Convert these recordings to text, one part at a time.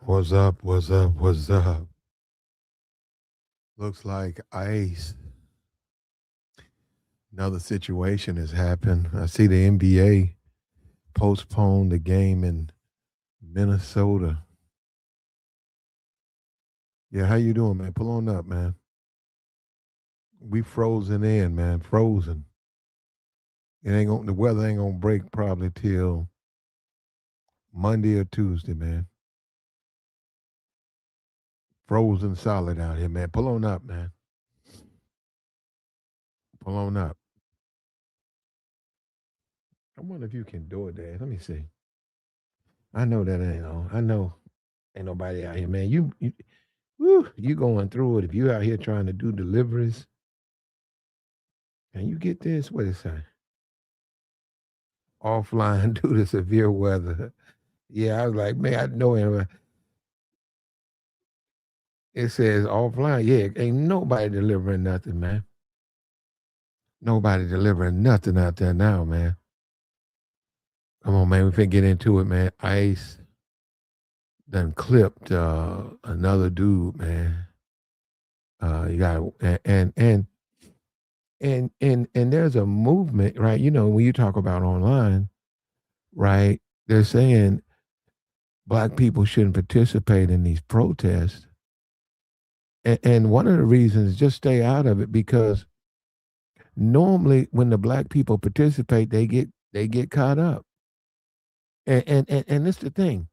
What's up? What's up? What's up? Looks like ice. Another situation has happened. I see the NBA postponed the game in Minnesota. Yeah, how you doing, man? Pull on up, man. We frozen in, man. Frozen. It ain't gonna the weather ain't gonna break probably till Monday or Tuesday, man. Frozen solid out here, man. Pull on up, man. Pull on up. I wonder if you can do it, Dad. Let me see. I know that ain't on. I know ain't nobody out here, man. You going through it. If you out here trying to do deliveries, and you get this, what it say? Offline due to severe weather. Yeah, I was like, man, I know it. It says offline. Yeah, ain't nobody delivering nothing, man. Nobody delivering nothing out there now, man. Come on, man. We finna get into it, man. Ice done clipped another dude, man. You got and there's a movement, right? You know, when you talk about online, right? They're saying black people shouldn't participate in these protests. And one of the reasons, just stay out of it, because normally when the black people participate, they get caught up. And it's the thing.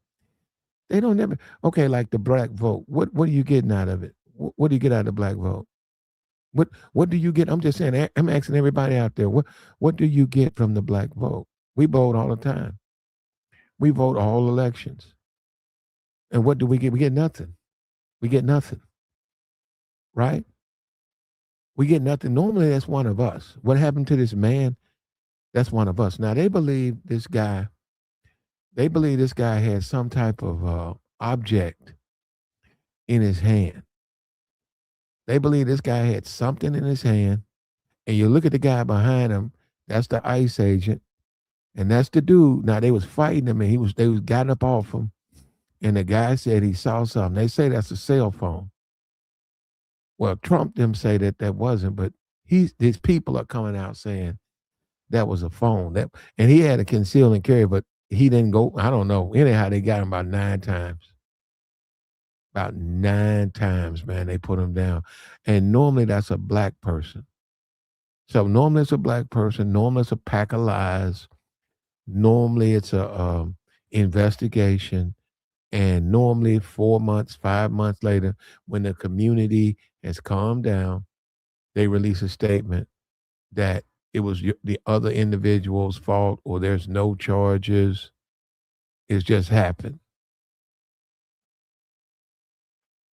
They don't never okay, like the black vote. What are you getting out of it? What do you get out of the black vote? What do you get? I'm just saying, I'm asking everybody out there, what do you get from the black vote? We vote all the time. We vote all elections. And what do we get? We get nothing. We get nothing. Right? We get nothing. Normally that's one of us. What happened to this man? That's one of us. Now they believe this guy had some type of object in his hand. They believe this guy had something in his hand. And you look at the guy behind him, that's the ICE agent. And that's the dude. Now they was fighting him and they was got up off him. And the guy said he saw something. They say that's a cell phone. Well, Trump them say that wasn't, but his people are coming out saying that was a phone. And he had a conceal and carry, but he didn't go. I don't know. Anyhow, they got him about 9 times. About 9 times, man. They put him down. And normally that's a black person. So normally it's a black person. Normally it's a pack of lies. Normally it's a investigation. And normally 4 months, 5 months later, when the community has calmed down, they release a statement that it was the other individual's fault or there's no charges. It's just happened.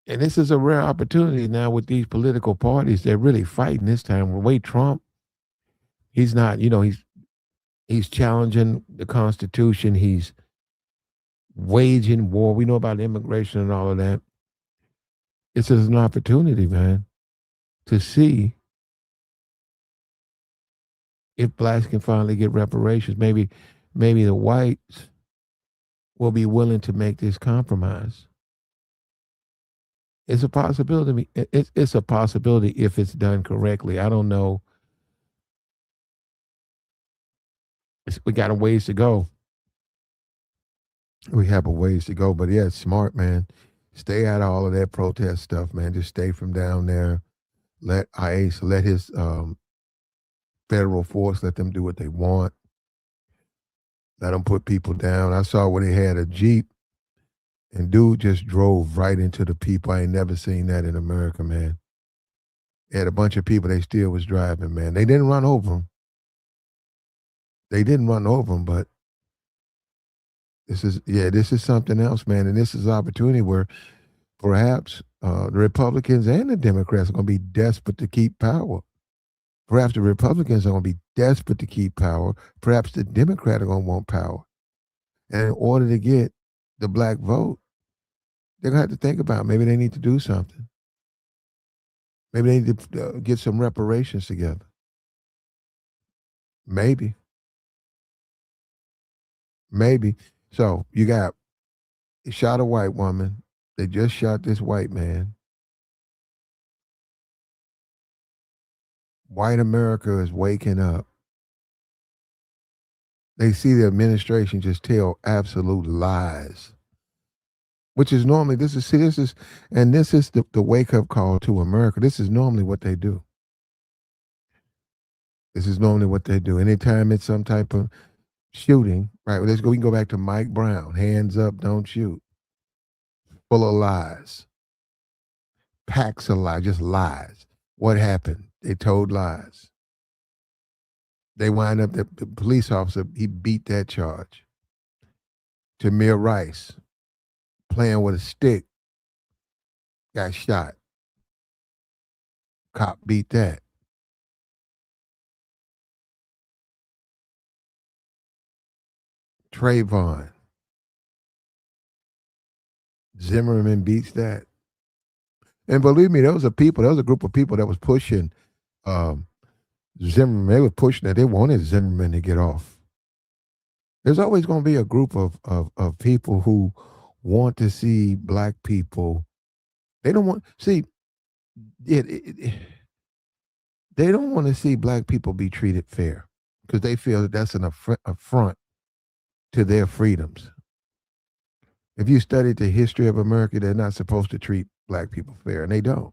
And this is a rare opportunity now with these political parties. They're really fighting this time. The way Trump, he's not, he's challenging the Constitution. He's waging war. We know about immigration and all of that. It's just an opportunity, man, to see if blacks can finally get reparations. Maybe the whites will be willing to make this compromise. It's a possibility. It's a possibility if it's done correctly. I don't know. We got a ways to go. We have a ways to go, but yeah, it's smart, man. Stay out of all of that protest stuff, man. Just stay from down there. Let ICE, let his federal force, let them do what they want. Let them put people down. I saw where they had a Jeep and dude just drove right into the people. I ain't never seen that in America, man. They had a bunch of people they still was driving, man. They didn't run over them. They didn't run over them, but this is something else, man. And this is an opportunity where perhaps the Republicans and the Democrats are going to be desperate to keep power. Perhaps the Republicans are going to be desperate to keep power. Perhaps the Democrats are going to want power. And in order to get the black vote, they're going to have to think about maybe they need to do something. Maybe they need to get some reparations together. Maybe. So you got shot a white woman, They just shot this white man. White America is waking up. They see the administration just tell absolute lies, which is normally this is the wake up call to America. This is normally what they do. This is normally what they do. Anytime it's some type of shooting, right? Let's go. We can go back to Mike Brown. Hands up, don't shoot. Full of lies. Packs of lies, just lies. What happened? They told lies. They wind up the police officer, he beat that charge. Tamir Rice, playing with a stick, got shot. Cop beat that. Trayvon, Zimmerman beats that. And believe me, there was a group of people that was pushing um, Zimmerman. They were pushing it. They wanted Zimmerman to get off. There's always going to be a group of people who want to see black people. They don't want see they don't want to see black people be treated fair because they feel that that's an affront to their freedoms. If you studied the history of America, they're not supposed to treat black people fair, and they don't.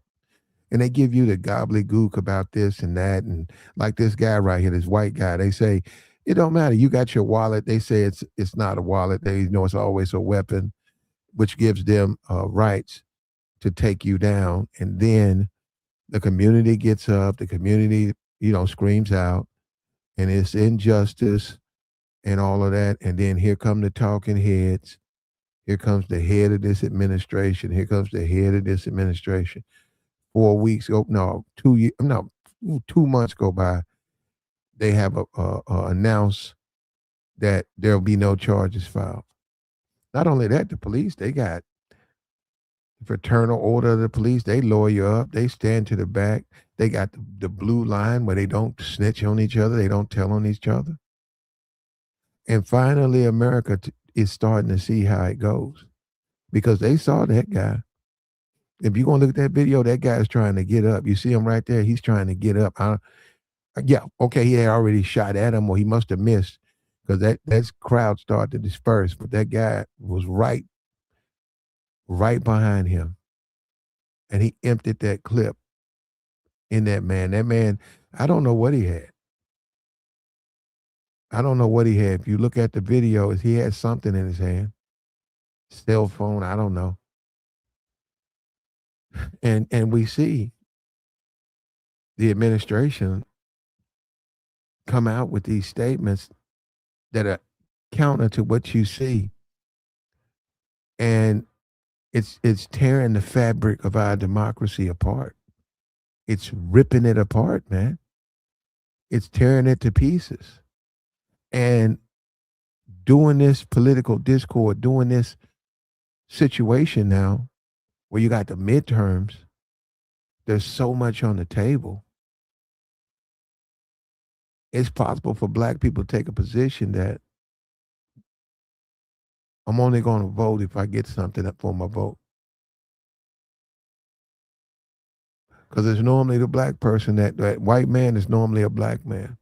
And they give you the gobbledygook about this and that, and like this guy right here, this white guy. They say it don't matter. You got your wallet. They say it's not a wallet. They know it's always a weapon, which gives them rights to take you down. And then the community gets up. The community, screams out, and it's injustice and all of that. And then here come the talking heads. Here comes the head of this administration. Here comes the head of this administration. 4 weeks go, no, 2 years, no, 2 months go by. They have announced that there'll be no charges filed. Not only that, the police, they got fraternal order of the police. They lawyer up. They stand to the back. They got the blue line where they don't snitch on each other. They don't tell on each other. And finally, America is starting to see how it goes because they saw that guy. If you're going to look at that video, that guy is trying to get up. You see him right there. He's trying to get up. Yeah, okay, he had already shot at him, or he must have missed because that crowd started to disperse. But that guy was right behind him, and he emptied that clip in that man. That man, I don't know what he had. I don't know what he had. If you look at the video, he had something in his hand, cell phone. I don't know. And we see the administration come out with these statements that are counter to what you see, and it's tearing the fabric of our democracy apart. It's ripping it apart, man. It's tearing it to pieces. And doing this political discord, doing this situation now where you got the midterms, there's so much on the table. It's possible for black people to take a position that I'm only going to vote if I get something up for my vote. Because it's normally the black person that white man is normally a black man.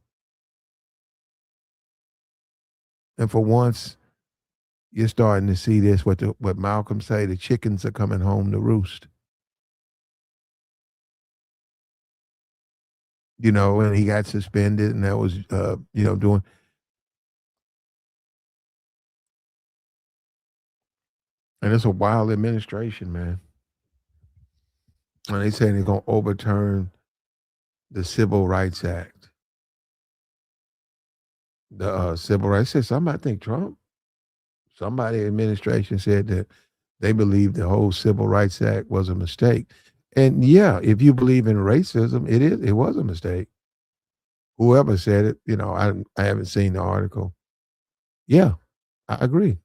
And for once, you're starting to see this, what Malcolm say, the chickens are coming home to roost. And he got suspended, and that was, doing. And it's a wild administration, man. And they saying they're going to overturn the Civil Rights Act. The Civil Rights, I think Trump, somebody administration said that they believe the whole Civil Rights Act was a mistake. And yeah, if you believe in racism, it was a mistake. Whoever said it, I haven't seen the article. Yeah, I agree.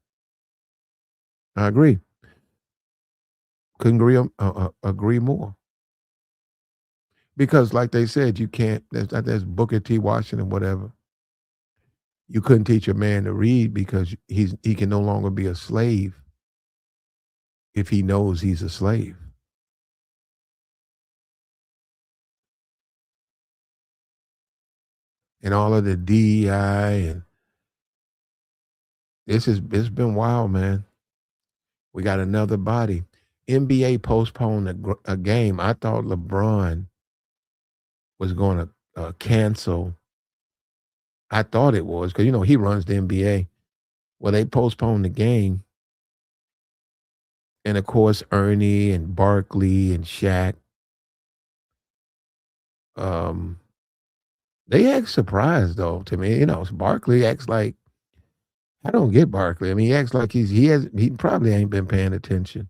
Couldn't agree more. Because like they said, you can't, there's Booker T. Washington, whatever. You couldn't teach a man to read because he can no longer be a slave if he knows he's a slave. And all of the DEI and it's been wild, man. We got another body. NBA postponed a game. I thought LeBron was going to cancel. I thought it was because he runs the NBA. Well, they postponed the game, and of course Ernie and Barkley and Shaq, um, they act surprised though. To me, Barkley acts like I don't get Barkley. I mean, he acts like he probably ain't been paying attention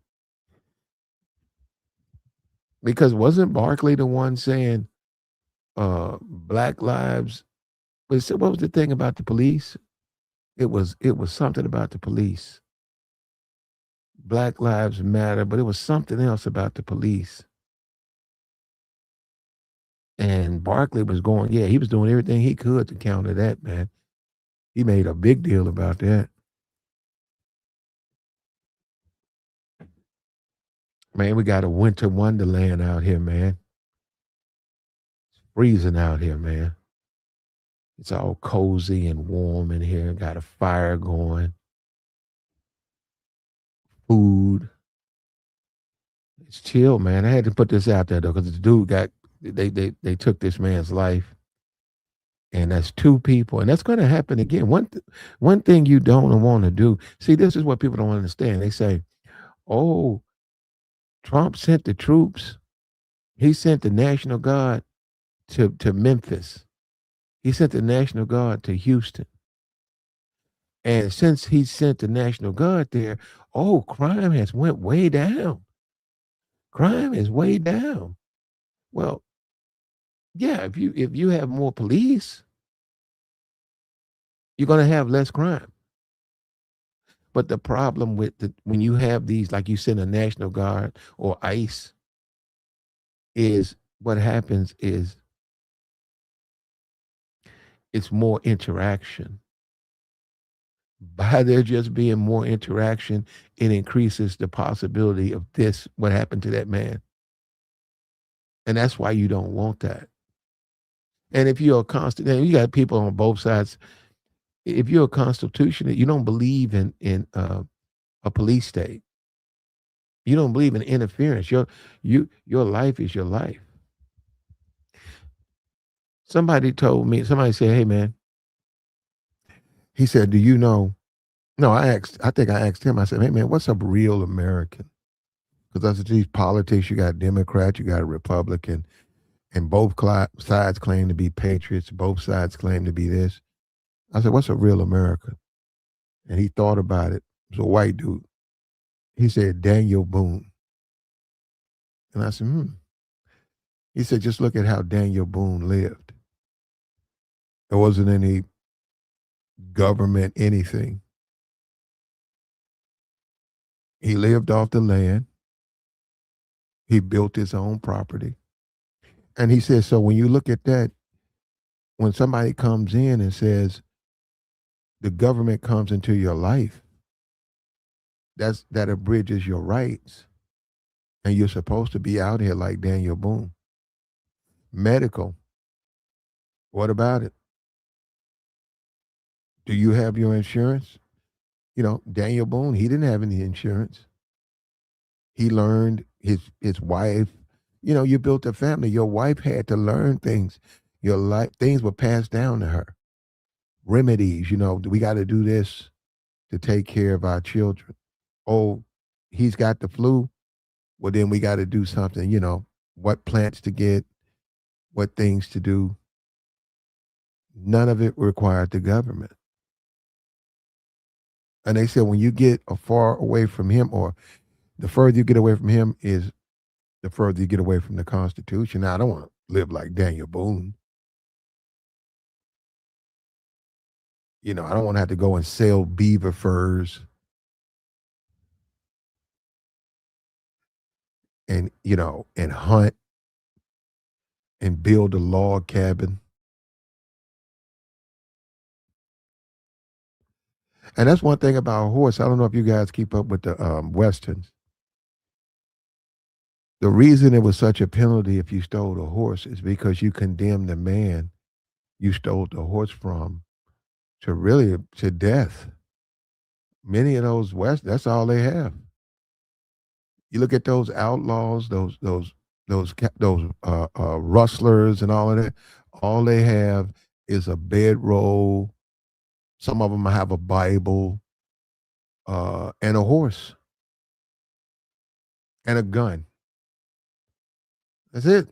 because wasn't Barkley the one saying Black Lives? But what was the thing about the police? It was something about the police. Black Lives Matter, but it was something else about the police. And Barkley was going, yeah, he was doing everything he could to counter that, man. He made a big deal about that. Man, we got a winter wonderland out here, man. It's freezing out here, man. It's all cozy and warm in here. Got a fire going, food. It's chill, man. I had to put this out there though, because the dude they took this man's life, and that's two people, and that's going to happen again. One thing you don't want to do. See, this is what people don't understand. They say, "Oh, Trump sent the troops. He sent the National Guard to Memphis. He sent the National Guard to Houston. And since he sent the National Guard there, oh, crime has went way down. Crime is way down." Well, yeah, if you have more police, you're going to have less crime. But the problem with when you have these, like you send a National Guard or ICE, is what happens is it's more interaction. By there just being more interaction, it increases the possibility of what happened to that man. And that's why you don't want that. And if you're a constant, and you got people on both sides. If you're a constitutionalist, you don't believe in a police state. You don't believe in interference. Your life is your life. Somebody said, "Hey man," he said, "Do you know?" No, I think I asked him, I said, "Hey man, what's a real American?" Because I said, these politics, you got a Democrat, you got a Republican, and both sides claim to be patriots, both sides claim to be this. I said, "What's a real American?" And he thought about it. It was a white dude. He said, "Daniel Boone." And I said, "Hmm." He said, "Just look at how Daniel Boone lived. There wasn't any government, anything. He lived off the land. He built his own property." And he said, so when you look at that, when somebody comes in and says the government comes into your life, that abridges your rights. And you're supposed to be out here like Daniel Boone. Medical. What about it? Do you have your insurance? Daniel Boone, he didn't have any insurance. He learned his wife, you built a family. Your wife had to learn things. Your life things were passed down to her. Remedies, we got to do this to take care of our children. Oh, he's got the flu. Well, then we got to do something, what plants to get, what things to do. None of it required the government. And they said when you get far away from him, or the further you get away from him, is the further you get away from the Constitution. Now, I don't want to live like Daniel Boone. I don't want to have to go and sell beaver furs and hunt and build a log cabin. And that's one thing about a horse. I don't know if you guys keep up with the Westerns. The reason it was such a penalty if you stole the horse is because you condemned the man you stole the horse from to really to death. Many of those West, that's all they have. You look at those outlaws, those rustlers and all of that. All they have is a bedroll. Some of them have a Bible, and a horse and a gun. That's it.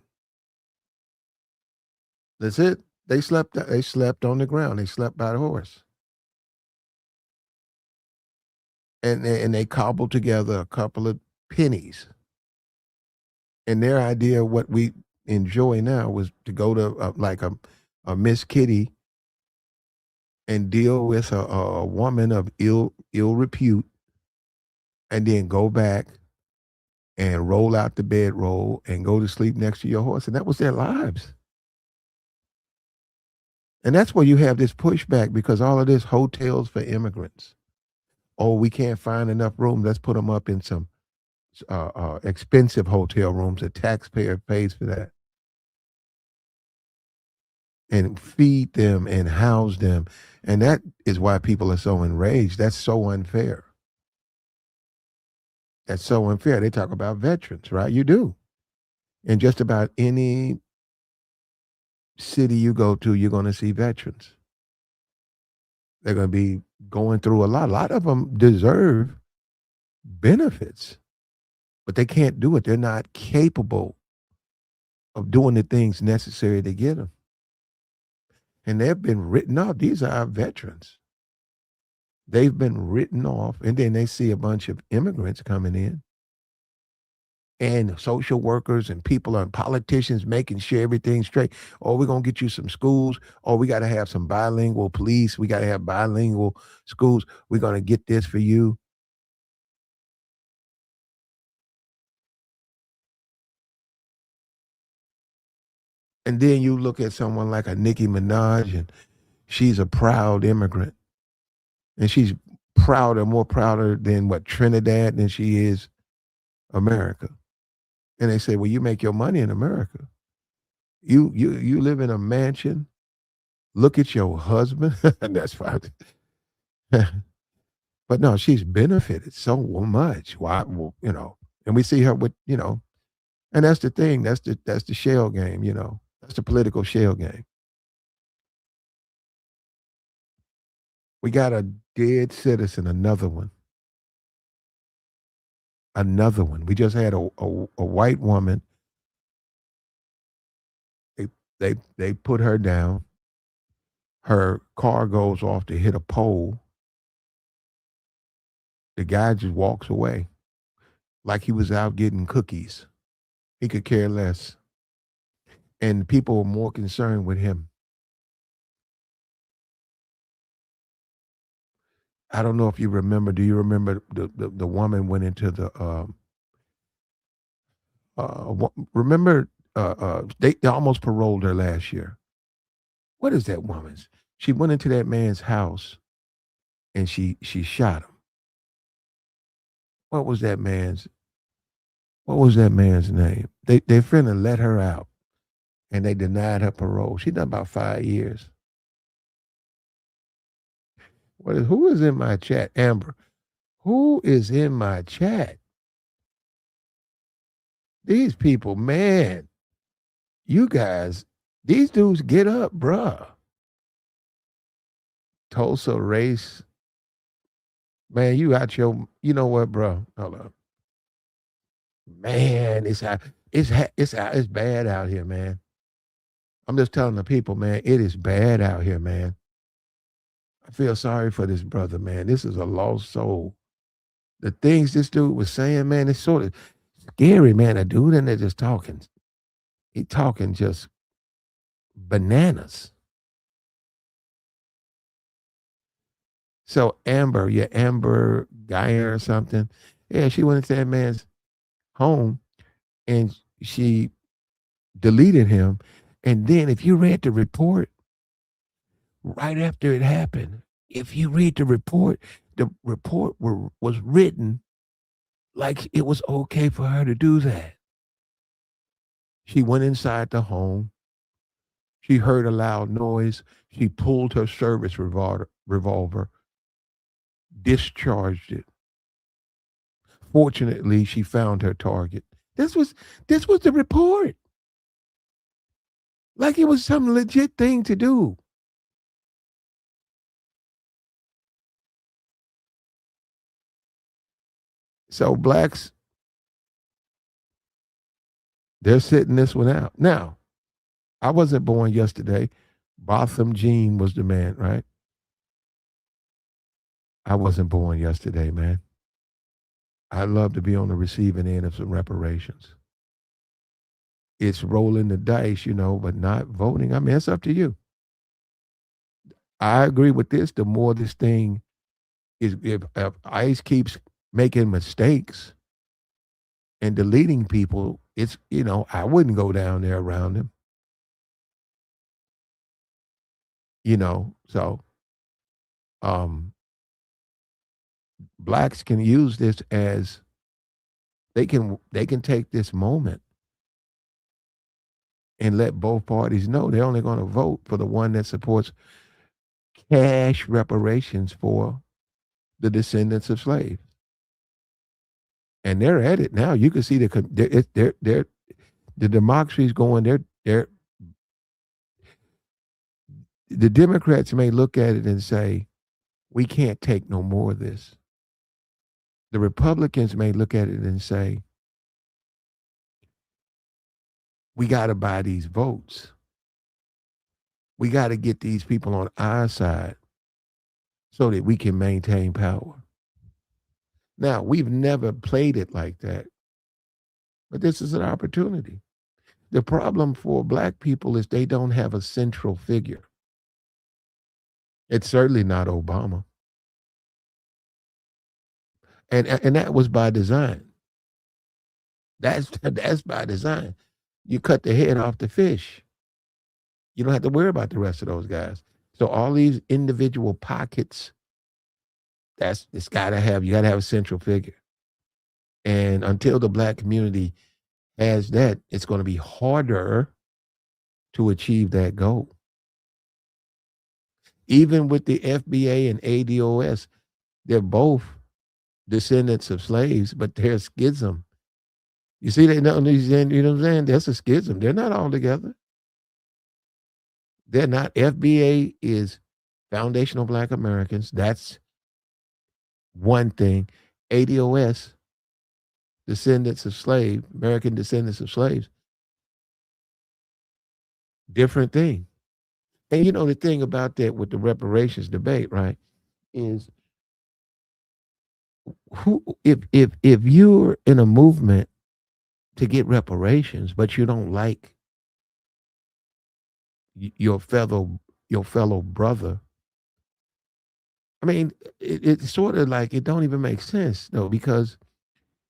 That's it. They slept. They slept on the ground. They slept by the horse, and they cobbled together a couple of pennies. And their idea of what we enjoy now was to go to like a Miss Kitty and deal with a woman of ill repute, and then go back and roll out the bedroll and go to sleep next to your horse, and that was their lives. And that's where you have this pushback because all of this hotels for immigrants. Oh, we can't find enough rooms. Let's put them up in some expensive hotel rooms. The taxpayer pays for that and feed them and house them. And that is why people are so enraged. That's so unfair. That's so unfair. They talk about veterans, right? You do. In just about any city you go to, you're going to see veterans. They're going to be going through a lot. A lot of them deserve benefits, but they can't do it. They're not capable of doing the things necessary to get them. And they've been written off. These are our veterans. They've been written off. And then they see a bunch of immigrants coming in and social workers and people and politicians making sure everything's straight. Oh, we're going to get you some schools. Oh, we got to have some bilingual police. We got to have bilingual schools. We're going to get this for you. And then you look at someone like a Nicki Minaj, and she's a proud immigrant. And she's prouder, more prouder than what Trinidad than she is America. And they say, well, you make your money in America. You live in a mansion. Look at your husband. And that's fine. But no, she's benefited so much. Why, well, and we see her with, and that's the thing. That's the shell game, That's the political shell game. We got a dead citizen, another one. Another one. We just had a white woman. They put her down. Her car goes off to hit a pole. The guy just walks away like he was out getting cookies. He could care less. And people were more concerned with him. I don't know if you remember. Do you remember the woman went into the remember they almost paroled her last year. What is that woman's? She went into that man's house and she shot him. What was that man's name? They finna let her out and they denied her parole. She done about 5 years. Who is in my chat? Amber. Who is in my chat? These people, man. You guys, these dudes get up, bruh. Tulsa race. Man, you out your, you know what, bro? Hold on. Man, it's bad out here, man. I'm just telling the people, man, it is bad out here, man. I feel sorry for this brother, man. This is a lost soul. The things this dude was saying, man, it's sort of scary, man. A dude in there just talking. He talking just bananas. So Amber, yeah, Amber Geyer or something. Yeah, she went into that man's home and she deleted him. And then if you read the report, right after it happened, if you read the report was written like it was okay for her to do that. She went inside the home. She heard a loud noise. She pulled her service revolver, discharged it. Fortunately, she found her target. This was the report. Like it was some legit thing to do. So blacks, they're sitting this one out. Now, I wasn't born yesterday. Botham Jean was the man, right? I wasn't born yesterday, man. I'd love to be on the receiving end of some reparations. It's rolling the dice, but not voting. I mean, it's up to you. I agree with this. The more this thing is, if ICE keeps making mistakes and deleting people, I wouldn't go down there around them. So um, blacks can use this as they can take this moment and let both parties know they're only going to vote for the one that supports cash reparations for the descendants of slaves. And they're at it now. You can see the democracy's going. The Democrats may look at it and say, we can't take no more of this. The Republicans may look at it and say, we got to buy these votes. We got to get these people on our side so that we can maintain power. Now, we've never played it like that, but this is an opportunity. The problem for black people is they don't have a central figure. It's certainly not Obama. And that was by design. That's by design. You cut the head off the fish. You don't have to worry about the rest of those guys. So all these individual pockets, you gotta have a central figure. And until the black community has that, it's going to be harder to achieve that goal. Even with the FBA and ADOS, they're both descendants of slaves, but they're a schism. You see that? You know what I'm saying? That's a schism. They're not all together. They're not. FBA is Foundational Black Americans. That's one thing. ADOS, American descendants of slaves, different thing. And the thing about that with the reparations debate, right, is if you're in a movement to get reparations, but you don't like your fellow brother, I mean, it's sort of like it don't even make sense though, because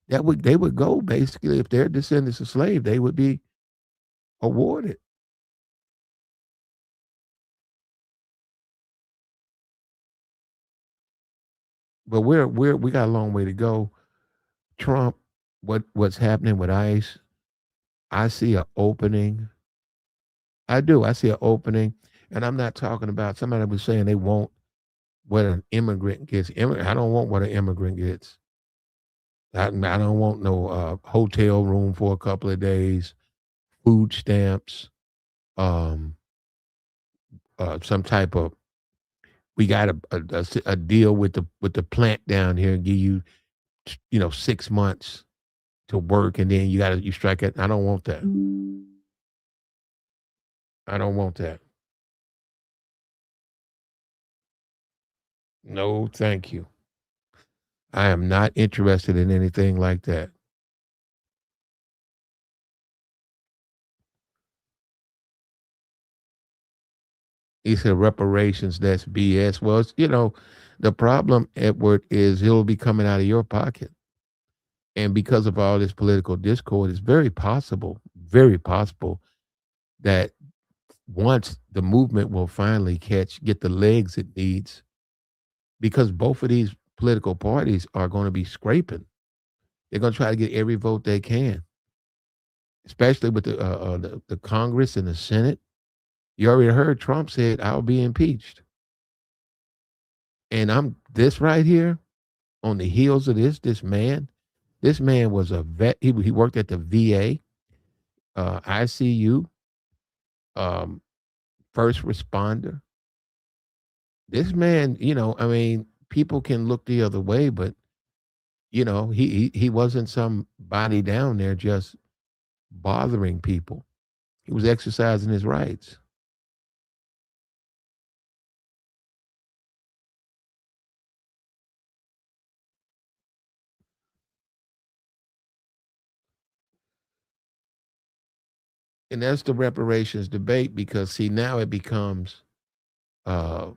they would go basically, if they're descendants of slaves, they would be awarded. But we got a long way to go. Trump, what's happening with ICE? I see an opening. I do. I see an opening, and I'm not talking about somebody was saying they want what an immigrant gets. I don't want what an immigrant gets. I don't want no hotel room for a couple of days, food stamps, um, some type of. We got a deal with the plant down here and give you 6 months to work, and then you strike it. I don't want that. I don't want that. No, thank you. I am not interested in anything like that. He said reparations, that's BS. Well, the problem, Edward, is it'll be coming out of your pocket. And because of all this political discord, it's very possible that once the movement will finally get the legs it needs, because both of these political parties are going to be scraping. They're going to try to get every vote they can. especially with the Congress and the Senate. You already heard Trump said, "I'll be impeached." And I'm this right here on the heels of this man was a vet. He worked at the VA, ICU, um, first responder. This man, I mean, people can look the other way, but he wasn't somebody down there just bothering people. He was exercising his rights. And that's the reparations debate because see now it becomes uh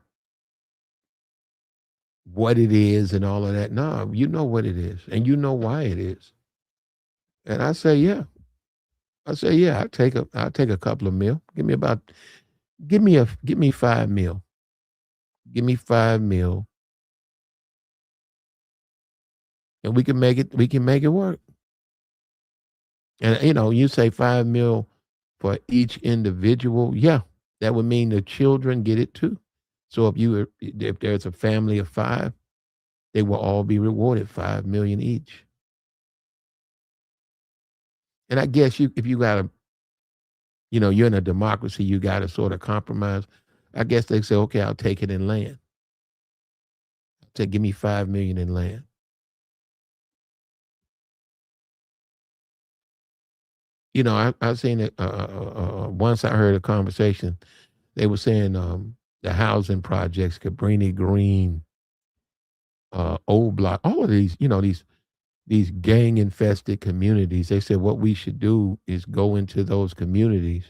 what it is and all of that. No, you know what it is and you know why it is. And I say, yeah. I say, yeah, I'll take a couple of mil. Give me 5 mil. Give me 5 mil and we can make it work. And you say 5 mil for each individual, yeah, that would mean the children get it too. So if there's a family of five, they will all be rewarded 5 million each. And I guess if you gotta, you're in a democracy, you gotta sort of compromise. I guess they say, okay, I'll take it in land. Say, give me 5 million in land. I seen it once. I heard a conversation. They were saying the housing projects, Cabrini Green, Old Block, all of these, these gang infested communities. They said what we should do is go into those communities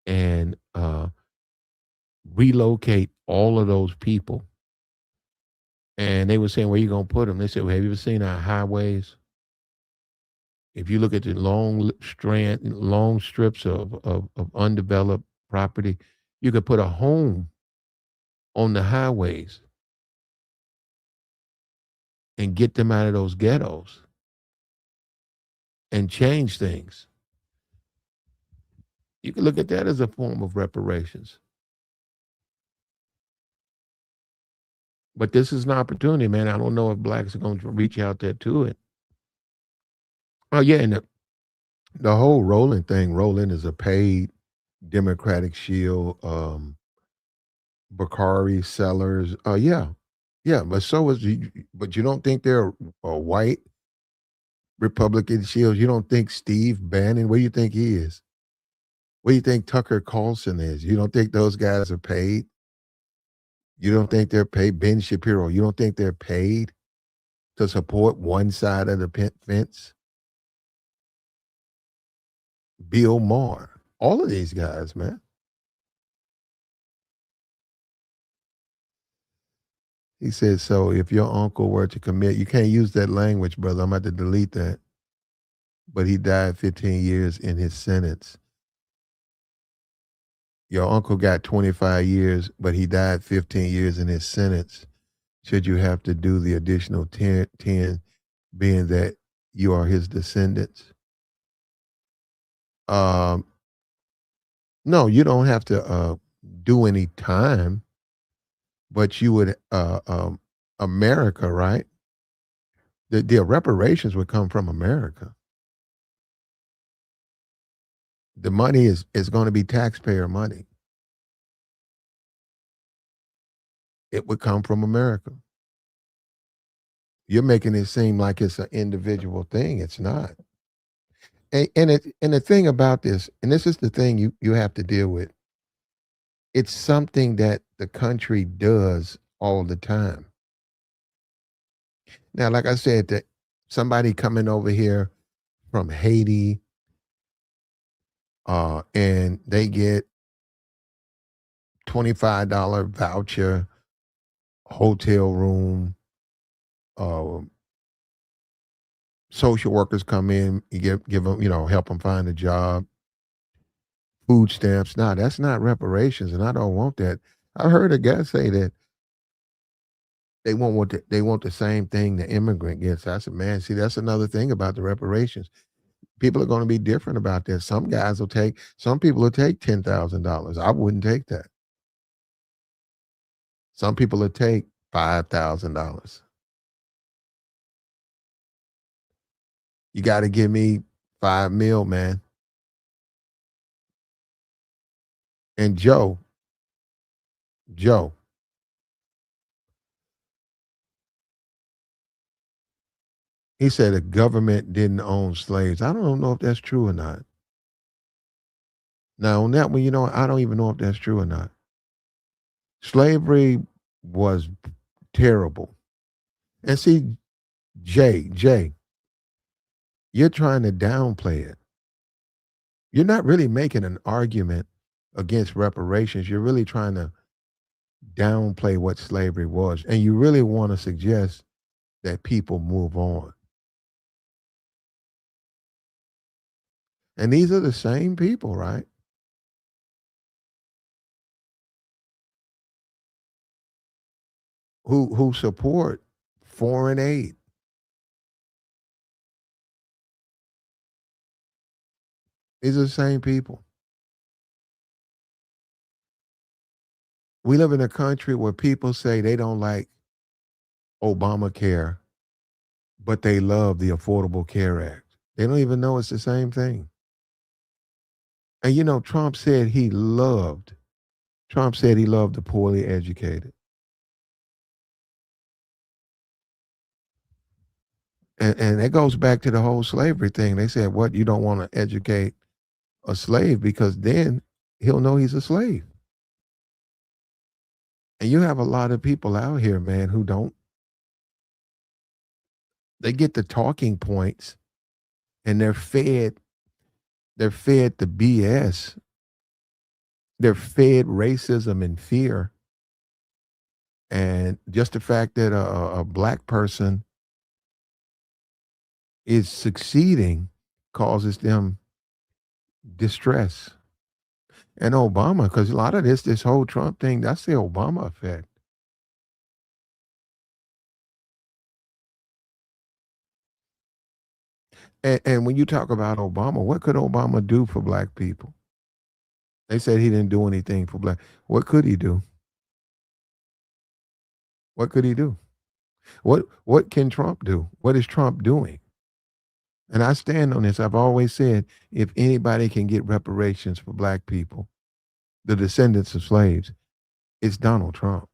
and relocate all of those people. And they were saying, where you gonna put them? They said, well, have you ever seen our highways? If you look at the long strips of undeveloped property, you could put a home on the highways and get them out of those ghettos and change things. You can look at that as a form of reparations. But this is an opportunity, man. I don't know if blacks are going to reach out there to it. Oh yeah, and the whole rolling thing. Rolling is a paid Democratic Shield, Bakari sellers. Yeah, yeah. But so is. But you don't think they're white Republican shields? You don't think Steve Bannon? What do you think he is? What do you think Tucker Carlson is? You don't think those guys are paid? You don't think they're paid? Ben Shapiro. You don't think they're paid to support one side of the fence? Bill Maher. All of these guys, man. He said, so if your uncle were to commit, you can't use that language, brother. I'm about to delete that. But he died 15 years in his sentence. Your uncle got 25 years, but he died 15 years in his sentence. Should you have to do the additional 10 being that you are his descendants? Um, no, you don't have to do any time, but you would, America, right? The reparations would come from America. The money is going to be taxpayer money. It would come from America. You're making it seem like it's an individual thing. It's not. And the thing about this, and this is the thing you have to deal with. It's something that the country does all the time. Now, like I said, that somebody coming over here from Haiti, and they get $25 voucher, hotel room, uh, social workers come in, you give them, help them find a job, food stamps. Nah, that's not reparations, and I don't want that. I heard a guy say that they want the same thing the immigrant gets. I said, man, see, that's another thing about the reparations. People are going to be different about this. Some people will take $10,000. I wouldn't take that. Some people will take $5,000. You got to give me 5 mil, man. And Joe, he said the government didn't own slaves. I don't know if that's true or not. Now, on that one, I don't even know if that's true or not. Slavery was terrible. And see, Jay, you're trying to downplay it. You're not really making an argument against reparations. You're really trying to downplay what slavery was. And you really want to suggest that people move on. And these are the same people, right? Who support foreign aid. These are the same people. We live in a country where people say they don't like Obamacare, but they love the Affordable Care Act. They don't even know it's the same thing. And Trump said he loved the poorly educated. And that goes back to the whole slavery thing. They said, what, you don't want to educate a slave because then he'll know he's a slave. And you have a lot of people out here, man, who don't, they get the talking points and they're fed the BS. They're fed racism and fear. And just the fact that a black person is succeeding causes them distress. And Obama, because a lot of this whole Trump thing, that's the Obama effect. And when you talk about Obama, what could Obama do for black people? They said he didn't do anything for black. What could he do? What could he do? What can Trump do? What is Trump doing? And I stand on this. I've always said if anybody can get reparations for black people, the descendants of slaves, it's Donald Trump.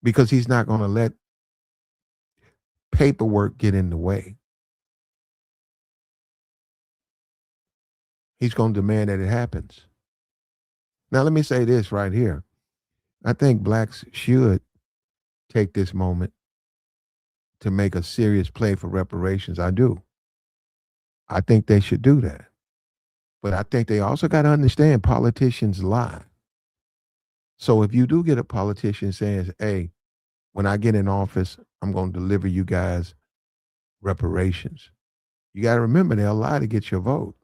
Because he's not going to let paperwork get in the way. He's going to demand that it happens. Now, let me say this right here. I think blacks should take this moment to make a serious play for reparations. I do. I think they should do that. But I think they also got to understand politicians lie. So if you do get a politician saying, hey, when I get in office, I'm going to deliver you guys reparations. You got to remember they'll lie to get your vote.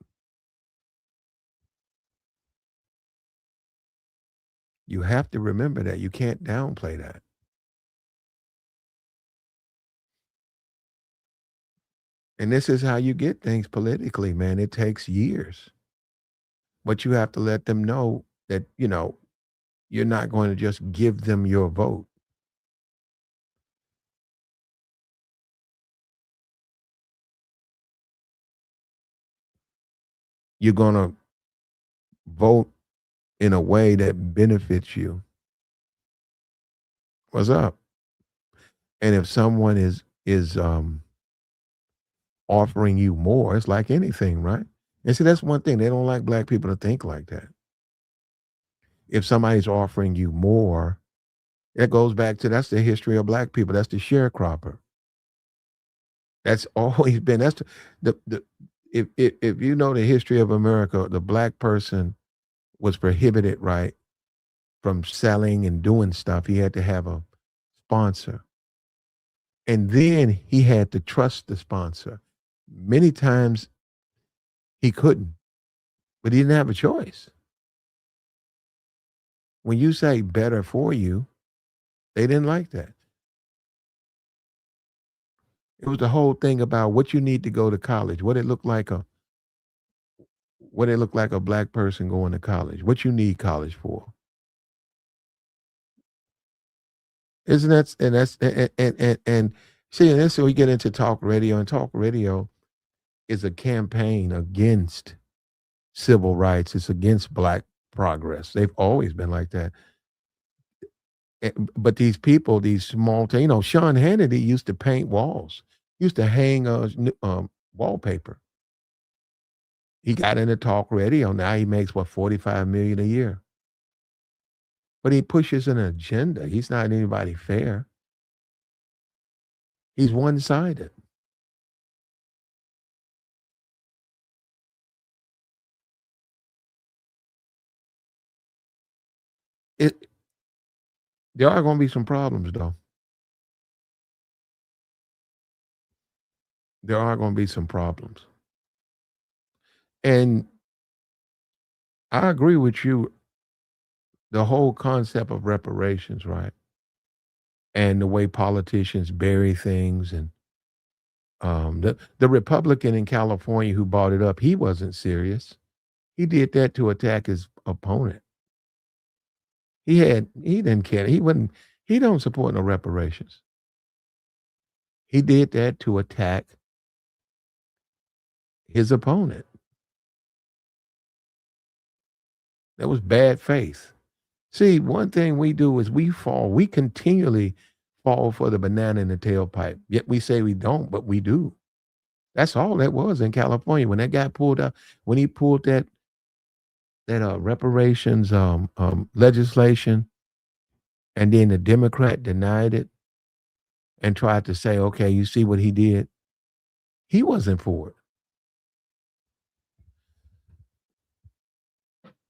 You have to remember that. You can't downplay that. And this is how you get things politically, man. It takes years. But you have to let them know that, you're not going to just give them your vote. You're going to vote in a way that benefits you. What's up? And if someone is offering you more, it's like anything, right? And see, that's one thing. They don't like black people to think like that. If somebody's offering you more, that goes back to that's the history of black people. That's the sharecropper. That's always been the if you know the history of America, the black person was prohibited, right, from selling and doing stuff. He had to have a sponsor. And then he had to trust the sponsor. Many times he couldn't, but he didn't have a choice. When you say better for you, they didn't like that. It was the whole thing about what you need to go to college, what it looked like a black person going to college, what you need college for. Isn't that and that's and see, and that's where we get into talk radio, and talk radio is a campaign against civil rights. It's against black progress. They've always been like that. But these people, these small, Sean Hannity used to paint walls, used to hang wallpaper. He got into talk radio. Now he makes what, 45 million a year. But he pushes an agenda. He's not anybody fair. He's one-sided. It There are going to be some problems, though. There are going to be some problems. And I agree with you. The whole concept of reparations, right? And the way politicians bury things, and the Republican in California who brought it up, he wasn't serious. He did that to attack his opponent. He didn't care. He don't support no reparations. He did that to attack his opponent. That was bad faith. See, one thing we do is we continually fall for the banana in the tailpipe. Yet we say we don't, but we do. That's all that was in California. When that guy pulled out, when he pulled that reparations legislation, and then the Democrat denied it and tried to say, okay, you see what he did? He wasn't for it.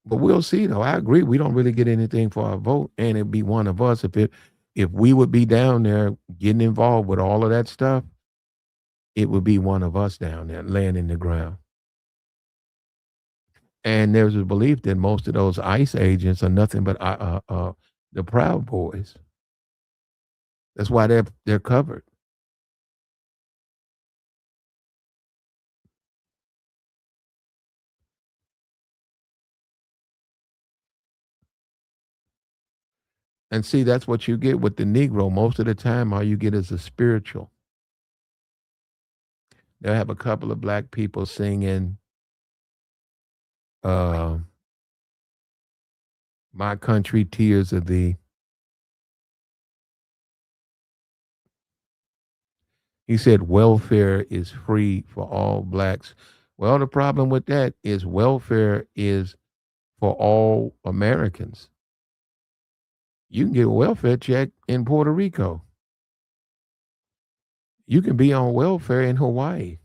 But we'll see, though. I agree. We don't really get anything for our vote, and it'd be one of us if we would be down there getting involved with all of that stuff. It would be one of us down there laying in the ground. And there's a belief that most of those ICE agents are nothing but the Proud Boys. That's why they're covered. And see, that's what you get with the Negro. Most of the time, all you get is a spiritual. They'll have a couple of black people singing uh, My Country, Tears of Thee. He said welfare is free for all blacks. Well, the problem with that is welfare is for all Americans. You can get a welfare check in Puerto Rico. You can be on welfare in Hawaii.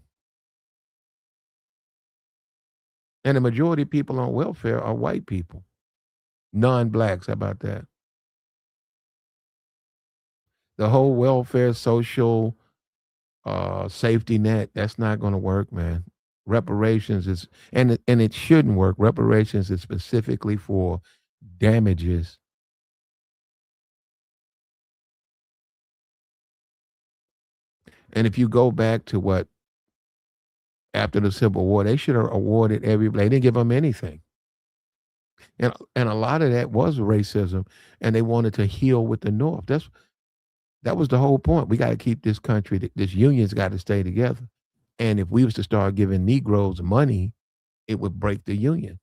And the majority of people on welfare are white people, non-blacks. How about that? The whole welfare, social safety net, that's not going to work, man. Reparations is, and it shouldn't work. Reparations is specifically for damages. And if you go back to what, after the Civil War, they should have awarded everybody. They didn't give them anything. And a lot of that was racism, and they wanted to heal with the North. That was the whole point. We got to keep this country, this union's got to stay together. And if we was to start giving Negroes money, it would break the union.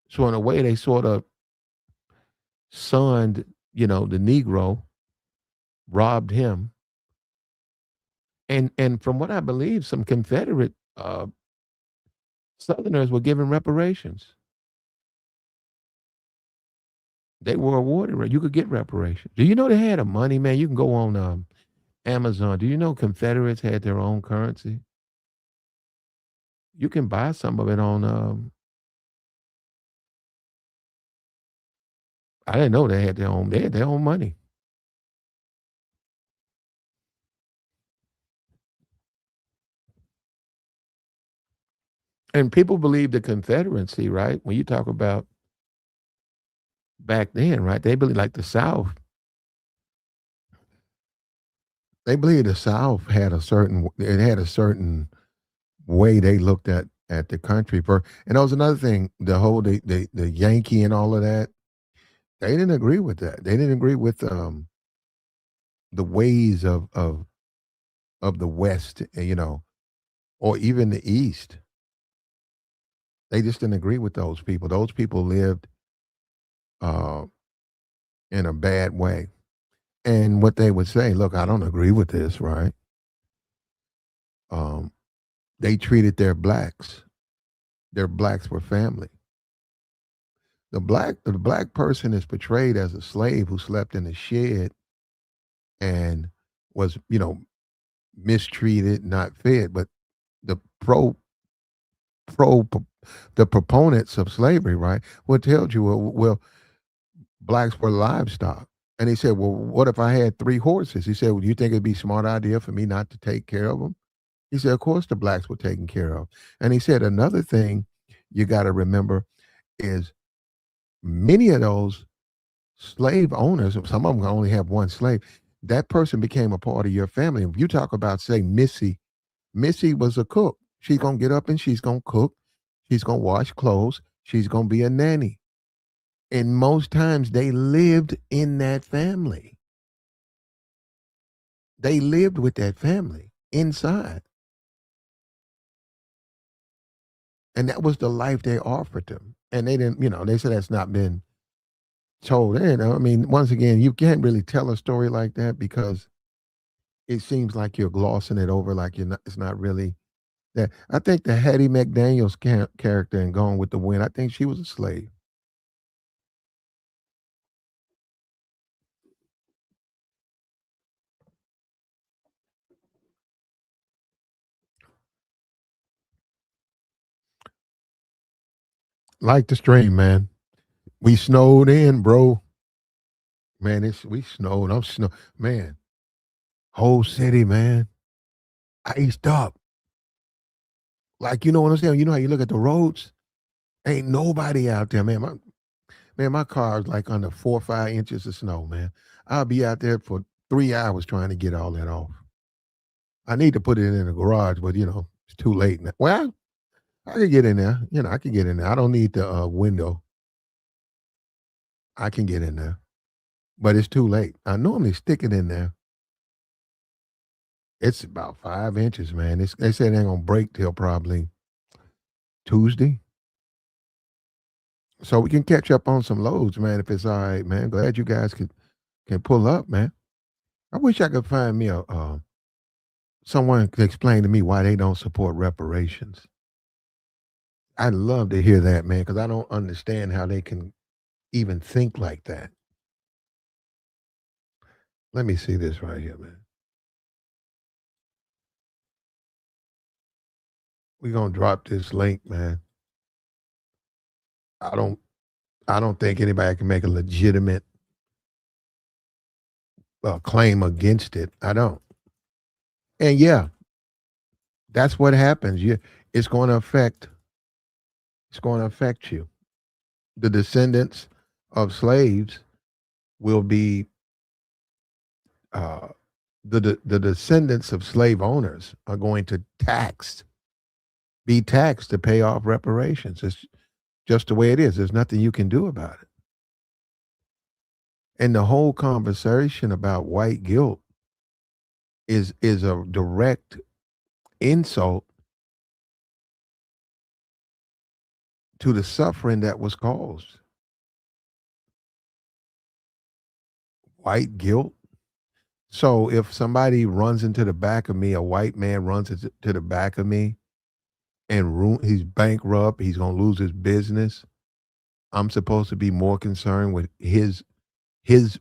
So in a way, they sort of sunned, the Negro, robbed him. And from what I believe, some Confederate Southerners were given reparations. They were awarded. You could get reparations. Do you know they had a money, man? You can go on Amazon. Do you know Confederates had their own currency? You can buy some of it on. I didn't know they had their own. They had their own money. And people believe the Confederacy, right? When you talk about back then, right? They believe like the South. They believe the South had a certain it had a certain way they looked at the country for, and that was another thing, the whole the Yankee and all of that. They didn't agree with that. They didn't agree with the ways of the West, or even the East. They just didn't agree with those people. Those people lived uh, in a bad way. And what they would say, look, I don't agree with this, right? Um, they treated their blacks were family. The black person is portrayed as a slave who slept in a shed and was, mistreated, not fed. But the pro the proponents of slavery, right, will tell you, well, blacks were livestock. And he said, well, what if I had 3 horses? He said, well, you think it'd be a smart idea for me not to take care of them? He said, of course the blacks were taken care of. And he said, another thing you got to remember is many of those slave owners, some of them only have one slave, that person became a part of your family. If you talk about, say, Missy was a cook. She's going to get up and she's going to cook. She's going to wash clothes. She's going to be a nanny. And most times they lived in that family. They lived with that family inside. And that was the life they offered them. And they didn't, they said that's not been told. I mean, once again, you can't really tell a story like that because it seems like you're glossing it over, like it's not really that. I think the Hattie McDaniels character in Gone with the Wind, I think she was a slave. Like the stream, man. We snowed in, bro. Man, we snowed. I'm snow, man. Whole city, man. Iced up. Like, you know what I'm saying? You know how you look at the roads? Ain't nobody out there, man. My car is like under 4 or 5 inches of snow, man. I'll be out there for 3 hours trying to get all that off. I need to put it in the garage, but it's too late now. Well, I could get in there. I can get in there. I don't need the window. I can get in there, but it's too late. I normally stick it in there. It's about 5 inches, man. They said it ain't gonna break till probably Tuesday. So we can catch up on some loads, man, if it's all right, man. Glad you guys can pull up, man. I wish I could find me a someone to explain to me why they don't support reparations. I'd love to hear that, man, because I don't understand how they can even think like that. Let me see this right here, man. We're gonna drop this link, man. I don't I don't think anybody can make a legitimate claim against it. I don't. And yeah, that's what happens. It's going to affect. It's going to affect you. The descendants of slaves will be uh, the descendants of slave owners are going to be taxed to pay off reparations. It's just the way it is. There's nothing you can do about it. And the whole conversation about white guilt is a direct insult to the suffering that was caused. White guilt. So if somebody runs into the back of me, a white man runs into the back of me and he's bankrupt, he's going to lose his business. I'm supposed to be more concerned with his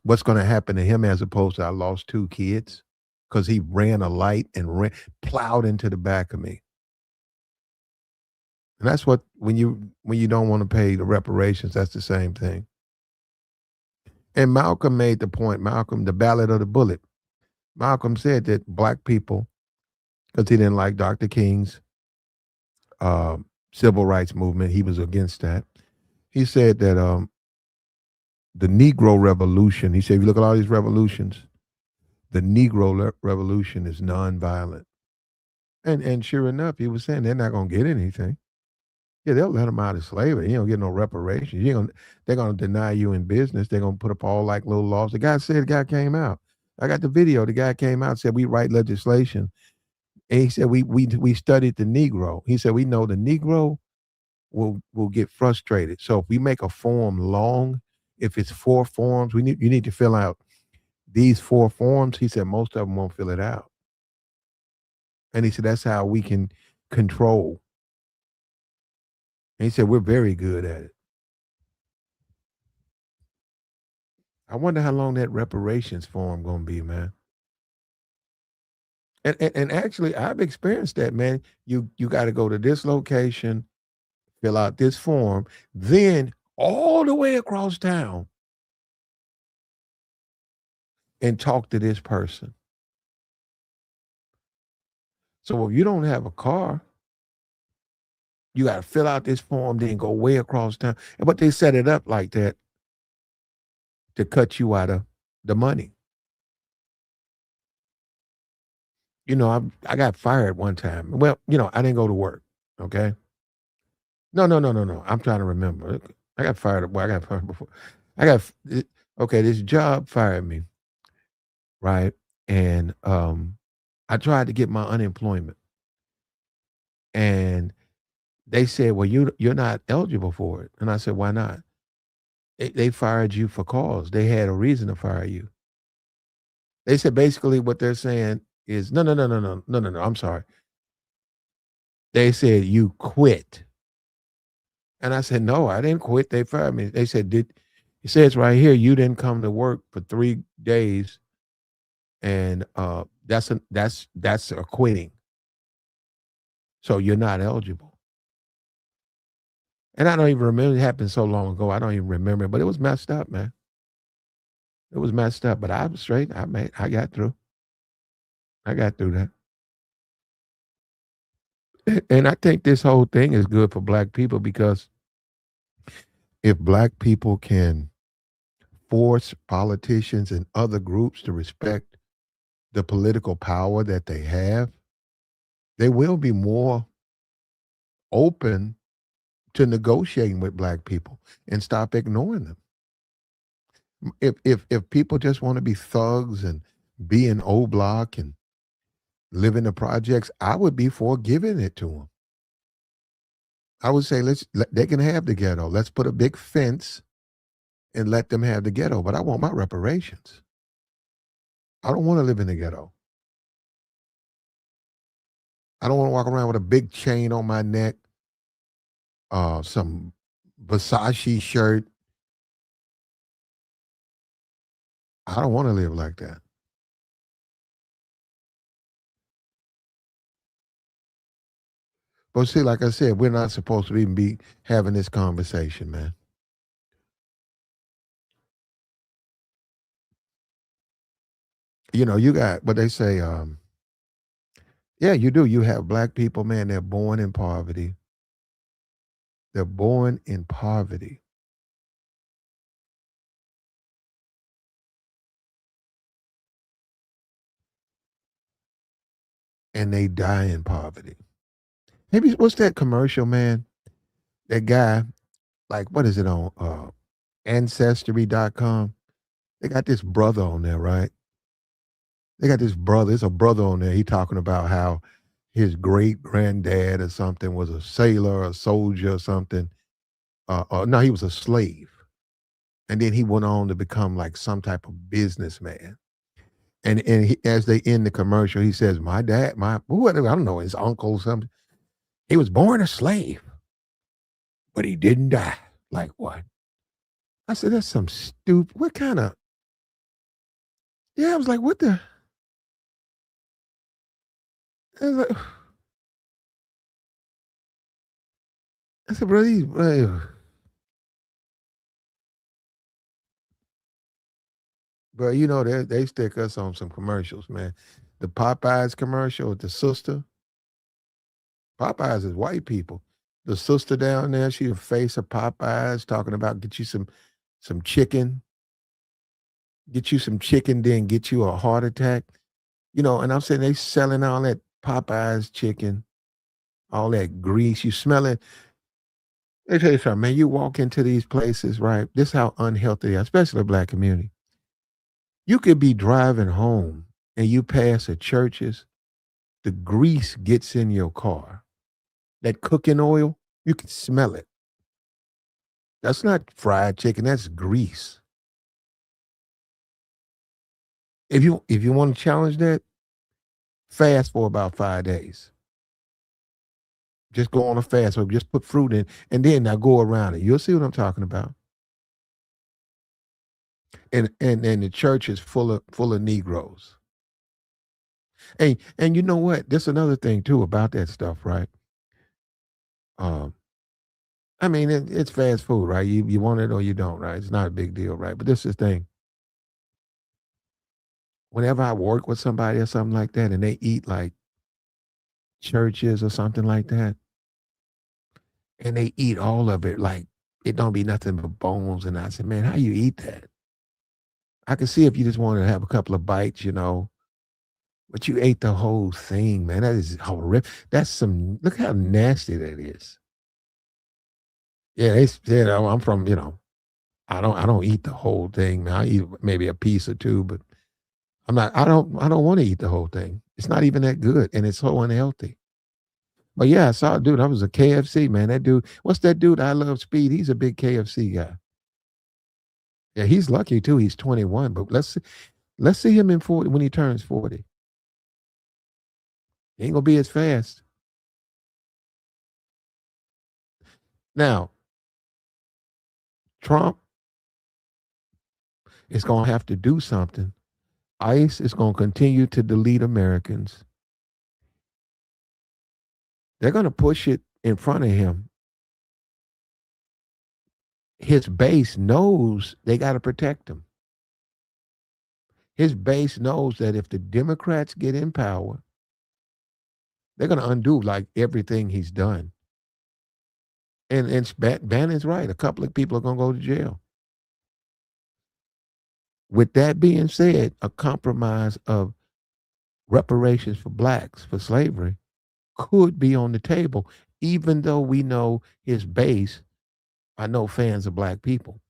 what's going to happen to him as opposed to I lost 2 kids because he ran a light and plowed into the back of me. And that's what when you don't want to pay the reparations, that's the same thing. And Malcolm made the point. Malcolm, the ballad of the bullet. Malcolm said that black people, because he didn't like Dr. King's civil rights movement, he was against that. He said that the Negro Revolution. He said, if you look at all these revolutions, the Negro Revolution is nonviolent. And sure enough, he was saying they're not gonna get anything. Yeah, they'll let them out of slavery. You don't get no reparations. You ain't gonna, they're gonna deny you in business. They're gonna put up all like little laws. The guy came out. I got the video. The guy came out and said we write legislation. And he said we studied the Negro. He said we know the Negro will get frustrated. So if we make a form long, if it's 4 forms, you need to fill out these 4 forms. He said most of them won't fill it out. And he said that's how we can control. And he said we're very good at it. I wonder how long that reparations form gonna be, man. And actually, I've experienced that, man. You got to go to this location, fill out this form, then all the way across town and talk to this person. So if you don't have a car, you got to fill out this form, then go way across town. But they set it up like that to cut you out of the money. I got fired one time. Well, I didn't go to work. Okay. No, no, no, no, no. I'm trying to remember. I got fired. Well, I got fired before. I got okay. This job fired me, right? And I tried to get my unemployment, and they said, "Well, you're not eligible for it." And I said, "Why not?" They fired you for cause. They had a reason to fire you. They said basically what they're saying is no, no, no, no, no, no, no, no. I'm sorry. They said you quit. And I said, no, I didn't quit. They fired me. They said, it says right here, you didn't come to work for 3 days. And that's a quitting. So you're not eligible. And I don't even remember, it happened so long ago. I don't even remember, but it was messed up, man. It was messed up, but I was straight. I got through. I got through that. And I think this whole thing is good for black people because if black people can force politicians and other groups to respect the political power that they have, they will be more open to negotiating with black people and stop ignoring them. If people just want to be thugs and be in O Block and live in the projects, I would be for giving it to them. I would say they can have the ghetto. Let's put a big fence and let them have the ghetto. But I want my reparations. I don't want to live in the ghetto. I don't want to walk around with a big chain on my neck, some Versace shirt. I don't want to live like that. But see, like I said, we're not supposed to even be having this conversation, man. You got what they say. Yeah, you do. You have black people, man. They're born in poverty. They're born in poverty, and they die in poverty. Maybe what's that commercial, man? That guy, like, what is it on ancestry.com? They got this brother on there, right? They got this brother. It's a brother on there. He talking about how his great granddad or something was a sailor, a soldier, or something. No, he was a slave, and then he went on to become like some type of businessman. And as they end the commercial, he says, "My dad, my whatever, I don't know, his uncle, something. He was born a slave, but he didn't die." Like what? I said, "That's some stupid. What kind of?" Yeah, I was like, "What the?" I was like, I said, "Bro, bro, they stick us on some commercials, man. The Popeyes commercial with the sister. Popeyes is white people. The sister down there, she the face of Popeyes, talking about get you some chicken. get you some chicken, then get you a heart attack. And I'm saying they selling all that Popeyes chicken, all that grease. You smell it. Let me tell you something, man. You walk into these places, right? This is how unhealthy they are, especially the black community. You could be driving home and you pass a churches, the grease gets in your car. That cooking oil, you can smell it. That's not fried chicken, that's grease. If you want to challenge that, fast for about 5 days. Just go on a fast or just put fruit in and then now go around it. You'll see what I'm talking about. And the church is full of Negroes. And you know what? There's another thing too about that stuff, right? Um, I mean, it's fast food, right? You want it or you don't, right? It's not a big deal, right? But this is the thing. Whenever I work with somebody or something like that, and they eat like churches or something like that, and they eat all of it, like it don't be nothing but bones. And I said, man, how you eat that? I can see if you just wanted to have a couple of bites, but you ate the whole thing, man. That is horrific. That's look how nasty that is. Yeah, they said I'm from, I don't eat the whole thing, man. I eat maybe a piece or two, but I don't want to eat the whole thing. It's not even that good and it's so unhealthy. But yeah, I saw a dude. I was a KFC, man. That dude, what's that dude? I Love Speed. He's a big KFC guy. Yeah, he's lucky too. He's 21, but let's see him in 40 when he turns 40. He ain't gonna be as fast. Now, Trump is gonna have to do something. ICE is gonna continue to delete Americans. They're gonna push it in front of him. His base knows they got to protect him. His base knows that if the Democrats get in power, they're going to undo like everything he's done. And Bannon's right. A couple of people are going to go to jail. With that being said, a compromise of reparations for blacks for slavery could be on the table, even though we know his base are no fans of black people.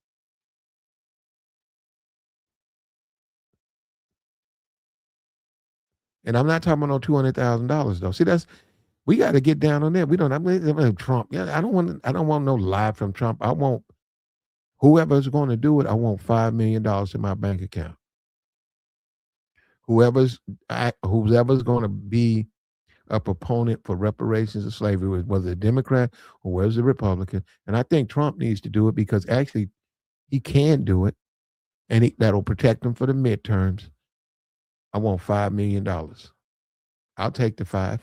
And I'm not talking about no $200,000 though. See, we got to get down on that. We don't. I mean, Trump. Yeah, I don't want. I don't want no lie from Trump. I want whoever's going to do it. I want $5 million in my bank account. Whoever's going to be a proponent for reparations of slavery, whether a Democrat or whether a Republican, and I think Trump needs to do it because actually he can do it, and that'll protect him for the midterms. I want $5 million. I'll take the five.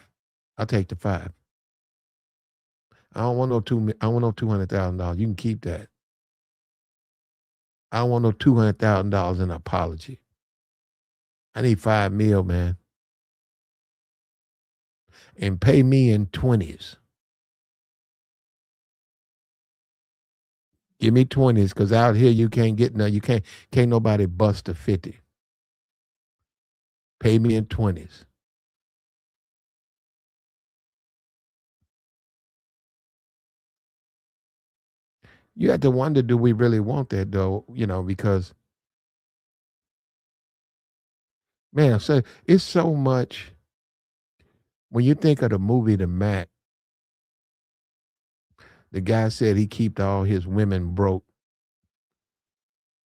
I'll take the five. I don't want no two. I want no $200,000. You can keep that. I don't want no $200,000 in apology. I need 5 mil, man, and pay me in 20s. Give me 20s, because out here you can't get no. You can't nobody bust a 50. Pay me in 20s. You have to wonder, do we really want that though? Because man, so it's so much. When you think of the movie The Mac, the guy said he kept all his women broke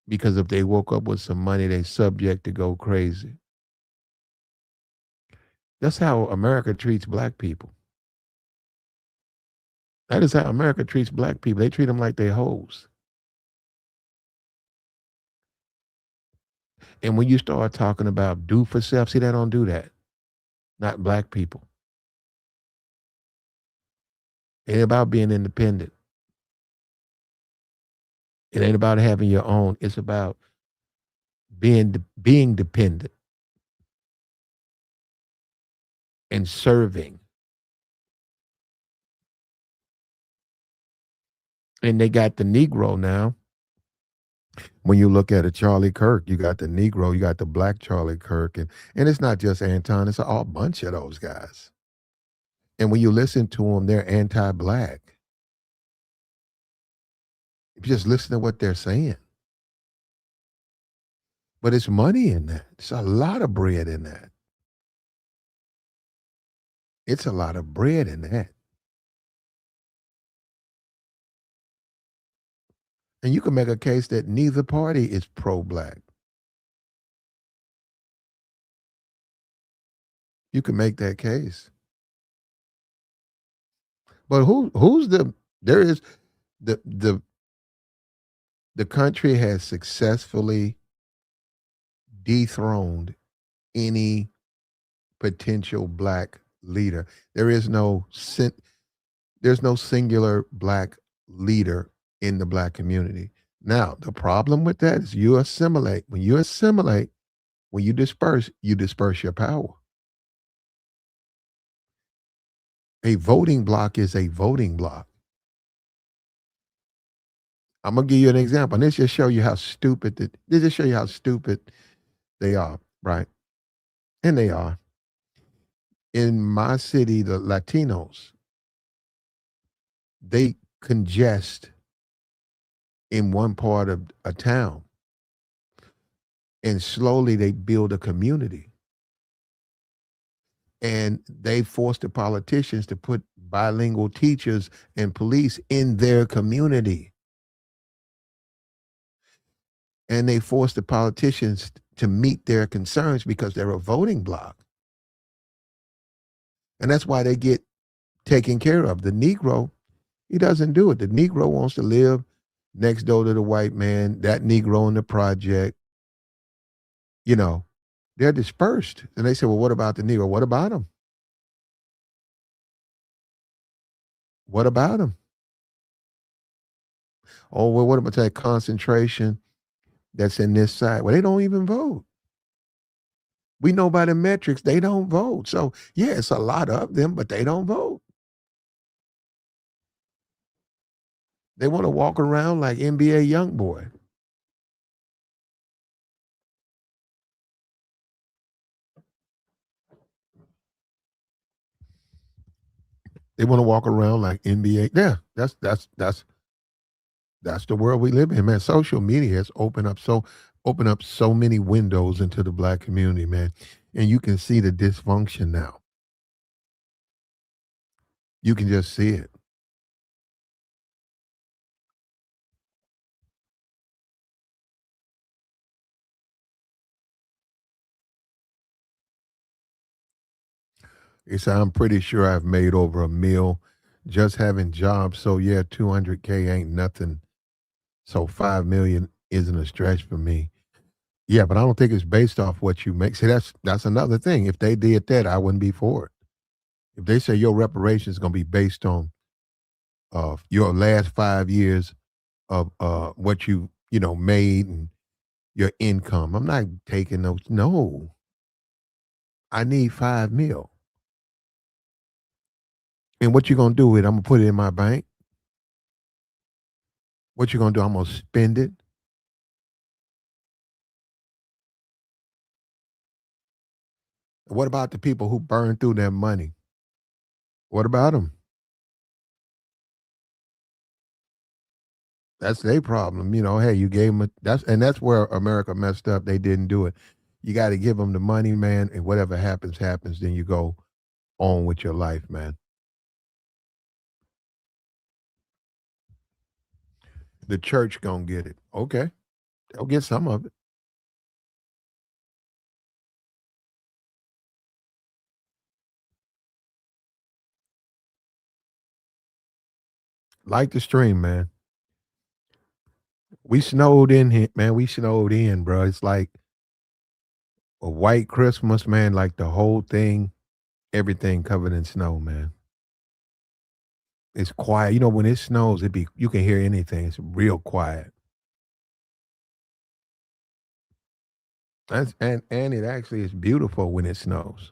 because if they woke up with some money, they subject to go crazy. That's how America treats black people. That is how America treats black people. They treat them like they hoes. And when you start talking about do for self, see, they don't do that. Not black people. It ain't about being independent. It ain't about having your own. It's about being dependent and serving. And they got the Negro now. When you look at a Charlie Kirk, you got the Negro, you got the black Charlie Kirk, and it's not just Anton, it's a whole bunch of those guys. And when you listen to them, they're anti-black. You just listen to what they're saying. But it's money in that. It's a lot of bread in that. It's a lot of bread in that. And you can make a case that neither party is pro-black. You can make that case. But who's the there is the country has successfully dethroned any potential black leader. There is no there's no singular black leader in the black community. Now, the problem with that is you assimilate. When you assimilate, when you disperse your power. A voting block is a voting block. I'm gonna give you an example, and this just show you how stupid this just show you how stupid they are, right? And they are. In my city, the Latinos, they congest in one part of a town, and slowly they build a community. And they force the politicians to put bilingual teachers and police in their community. And they force the politicians to meet their concerns because they're a voting bloc. And that's why they get taken care of. The Negro, he doesn't do it. The Negro wants to live next door to the white man, that Negro in the project, you know, they're dispersed. And they say, well, what about the Negro? What about him? What about him? Oh, well, what about that concentration that's in this side? Well, they don't even vote. We know by the metrics, they don't vote. So, yeah, it's a lot of them, but they don't vote. They want to walk around like NBA YoungBoy. They want to walk around like NBA. Yeah, that's the world we live in, man. Social media has opened up so many windows into the black community, man. And you can see the dysfunction now. You can just see it. It's I'm pretty sure I've made over a meal just having jobs. So yeah, 200K ain't nothing. So 5 million isn't a stretch for me. Yeah, but I don't think it's based off what you make. See, that's another thing. If they did that, I wouldn't be for it. If they say your reparations is gonna be based on your last 5 years of what you know made and your income, I'm not taking those. No, I need 5 mil. And what you gonna do with it? I'm gonna put it in my bank. What you gonna do? I'm gonna spend it. What about the people who burn through their money? What about them? That's their problem. You know, hey, you gave them that's where America messed up. They didn't do it. You got to give them the money, man, and whatever happens, happens. Then you go on with your life, man. The church gonna get it. Okay, they'll get some of it. Like the stream, man. We snowed in here, man. We snowed in, bro. It's like a white Christmas, man. Like the whole thing, everything covered in snow, man. It's quiet. You know, when it snows, you can hear anything. It's real quiet. And it actually is beautiful when it snows.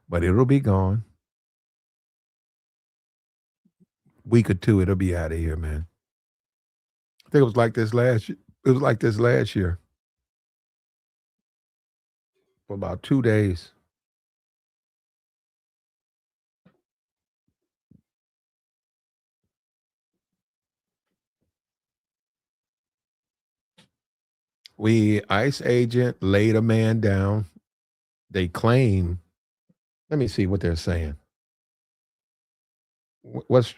But it'll be gone. week or two, it'll be out of here, man. I think it was like this last. It was like this last year for about 2 days. ICE agent laid a man down. They claim. Let me see what they're saying. What's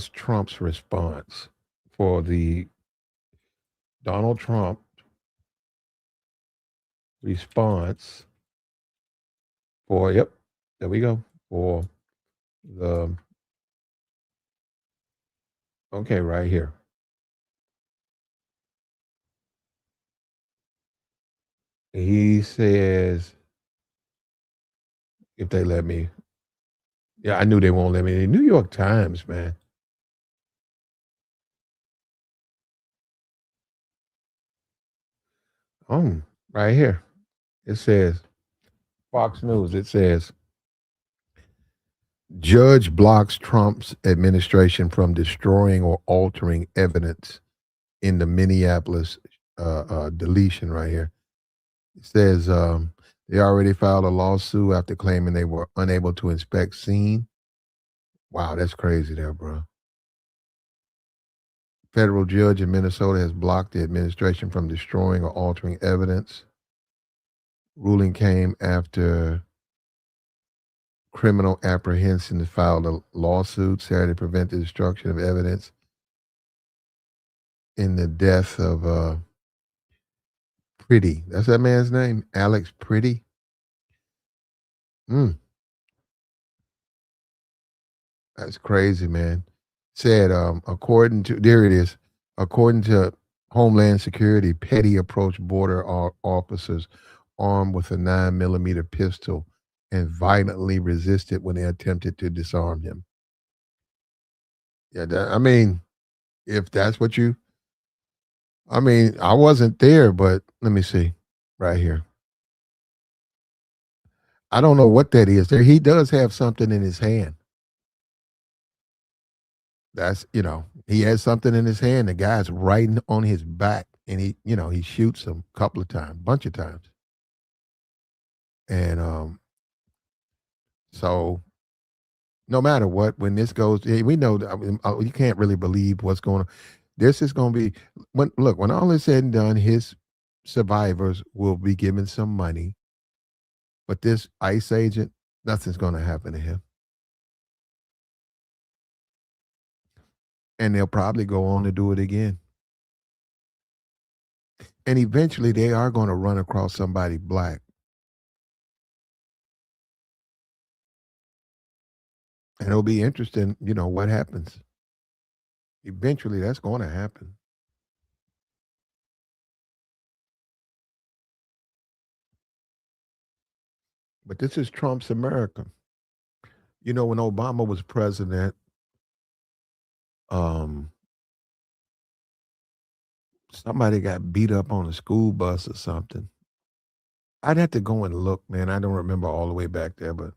Trump's response for the Donald Trump response for yep, there we go. For the okay, right here. He says, if they let me. Yeah, I knew they won't let me. The New York Times, man. Right here. It says Fox News. It says judge blocks Trump's administration from destroying or altering evidence in the Minneapolis deletion right here. It says they already filed a lawsuit after claiming they were unable to inspect scene. Wow, that's crazy there, bro. Federal judge in Minnesota has blocked the administration from destroying or altering evidence. Ruling came after criminal apprehension filed a lawsuit Saturday to prevent the destruction of evidence in the death of Pretti. That's that man's name, Alex Pretti. Mm, that's crazy, man. Said according to there it is. According to Homeland Security, Petty approached border officers armed with a 9mm pistol and violently resisted when they attempted to disarm him. Yeah, I mean, if that's what you, I mean, I wasn't there, but let me see right here. I don't know what that is. There, he does have something in his hand. That's he has something in his hand. The guy's riding on his back, and he shoots him a couple of times, bunch of times, and so no matter what, when this goes, we know that, I mean, you can't really believe what's going on. This is going to be when all is said and done, his survivors will be given some money, but this ICE agent, nothing's going to happen to him, and they'll probably go on to do it again. And eventually, they are going to run across somebody black, and it'll be interesting. What happens. Eventually, that's going to happen. But this is Trump's America. When Obama was president, um, somebody got beat up on a school bus or something. I'd have to go and look, man. I don't remember all the way back there, but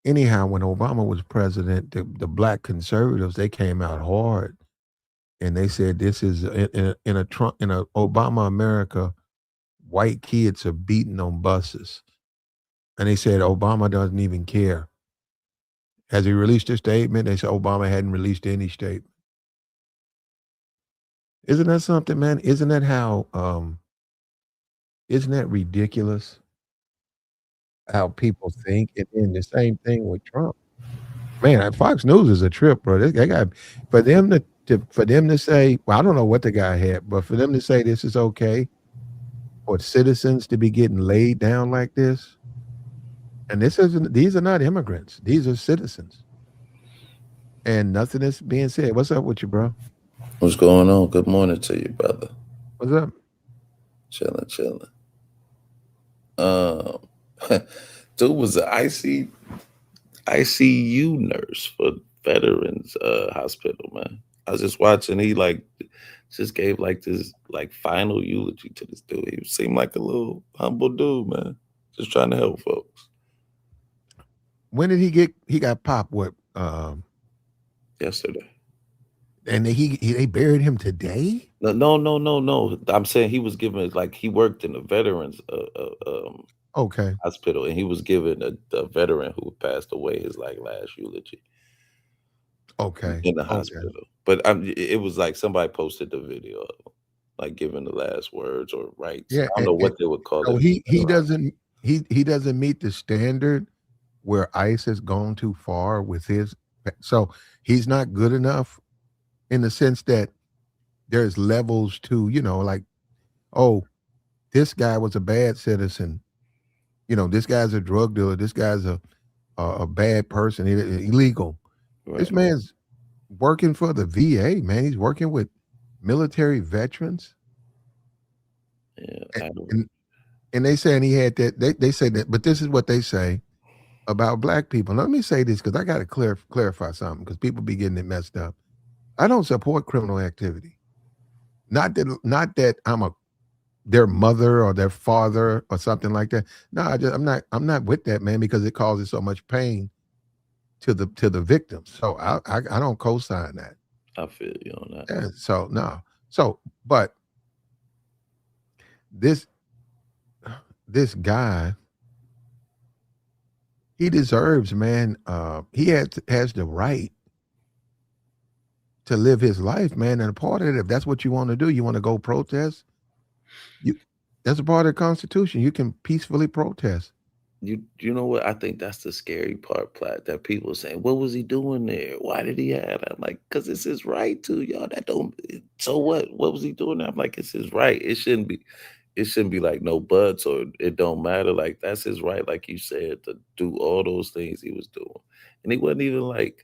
anyhow, when Obama was president, the black conservatives they came out hard and they said this is in a Trump in a Obama America, white kids are beating on buses, and they said Obama doesn't even care. Has he released a statement? They said Obama hadn't released any statement. Isn't that something, man? Isn't that ridiculous how people think? And then the same thing with Trump. Man, Fox News is a trip, bro. This guy got for them to say, well, I don't know what the guy had, but for them to say this is okay for citizens to be getting laid down like this, and these are not immigrants; these are citizens, and nothing is being said. What's up with you, bro? What's going on? Good morning to you, brother. What's up? Chilling. Um, dude was an ICU nurse for veterans hospital, man. I was just watching. He just gave this final eulogy to this dude. He seemed like a little humble dude, man. Just trying to help folks. When did he got popped? What? yesterday. And they buried him today? No, no, no, no, no. I'm saying he was given like he worked in the veterans Okay. hospital, and he was given a veteran who passed away his like last eulogy Okay. in the Okay. hospital. But it was like somebody posted the video of him, like giving the last words or rites. Yeah, I don't know what they would call so it. he doesn't meet the standard where ICE has gone too far with his, so he's not good enough in the sense that there's levels to, like, oh, this guy was a bad citizen, this guy's a drug dealer, this guy's a bad person, illegal. This Right. man's working for the VA, man. He's working with military veterans. Yeah. And and they saying he had that. They say that, but this is what they say about black people. Let me say this because I got to clarify something because people be getting it messed up. I don't support criminal activity. Not that I'm their mother or their father or something like that. No, I'm not with that, man, because it causes so much pain to the victims. So I don't co-sign that. I feel you on that. Yeah, so no. So but this this guy, he deserves, man. He has the right to live his life, man. And a part of it, if that's what you want to do, you want to go protest. You That's a part of the Constitution. You can peacefully protest. You know what? I think that's the scary part, Platt, that people saying, "What was he doing there? Why did he have that?" I'm like, "Cause it's his right to, y'all. That don't so what? What was he doing there?" I'm like, "It's his right. It shouldn't be like no buts or it don't matter. Like that's his right, like you said, to do all those things he was doing." And he wasn't even like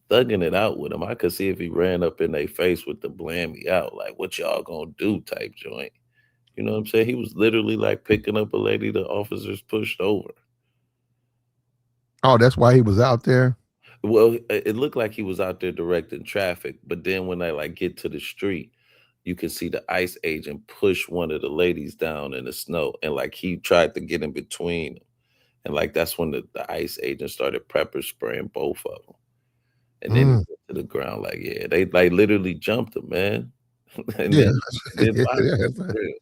thugging it out with him. I could see if he ran up in their face with the blam me out, like what y'all gonna do type joint. You know what I'm saying? He was literally like picking up a lady the officers pushed over. Oh, that's why he was out there. Well, it looked like he was out there directing traffic, but then when they like get to the street, you can see the ICE agent push one of the ladies down in the snow, and like he tried to get in between 'em. And like that's when the ICE agent started pepper spraying both of them. And then he Mm, went to the ground like, yeah, they like literally jumped him, man. And yeah, then yeah, bodied him yeah. for real.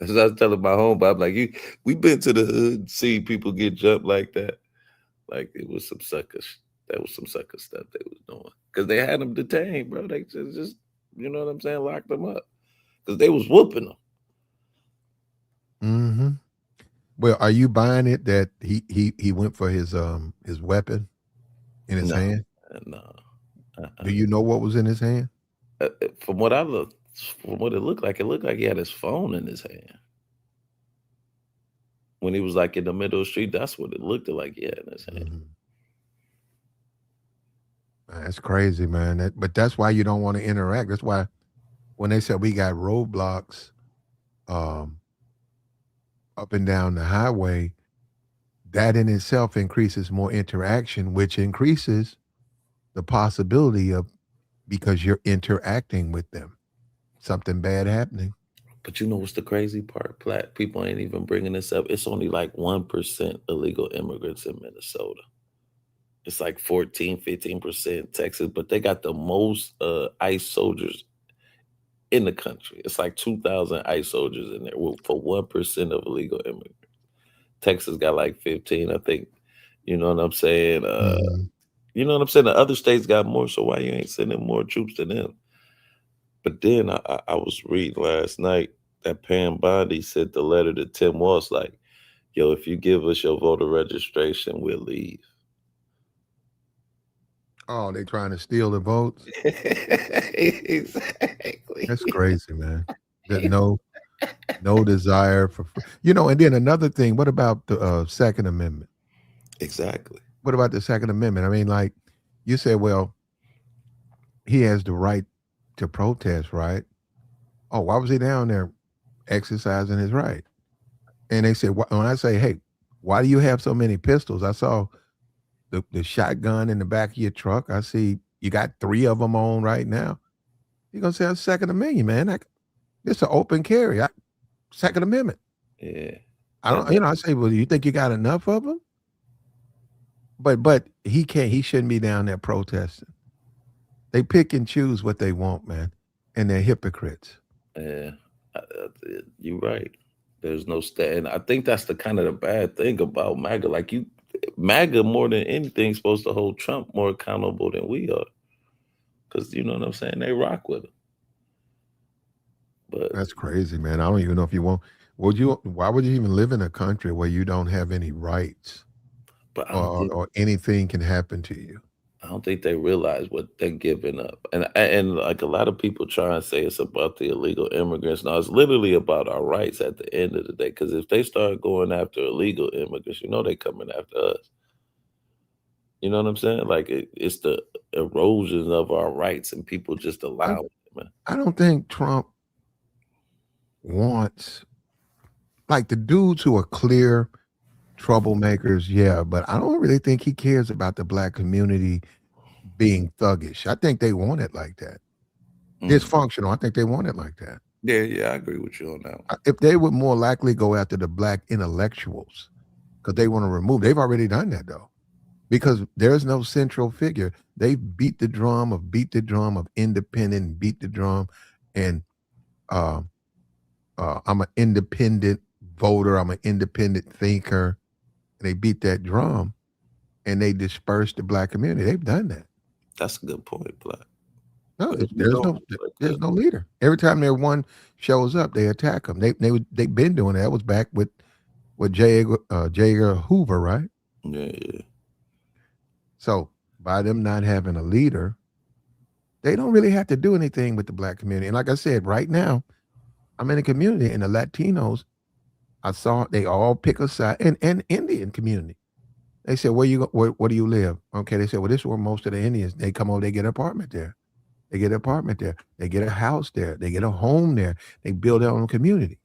As I was telling my homeboy, I'm like, we been to the hood, see people get jumped like that. Like it was some suckers. That was some sucker stuff they was doing because they had them detained, bro. They just you know what I'm saying, locked them up because they was whooping them. Hmm. Well, are you buying it that he went for his weapon in his No, hand? no. Do Uh-uh. you know what was in his hand? From what I looked, from what it looked like he had his phone in his hand when he was like in the middle of the street. That's what it looked like he had in his hand. Mhm. That's crazy, man. But that's why you don't want to interact. That's why when they said we got roadblocks um, up and down the highway, that in itself increases more interaction, which increases the possibility of, because you're interacting with them, something bad happening. But you know what's the crazy part, Platt? People ain't even bringing this up. It's only like 1% illegal immigrants in Minnesota. It's like 14, 15% Texas, but they got the most ICE soldiers in the country. It's like 2,000 ICE soldiers in there for 1% of illegal immigrants. Texas got like 15, I think. You know what I'm saying? Mhm. You know what I'm saying? The other states got more, so why you ain't sending more troops to them? But then I was reading last night that Pam Bondi sent the letter to Tim Walz like, yo, if you give us your voter registration, we'll leave. Oh, they trying to steal the votes? Exactly. That's crazy, man. That no desire for and then another thing, what about the Second Amendment? Exactly. What about the Second Amendment? I mean, like you said, well, he has the right to protest, right? Oh, why was he down there exercising his right? And they said, when I say, hey, why do you have so many pistols? I saw the shotgun in the back of your truck. I see you got three of them on right now. You're gonna say, Second Amendment, man. It's an open carry. Second Amendment. Yeah. I And don't, I say, well, do you think you got enough of them? But he can't. He shouldn't be down there protesting. They pick and choose what they want, man, and they're hypocrites. Yeah, you're right. There's no stand. I think that's the kind of the bad thing about MAGA. Like you, MAGA more than anything supposed to hold Trump more accountable than we are, because you know what I'm saying. They rock with him, but That's crazy, man. I don't even know if you want. Would you? Why would you even live in a country where you don't have any rights but or anything can happen to you? I don't think they realize what they're giving up. And like a lot of people try and say it's about the illegal immigrants. No, it's literally about our rights at the end of the day. Because if they start going after illegal immigrants, you know they coming after us. You know what I'm saying? Like it's the erosion of our rights, and people just I, allow it, man. I don't think Trump wants like the dudes who are clear troublemakers. Yeah, but I don't really think he cares about the black community being thuggish. I think they want it like that. Mm. Dysfunctional. I think they want it like that. Yeah, yeah, I agree with you on that one. If they would more likely go after the black intellectuals because they want to remove, they've already done that though, because there's no central figure. They beat the drum of independent, beat the drum, and uh, I'm an independent voter. I'm an independent thinker. And they beat that drum, and they disperse the black community. They've done that. That's a good point, Black. No, But if you there's don't no move like there's that, no leader. Every time their one shows up, they attack them. They've been doing that. That was back with J. Edgar Hoover, right? yeah, yeah. So by them not having a leader, they don't really have to do anything with the black community. And like I said, right now, I'm in a community, and the Latinos, I saw they all pick a side, and Indian community. They said, where do you live? Okay, they said, well, this is where most of the Indians, they come over, they get an apartment there. They get an apartment there. They get a house there. They get a home there. They build their own community.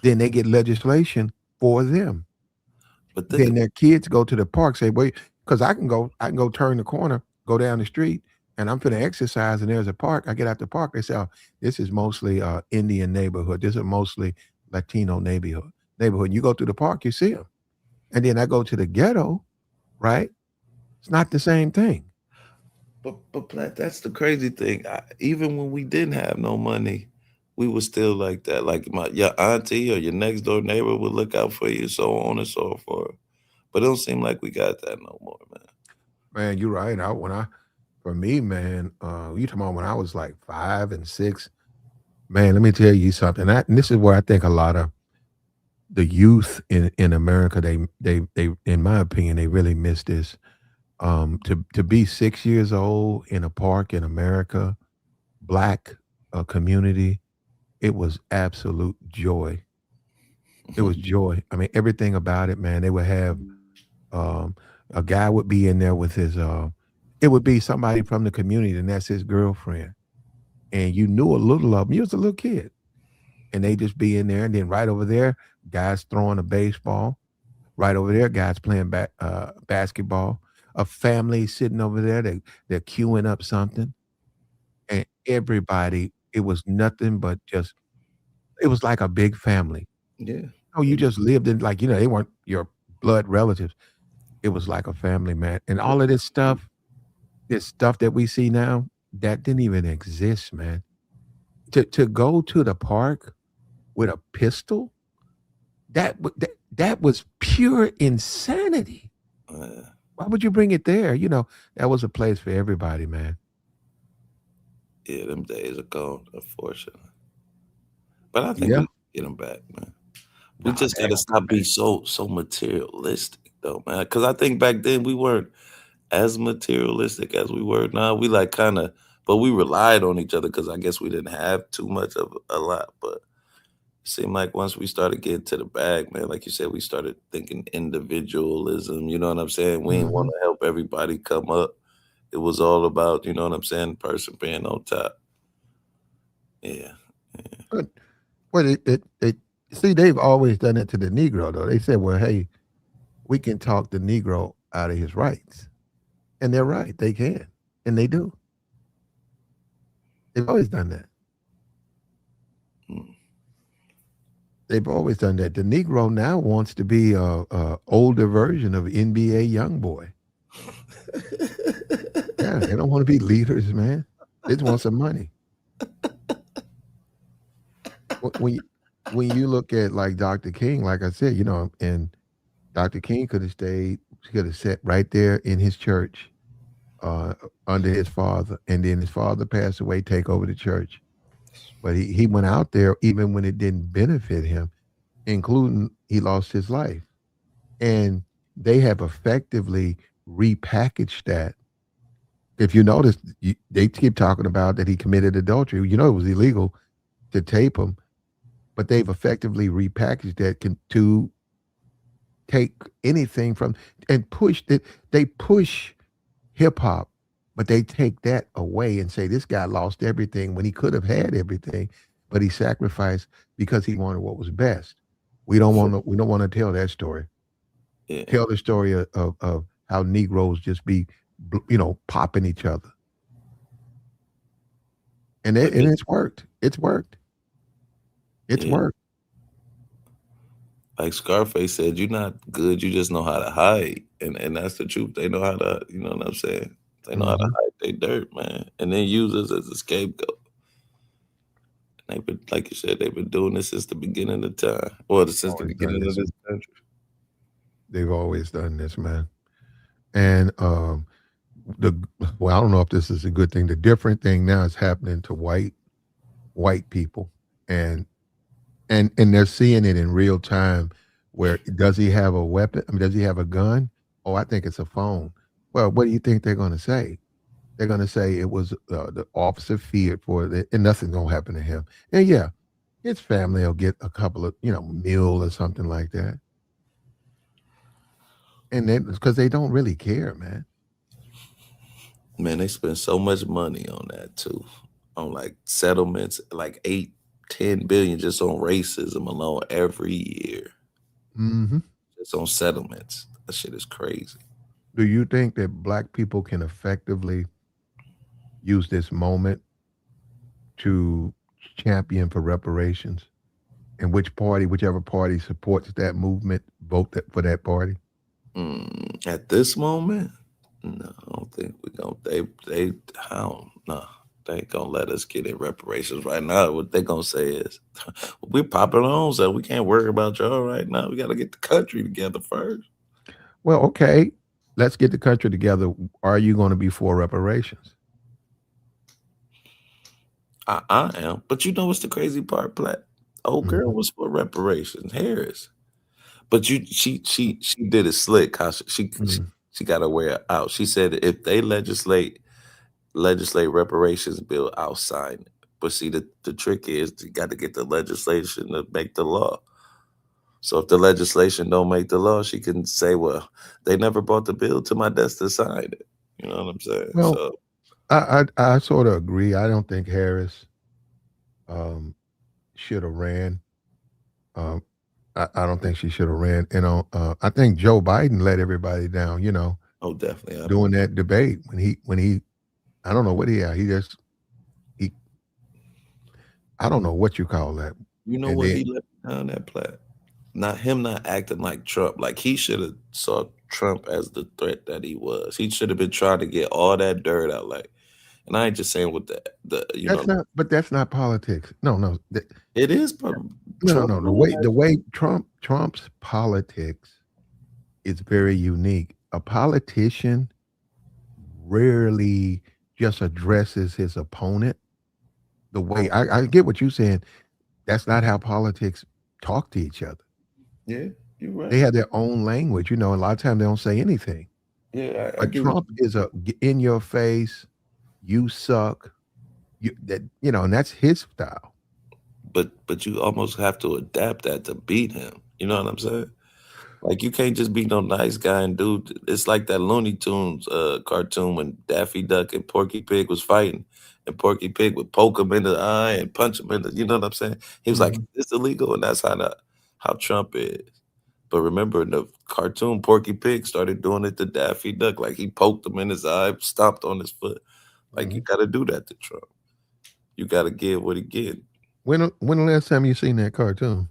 Then they get legislation for them. But think Then their kids go to the park, say, wait, because I can go turn the corner, go down the street, and I'm finna exercise, and there's a park. I get out the park. They say, oh, this is mostly Indian neighborhood. This is mostly Latino neighborhood. You go through the park, you see them. And then I go to the ghetto, right? It's not the same thing. But Black, that's the crazy thing. Even when we didn't have no money, we were still like that. Like your auntie or your next door neighbor would look out for you, so on and so forth. But it don't seem like we got that no more, man. Man, you're right. For me, man, you talking about when I was like 5 and 6, man, let me tell you something. And this is where I think a lot of the youth in America, they in my opinion, they really miss this. To be 6 years old in a park in America, black community, it was absolute joy. It was joy. I mean, everything about it, man. They would have um, a guy would be in there with his. It would be somebody from the community, and that's his girlfriend. And you knew a little of them. You was a little kid, and they just be in there. And then right over there, guys throwing a baseball. Right over there, guys playing basketball. A family sitting over there. They're queuing up something, and everybody. It was nothing but just. It was like a big family. Yeah. Oh, you just lived in like they weren't your blood relatives. It was like a family, man. And all of this stuff that we see now, that didn't even exist, man. To go to the park with a pistol, that was pure insanity. Uh, Why would you bring it there? That was a place for everybody, man. yeah, them days are gone, unfortunately. But I think Yeah. we can get them back, man. We Nah, just they gotta don't come stop being back. so materialistic though, man. Cause I think back then we weren't as materialistic as we were now. We like kind of, but we relied on each other because I guess we didn't have too much of a lot. But it seemed like once we started getting to the bag, man, like you said, we started thinking individualism. You know what I'm saying? We didn't want Mhm. to help everybody come up. It was all about, you know what I'm saying, person being on top. Yeah. Yeah. But it see, they've always done it to the Negro, though. They said, well, hey, we can talk the Negro out of his rights. And they're right. They can. And they do. They've always done that. Mm. They've always done that. The Negro now wants to be a older version of NBA YoungBoy. Yeah, Yeah, they don't want to be leaders, man. They just want some money. When you look at like Dr. King, like I said, and Dr. King could have stayed, he could have sat right there in his church, uh, under his father, and then his father passed away, take over the church. But he went out there even when it didn't benefit him, including he lost his life. And they have effectively repackaged that. If you notice, they keep talking about that he committed adultery. It was illegal to tape him, but they've effectively repackaged that to take anything from and push it. They push hip hop, but they take that away and say this guy lost everything when he could have had everything, but he sacrificed because he wanted what was best. We don't want to. We don't want to tell that story. Yeah, Tell the story of how Negroes just be, popping each other, and it's worked. It's worked. It's yeah. worked. Like Scarface said, "You're not good. You just know how to hide," and that's the truth. They know how to, you know what I'm saying? They know how to Hmm. hide their dirt, man, and then use us as a scapegoat. They've been, like you said, they've been doing this since the beginning of time, or since the Always done beginning of this. this country. They've always done this, man. And the well, I don't know if this is a good thing. The different thing now is happening to white people, and and they're seeing it in real time. Where does he have a weapon? I mean, does he have a gun? Oh, I think it's a phone. Well, what do you think they're going to say? They're going to say it was the officer feared for it, and nothing's going to happen to him. And yeah, his family will get a couple of meal or something like that, and then because they don't really care, man. Man, they spend so much money on that too, on like settlements, like 8, 10 billion just on racism alone every year, Hmm. just on settlements. That shit is crazy. Do you think that black people can effectively use this moment to champion for reparations? And whichever party supports that movement, vote for that party? At this moment, no, I don't think we gonna. They, I don't know. They ain't gonna let us get in reparations right now. What they gonna say is, we're popping on, so we can't worry about y'all right now. We gotta get the country together first. Well, okay, let's get the country together. Are you going to be for reparations? I am, but you know what's the crazy part, Platt? Old girl Mhm. was for reparations, Harris. But she did it slick. How Mm. she got her way out. She said if they legislate reparations bill, I'll sign it. But see, the trick is you got to get the legislation to make the law. So if the legislation don't make the law, she can say, "Well, they never brought the bill to my desk to sign it." You know what I'm saying? Well, So I sort of agree. I don't think Harris um, should have ran. Um, I don't think she should have ran. I think Joe Biden let everybody down. oh, definitely. Doing that debate when he I don't know what he had. He I don't know what you call that. You know And what then he let down that plat? Not acting like Trump. Like he should have saw Trump as the threat that he was. He should have been trying to get all that dirt out. Like, and I ain't just saying with the that's not politics. No, no. it is No, no, Trump. no. The way Trump's politics is very unique. A politician rarely just addresses his opponent the way I get what you're saying. That's not how politics talk to each other. Yeah, you're right. They have their own language, and a lot of times they don't say anything. Yeah, I But get what Trump is in your face, you suck, and that's his style. but you almost have to adapt that to beat him. You know what I'm saying? Like you can't just be no nice guy and dude. It's like that Looney Tunes cartoon when Daffy Duck and Porky Pig was fighting, and Porky Pig would poke him in the eye and punch him in the. You know what I'm saying? He was like, Mhm. "It's illegal," and that's how Trump is. But remember, in the cartoon, Porky Pig started doing it to Daffy Duck. Like he poked him in his eye, stomped on his foot. Like you Mhm. got to do that to Trump. You got to give what he get. When the last time you seen that cartoon?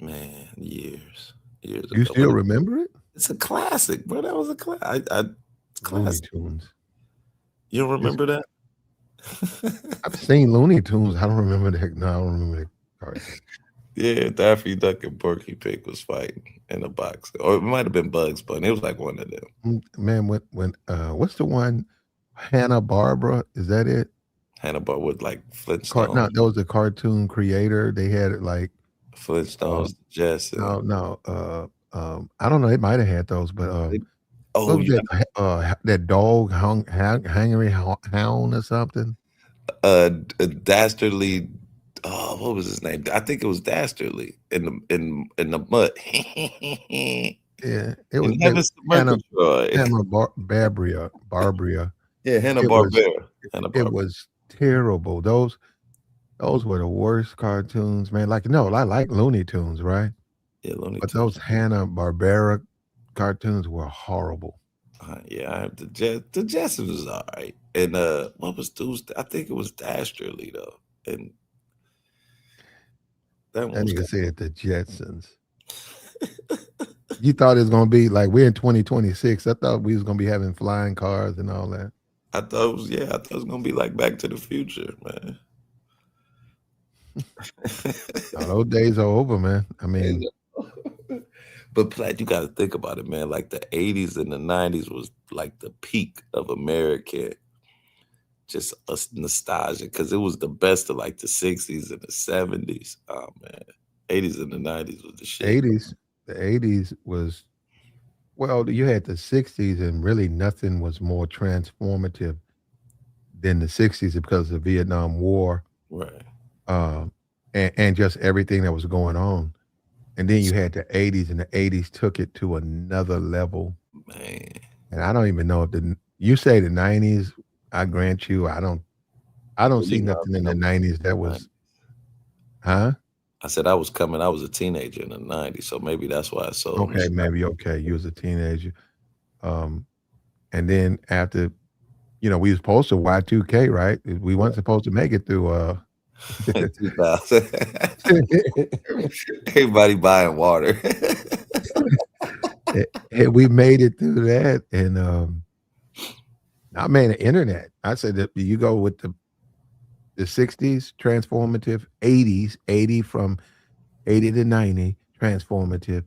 Man, years You ago. still remember it? It's a classic, bro. That was a classic. It's Looney classic. Tunes. You don't It's, remember that? I've seen Looney Tunes. I don't remember that. No, I don't remember the cartoon. Yeah, Daffy Duck and Porky Pig was fighting in a box, or it might have been Bugs Bunny. It was like one of them. Man, what's the one? Hanna Barbara, is that it? Hannibal with like No, Flintstones, that was the cartoon creator. They had it like Flintstones, um, Jesse. no, I don't know. It might have had those, but what Oh, was you that? That dog hungry hound or something? Dastardly. Oh, what was his name? I think it was Dastardly in the mud. Yeah, it was In they Heaven's Hanna Murgatroyd. Barbria. Yeah, Hanna It was Barbera. Hanna it Barbera. was terrible. Those were the worst cartoons, man. Like, no, I like Looney Tunes, right? Yeah, Looney But those Tunes. Hanna Barbera cartoons were horrible. Yeah, I have the Jetsons was all right. And what was Tuesday? I think it was Dastardly though. And that one That was nigga kind said the Jetsons. You thought it was gonna be like we're in 2026. I thought we was gonna be having flying cars and all that. I thought it was I thought it was gonna be like Back to the Future, man. Now, those days are over, man. I mean, But Platt, you got to think about it, man. Like the 80s and the 90s was like the peak of American just us nostalgia because it was the best of like the 60s and the 70s. Oh man. 80s and the 90s was the shit. 80s, the 80s was well, you had the 60s, and really nothing was more transformative than the 60s because of the Vietnam War, Right. um, and just everything that was going on. And then you had the 80s, and the 80s took it to another level. Man. And I don't even know if you say the 90s, I grant you, I don't Well, see you know, nothing I in mean, I the was 90s that in the was 90s. huh? I said I was a teenager in the 90s, so maybe that's why it's so Okay, nostalgic. maybe okay. You was a teenager. Um, and then after, we was supposed to Y2K, right? We weren't supposed to make it through 2000. Everybody buying water. and we made it through that. And I mean the internet. I said that you go with the 60s transformative, 80s, 80 from 80 to 90 transformative,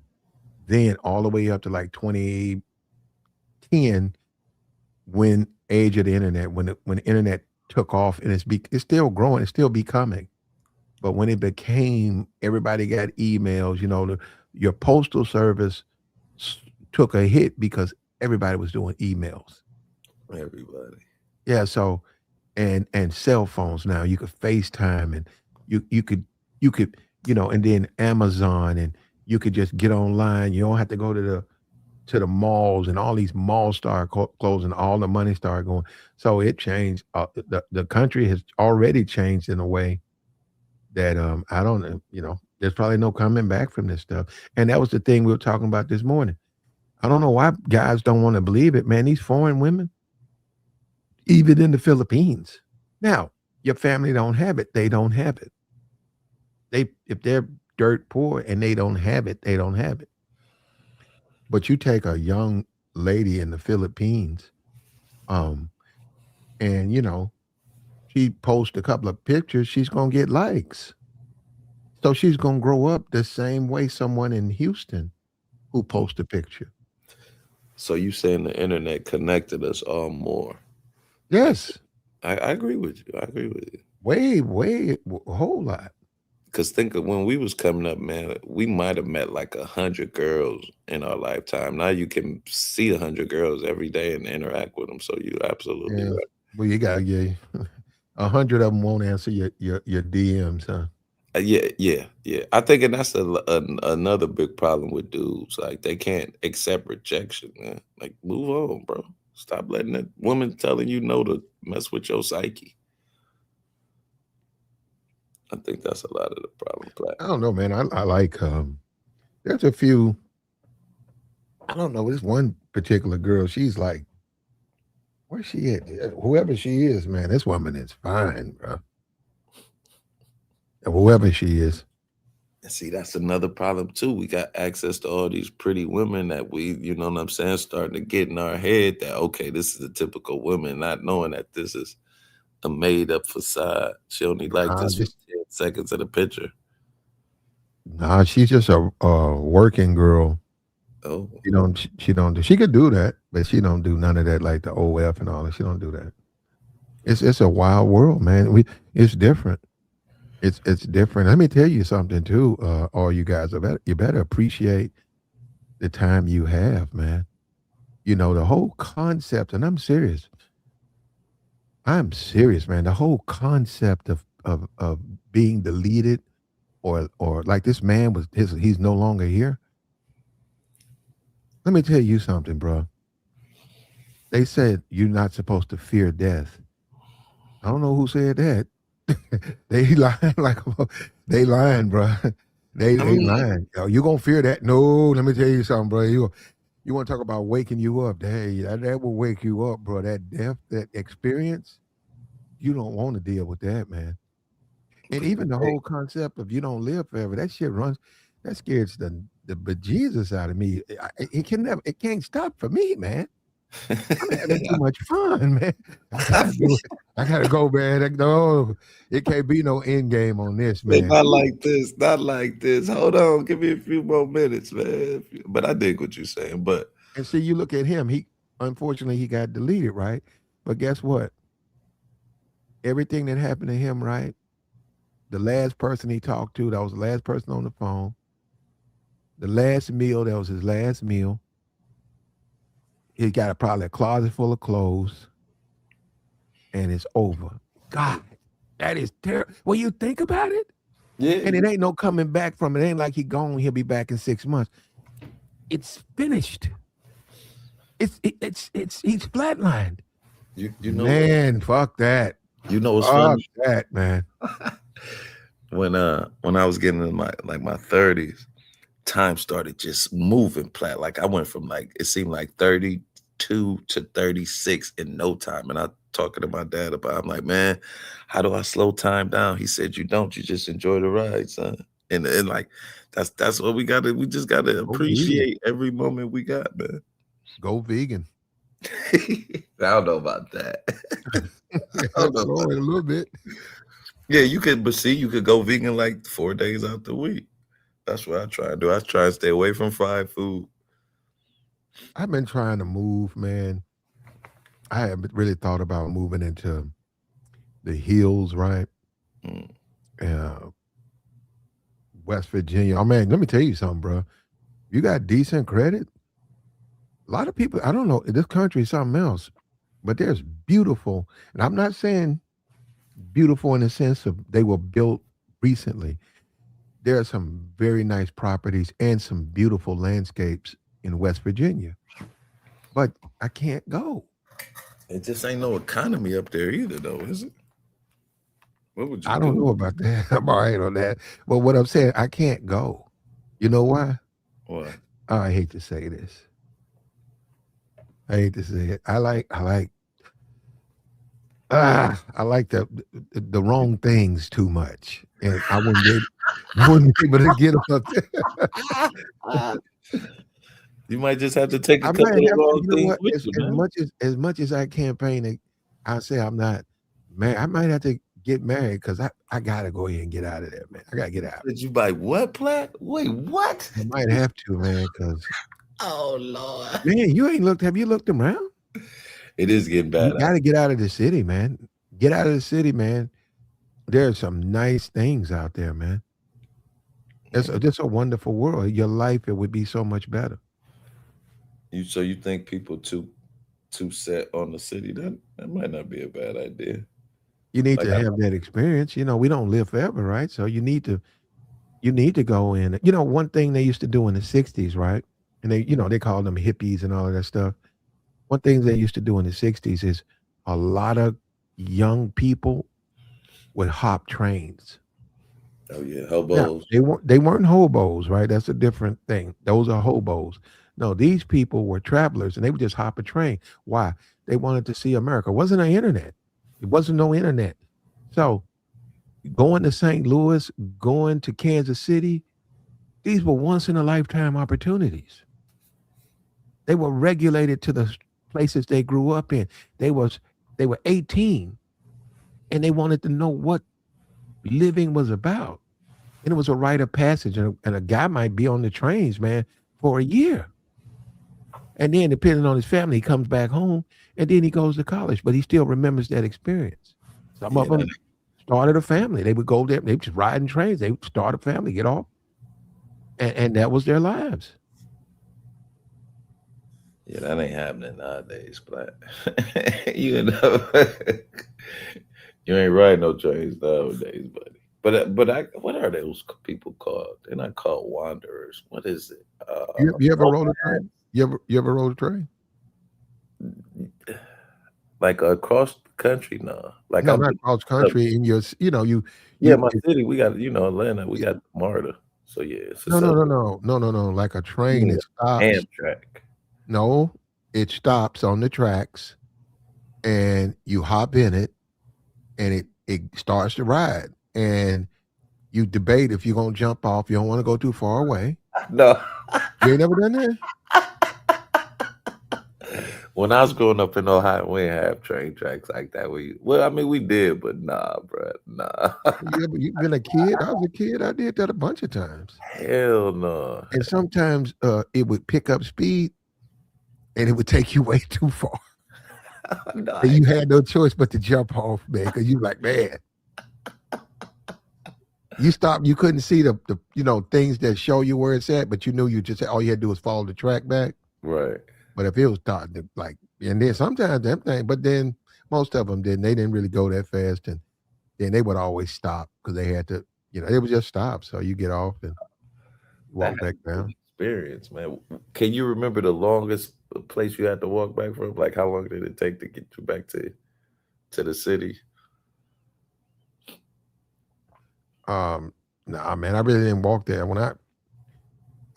then all the way up to like 2010 when age of the internet, when the internet took off, and it's still growing, it's still becoming. But when it became everybody got emails, your postal service s- took a hit because everybody was doing emails. Everybody. Yeah, so and cell phones now you could FaceTime, and you could and then Amazon, and you could just get online. You don't have to go to the malls, and all these malls start closing, all the money started going. So it changed. The country has already changed in a way that I don't know. There's probably no coming back from this stuff. And that was the thing we were talking about this morning. I don't know why guys don't want to believe it, man. These foreign women, even in the Philippines. Now, your family don't have it, they don't have it. If they're dirt poor and they don't have it, they don't have it. But you take a young lady in the Philippines, um, and she posts a couple of pictures, she's gonna get likes. So she's gonna grow up the same way someone in Houston who posts a picture. So you saying the internet connected us all more? Like Yes, I agree with you. I agree with you. way, a whole lot. Cause think of when we was coming up, man, we might have met like 100 girls in our lifetime. Now you can see 100 girls every day and interact with them. So you absolutely Yeah. right. Well, you got yeah, 100 of them won't answer your DMs, huh? Yeah. I think, and that's another big problem with dudes. Like they can't accept rejection, man. Like move on, bro. Stop letting that woman telling you no to mess with your psyche. I think that's a lot of the problem, Platt. I don't know, man. I like there's a few. I don't know. This one particular girl. She's like, where's she at? Whoever she is, man. This woman is fine, bro. Whoever she is. See, that's another problem too. We got access to all these pretty women that we, you know what I'm saying, starting to get in our head that okay, this is a typical woman, not knowing that this is a made up facade. She only like this for Just 10 seconds of the picture. nah, she's just a working girl. Oh, She don't do. She could do that, but she don't do none of that like the OF and all that. She don't do that. It's a wild world, man. It's different. It's different. Let me tell you something too. All you guys are you better appreciate the time you have, man. You know the whole concept, and I'm serious. I'm serious, man. The whole concept of being deleted or like this man was he's no longer here. Let me tell you something, bro. They said you're not supposed to fear death. I don't know who said that. They lying like they lying, bro. I They mean, lying. Yo, you gonna fear that? No, let me tell you something, bro. You want to talk about waking you up? Hey, that will wake you up, bro. That death, that experience, you don't want to deal with that, man. And but even the hey, whole concept of you don't live forever, that shit runs. That scares the bejesus out of me. It can never, it can't stop for me, man. I'm having too much fun, man. I gotta do it. I gotta go, man. No, it can't be no end game on this, say man. not like this, not like this. Hold on, give me a few more minutes, man. But I dig what you're saying. But And see, you look at him. He unfortunately he got deleted, right? But guess what? Everything that happened to him, right? The last person he talked to, that was the last person on the phone. The last meal, that was his last meal. He got probably a closet full of clothes, and it's over. God, that is terrible. When you think about it, and yeah, it ain't no coming back from it. Ain't like he gone. He'll be back in 6 months. It's finished. It's he's flatlined. you know what? Man, fuck that. You know what's Fuck funny? that, man. When I was getting in my 30s, time started just moving plat. Like I went from like it seemed like 32 to 36 in no time. And I talking to my dad about I'm like, man, how do I slow time down? He said, you don't, you just enjoy the ride, son. And like that's what we just gotta Go vegan. appreciate every moment we got, man. Go vegan. I don't know about that. I don't know Go about in a little bit. yeah, you could but see you could go vegan like 4 days out the week. That's what I try to do. I try to stay away from fried food. I've been trying to move, man. I haven't really thought about moving into the hills, right? Mm. Uh, West Virginia. Oh man, let me tell you something, bro. You got decent credit. A lot of people, I don't know, this country is something else, but there's beautiful, and I'm not saying beautiful in the sense of they were built recently. There are some very nice properties and some beautiful landscapes in West Virginia, but I can't go. It just ain't no economy up there either, though, is it? What would you I don't do? know about that. I'm all right on that. But what I'm saying, I can't go. You know why? What? Oh, I hate to say this. I hate to say it. I like the wrong things too much, and I wouldn't be able to get up there. You might just have to take a I might couple of have to. wrong You know things what? with you, As man. much as I campaign, I say I'm not. Man, I might have to get married because I gotta go ahead and get out of there, man. I gotta get out. Did you buy what, Plat? Wait, what? I might have to, man, because Oh Lord. man, you ain't looked. Have you looked around? It is getting You bad out. got to get out of the city, man. Get out of the city, man. There's some nice things out there, man. It's a wonderful world. Your life, it would be so much better. You so you think people too set on the city? That might not be a bad idea. You need Like to I have that experience. You know, we don't live forever, right? So you need to go in. You know, one thing they used to do in the '60s, right? And they called them hippies and all of that stuff. One thing they used to do in the '60s is a lot of young people would hop trains. oh yeah, Now, hobos. they weren't hobos, right? That's a different thing. Those are hobos. No, these people were travelers and they would just hop a train. Why? They wanted to see America. It wasn't an internet. It wasn't no internet. So going to St. Louis, going to Kansas City, These were once in a lifetime opportunities. They were regulated to the places they grew up in. They was they were 18 and they wanted to know what living was about. And it was a rite of passage. And a guy might be on the trains, man, for a year. And then, depending on his family, he comes back home and then he goes to college, but he still remembers that experience. Some Yeah, of them started a family. They would go there, they would just ride in trains. They would start a family, get off, and that was their lives. yeah, that ain't happening nowadays, but you know, you ain't riding no trains nowadays, buddy. But what are those people called? They're not called wanderers. What is it? You ever rode a Nomads? train? You ever rode a train? Like across the country? No, like No, I've not been. cross country in your, Yeah, you my city, we got Atlanta, we got MARTA. So yeah, it's a no, no, sub. no, no, no, no, no. Like a You train, mean it stops. Amtrak? No, it stops on the tracks, and you hop in it, and it starts to ride, and you debate if you're gonna jump off. You don't want to go too far away. No. You ain't never done that? When I was growing up in Ohio, we didn't have train tracks like that. Well, I mean, we did, but nah, bro, nah. You been a kid? I was a kid. I did that a bunch of times. Hell no. And sometimes it would pick up speed, and it would take you way too far. No, And you had no choice but to jump off, man, because you like, man. You stopped. You couldn't see the things that show you where it's at, but you knew you just all you had to do was follow the track back. right. But if it was starting to like, and then sometimes them thing, but then most of them didn't. They didn't really go that fast, and then they would always stop because they had to. It would just stop. So you get off and That walk had back to be an down. experience, man. Can you remember the longest place you had to walk back from? Like, how long did it take to get you back to the city? Nah, man, I really didn't walk there. When I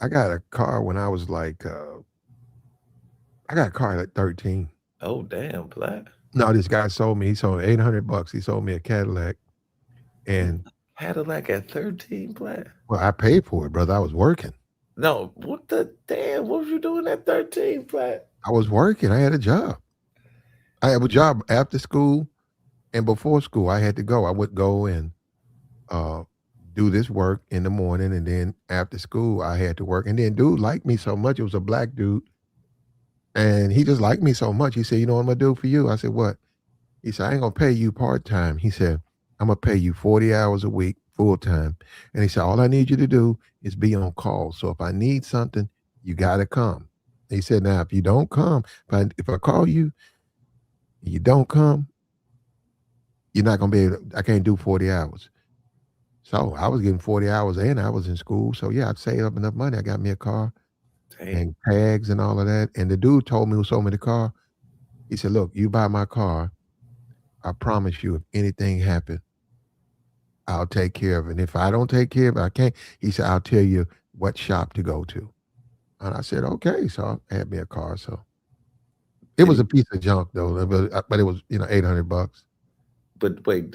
got a car when I was like, I got a car at 13. Oh, damn, Black. No, this guy sold me. He sold me $800. He sold me a Cadillac, and Cadillac at 13, Black. well, I paid for it, brother. I was working. No, what the damn? What was you doing at 13, Black? I was working. I had a job. I have a job after school and before school. I had to go. I would go and uh, do this work in the morning, and then after school, I had to work. And then dude liked me so much. It was a black dude, and he just liked me so much. He said, "You know what I'm gonna do for you?" I said, "What?" He said, "I ain't gonna pay you part time." He said, "I'm gonna pay you 40 hours a week, full time." And he said, "All I need you to do is be on call. So if I need something, you gotta come." He said, "Now if you don't come, if I call you, and you don't come, you're not gonna be able to, I can't do 40 hours." So I was getting 40 hours and I was in school. So yeah, I'd saved up enough money. I got me a car Damn. and tags and all of that. And the dude told me who sold me the car, he said, "Look, you buy my car, I promise you if anything happened, I'll take care of it. And if I don't take care of it, I can't." He said, "I'll tell you what shop to go to." And I said, "Okay." So I had me a car. So it Did was he, a piece of junk though, but it was, $800. but wait,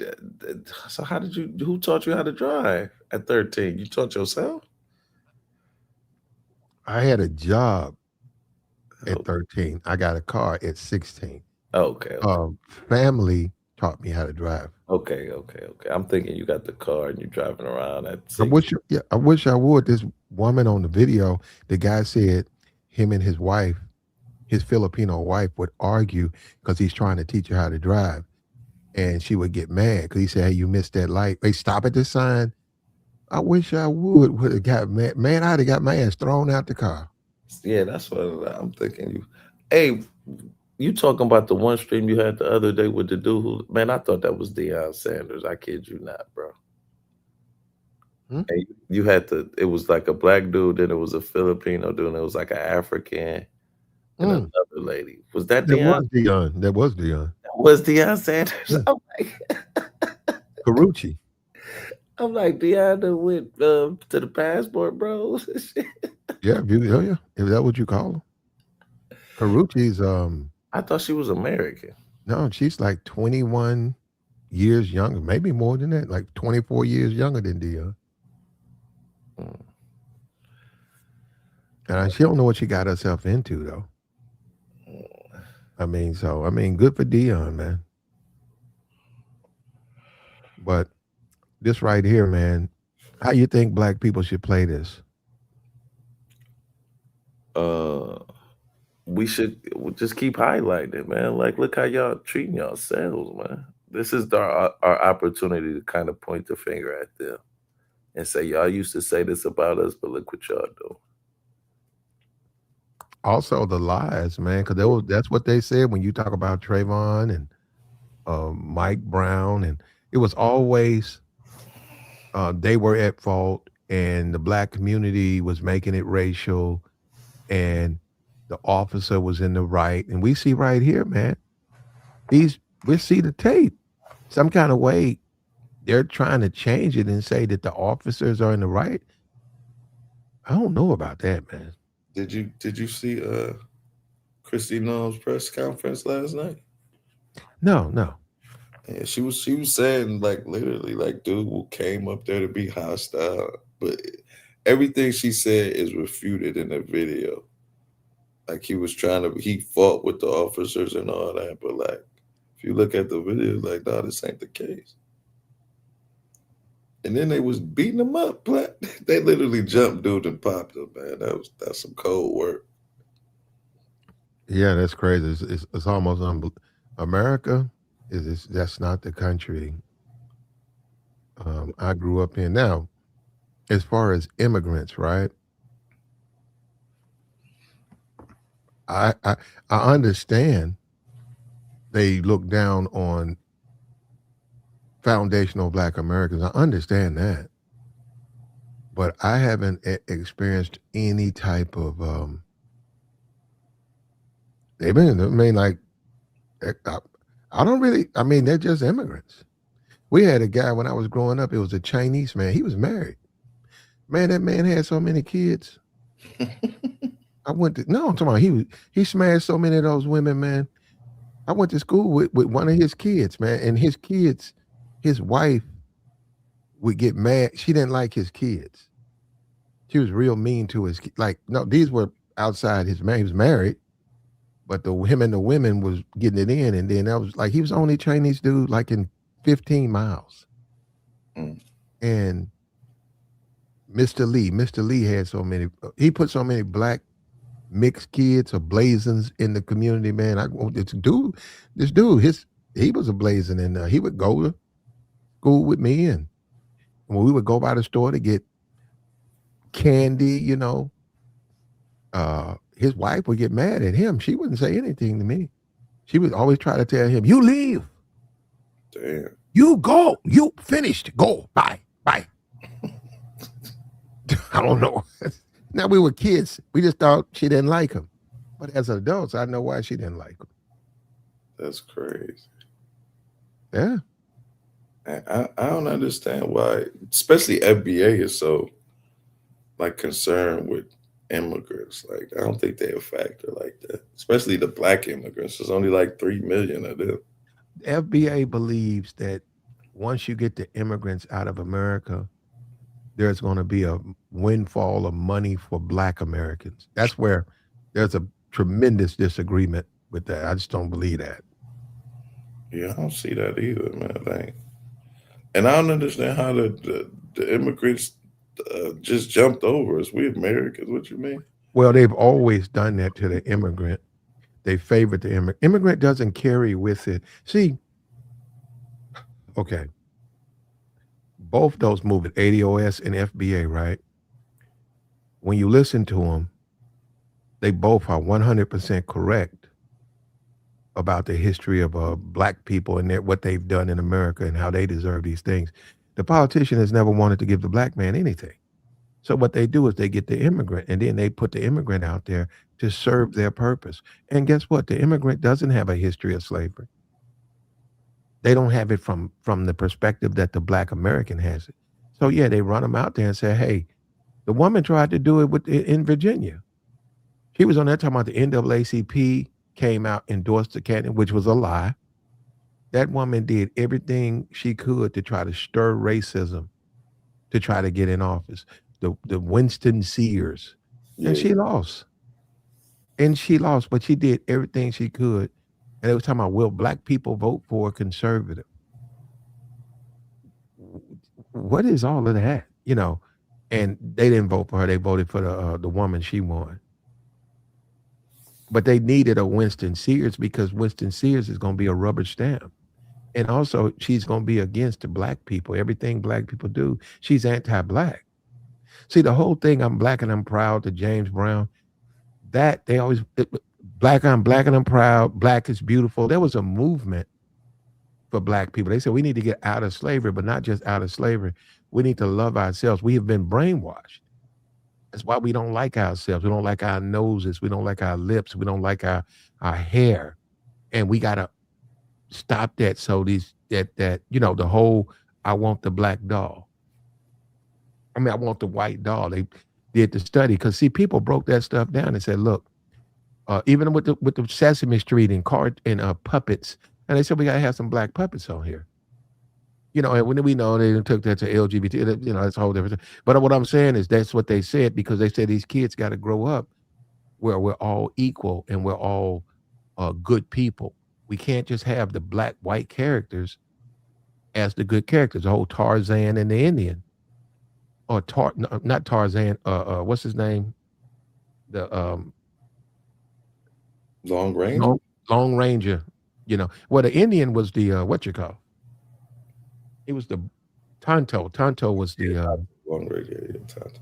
so how did you? Who taught you how to drive at 13? You taught yourself? I had a job at Oh, 13. I got a car at 16. okay, Family taught me how to drive. okay. I'm thinking you got the car and you're driving around at I 6. wish, yeah, I wish I would. This woman on the video, the guy said him and his wife, his Filipino wife, would argue because he's trying to teach her how to drive, and she would get mad because he said, "Hey, you missed that light. Hey, stop at this sign." I wish I would have got mad. Man, I'd have got my ass thrown out the car. Yeah, that's what I'm thinking. Hey, you talking about the one stream you had the other day with the dude who? Man, I thought that was Deion Sanders. I kid you not, bro. Hmm? Hey, you had to. It was like a black dude, then it was a Filipino dude, and it was like an African and Mm, another lady. Was that that Deion? was Dion. That was Dion. Was Deion Sanders? Yeah. I'm like, Carucci. I'm like Deion done went to the passport, bro. Yeah, yeah. Is that what you call him? Carucci's I thought she was American. no, she's like 21 years younger, maybe more than that, like 24 years younger than Dion. Mm. And she don't know what she got herself into though. I mean, good for Dion, man. But this right here, man, how you think black people should play this? Uh, we should just keep highlighting it, man. Like, look how y'all treating yourselves, man. This is our opportunity to kind of point the finger at them and say, y'all used to say this about us, but look what y'all do. Also, the lies, man, because that's what they said when you talk about Trayvon and Mike Brown, and it was always they were at fault, and the black community was making it racial, and the officer was in the right. And we see right here, man, we see the tape. Some kind of way they're trying to change it and say that the officers are in the right. I don't know about that, man. Did you see Christy Noam's press conference last night? No, no. Yeah, she was saying like literally like dude who came up there to be hostile, but everything she said is refuted in the video. Like he fought with the officers and all that, but like if you look at the video, like no, this ain't the case. And then they was beating him up. They literally jumped dude and popped him, man. That's some cold work. Yeah, that's crazy. It's almost America that's not the country I grew up in. Now, as far as immigrants, right? I I understand they look down on foundational Black Americans. I understand that, but I haven't experienced any type of. They've been. I mean, like eh, I don't really. I mean, they're just immigrants. We had a guy when I was growing up. It was a Chinese man. He was married. Man, that man had so many kids. I went to no. I'm talking about he smashed so many of those women, man. I went to school with one of his kids, man, and his kids, his wife would get mad. She didn't like his kids. She was real mean to his like. No, these were outside his man. He was married, but the him and the women was getting it in, and then that was like he was the only Chinese dude like in 15 miles, Mm. and Mr. Lee had so many. He put so many black mixed kids or blazons in the community. Man, this dude, he was a blazon, and he would go to school with me, and when we would go by the store to get candy, his wife would get mad at him. She wouldn't say anything to me. She would always try to tell him, "You leave, Damn. you go, you finished, go, bye, bye." I don't know. Now we were kids. We just thought she didn't like him. But as adults, I know why she didn't like him. That's crazy. Yeah. I don't understand why, especially FBA is so like concerned with immigrants. Like I don't think they're a factor like that. Especially the black immigrants. There's only like 3 million of them. FBA believes that once you get the immigrants out of America, there's going to be a windfall of money for black Americans. That's where there's a tremendous disagreement with that. I just don't believe that. Yeah, I don't see that either, man. And I don't understand how the immigrants just jumped over us. We Americans. What you mean? Well, they've always done that to the immigrant. They favorite the immigrant. Immigrant doesn't carry with it. See, okay, both those movies, ADOS and FBA, right? When you listen to them, they both are 100% correct about the history of black people and what they've done in America and how they deserve these things. The politician has never wanted to give the black man anything. So what they do is they get the immigrant and then they put the immigrant out there to serve their purpose. And guess what? The immigrant doesn't have a history of slavery. They don't have it from the perspective that the black American has it. So yeah, they run them out there and say, "Hey, the woman tried to do it in Virginia. She was on there talking about the NAACP came out, endorsed the candidate, which was a lie. That woman did everything she could to try to stir racism to try to get in office. The Winston Sears, and Yeah. she lost. And she lost, but she did everything she could. And they was talking about, will black people vote for a conservative? What is all of that? You know, and they didn't vote for her. They voted for the woman she won. But they needed a Winston Sears because Winston Sears is going to be a rubber stamp. And also, she's going to be against the black people. Everything black people do, she's anti-black. See, the whole thing, I'm black and I'm proud, to James Brown, that they always, black and I'm proud, black is beautiful. There was a movement for black people. They said we need to get out of slavery, but not just out of slavery. We need to love ourselves. We have been brainwashed. That's why we don't like ourselves. We don't like our noses. We don't like our lips. We don't like our hair. And we gotta stop that. So that the whole, I want the black doll. I mean, I want the white doll. They did the study because, see, people broke that stuff down and said, look, even with the Sesame Street and puppets, and they said we gotta have some black puppets on here. And when we know they took that to LGBT, that's a whole different thing. But what I'm saying is that's what they said, because they said these kids got to grow up where we're all equal and we're all good people. We can't just have the black white characters as the good characters. The whole Tarzan and the Indian, or not Tarzan. What's his name? The Long Ranger. Long Ranger. Well, the Indian was the what you call. He was the Tonto. Tonto was the Long Ranger. Yeah, Tonto.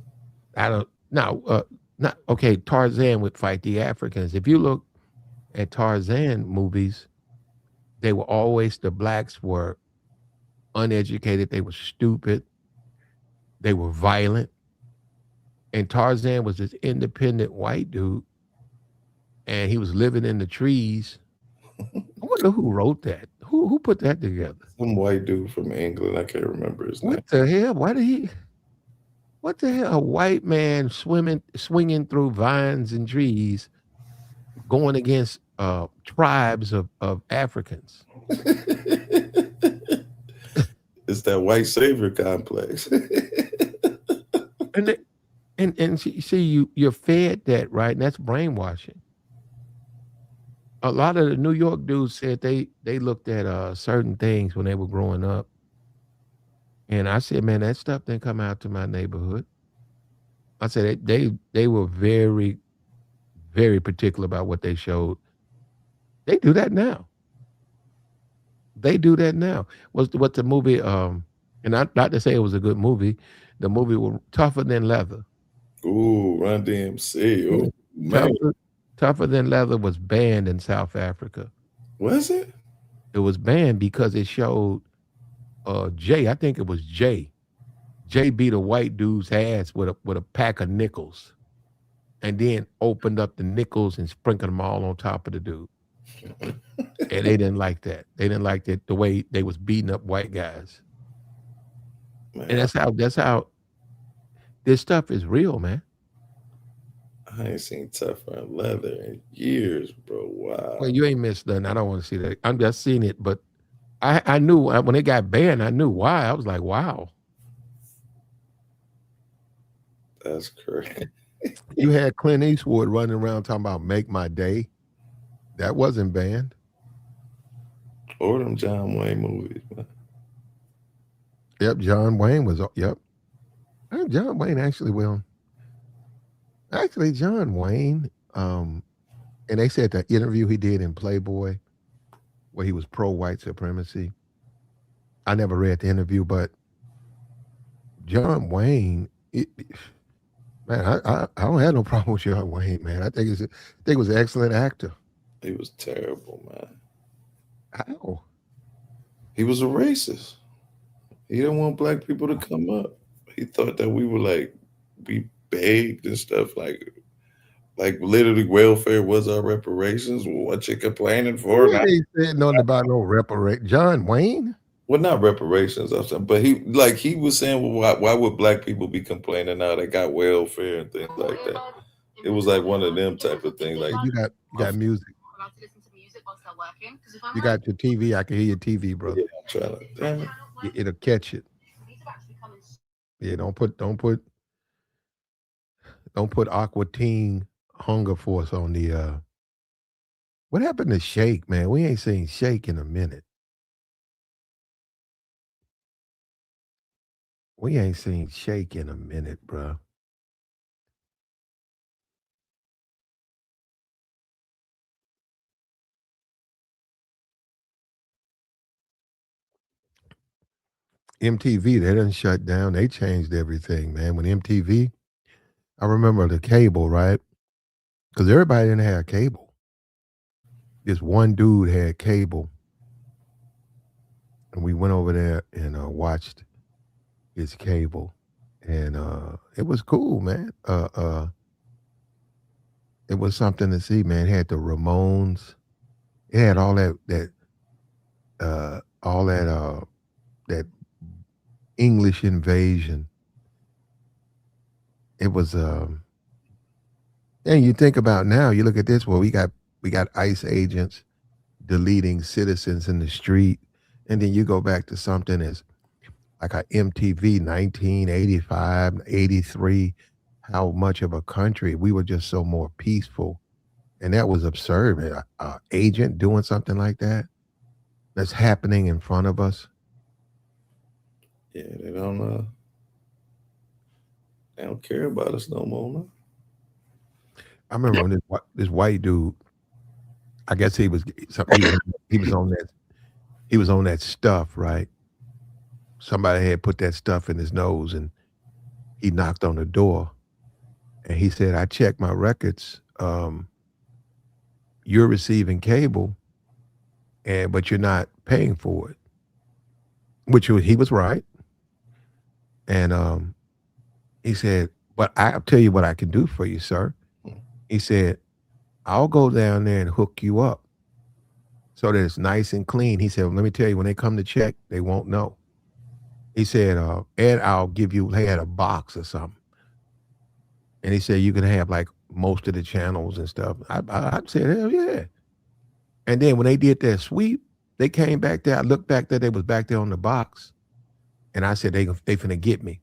I don't now. Not okay. Tarzan would fight the Africans. If you look at Tarzan movies, they were always, the blacks were uneducated. They were stupid. They were violent. And Tarzan was this independent white dude, and he was living in the trees. I wonder who wrote that. Who put that together? Some white dude from England. I can't remember his name. What the hell? Why did he? What the hell? A white man swinging through vines and trees, going against tribes of Africans. It's that white savior complex. and see, you're fed that, right? And that's brainwashing. A lot of the New York dudes said they looked at certain things when they were growing up. And I said, man, that stuff didn't come out to my neighborhood. I said they were very, very particular about what they showed. They do that now. They do that now. What the movie, and not to say it was a good movie, the movie was Tougher Than Leather. Ooh, Run DMC. Oh, man. Tougher Than Leather was banned in South Africa. Was it? It was banned because it showed Jay. I think it was Jay. Jay beat a white dude's ass with a pack of nickels, and then opened up the nickels and sprinkled them all on top of the dude. And they didn't like that. They didn't like that, the way they was beating up white guys. Man. And that's how this stuff is real, man. I ain't seen Tougher Than Leather in years, bro. Wow. Well, you ain't missed nothing. I don't want to see that. I'm just seeing it, but I knew when it got banned. I knew why. I was like, wow. That's correct. You had Clint Eastwood running around talking about "Make My Day." That wasn't banned. Or them John Wayne movies, man. Yep, John Wayne was. Yep, John Wayne actually will. Actually, John Wayne, and they said the interview he did in Playboy, where he was pro-white supremacy. I never read the interview, but John Wayne, man, I don't have no problem with John Wayne, man. I think he was an excellent actor. He was terrible, man. How? He was a racist. He didn't want black people to come up. He thought that we were we begged and stuff, like literally welfare was our reparations. What you complaining for? Yeah, he said nothing about no reparation. John Wayne? Well, not reparations, I'm saying, but he was saying, well, why would black people be complaining now? They got welfare and things like that. It was like one of them type of things. Like you got music. You got your TV. I can hear your TV, brother. Yeah, I'm trying to. Damn it. It'll catch it. Yeah, don't put Don't put Aqua Teen Hunger Force on the what happened to Shake, man? We ain't seen Shake in a minute. We ain't seen Shake in a minute, bruh. MTV, they done shut down. They changed everything, man. When MTV, I remember the cable, right? Because everybody didn't have cable. This one dude had cable, and we went over there and watched his cable, and it was cool, man. It was something to see, man. It had the Ramones. It had all that English invasion. It was and you think about now, you look at this, well, we got ICE agents deleting citizens in the street, and then you go back to something as like a MTV 1985, 83, how much of a country we were just so more peaceful. And that was absurd. Agent doing something like that that's happening in front of us. Yeah, they don't care about us no more. No? I remember when this white dude, I guess he was on that stuff, right? Somebody had put that stuff in his nose, and he knocked on the door, and he said, "I checked my records. You're receiving cable, but you're not paying for it," he was right. And he said, "But I'll tell you what I can do for you, sir." He said, "I'll go down there and hook you up so that it's nice and clean." He said, "Well, let me tell you, when they come to check, they won't know." He said, "And I'll give you," they had a box or something. And he said, "You can have like most of the channels and stuff." I said, "Hell yeah." And then when they did their sweep, they came back there. I looked back there, they was back there on the box. And I said, they finna get me.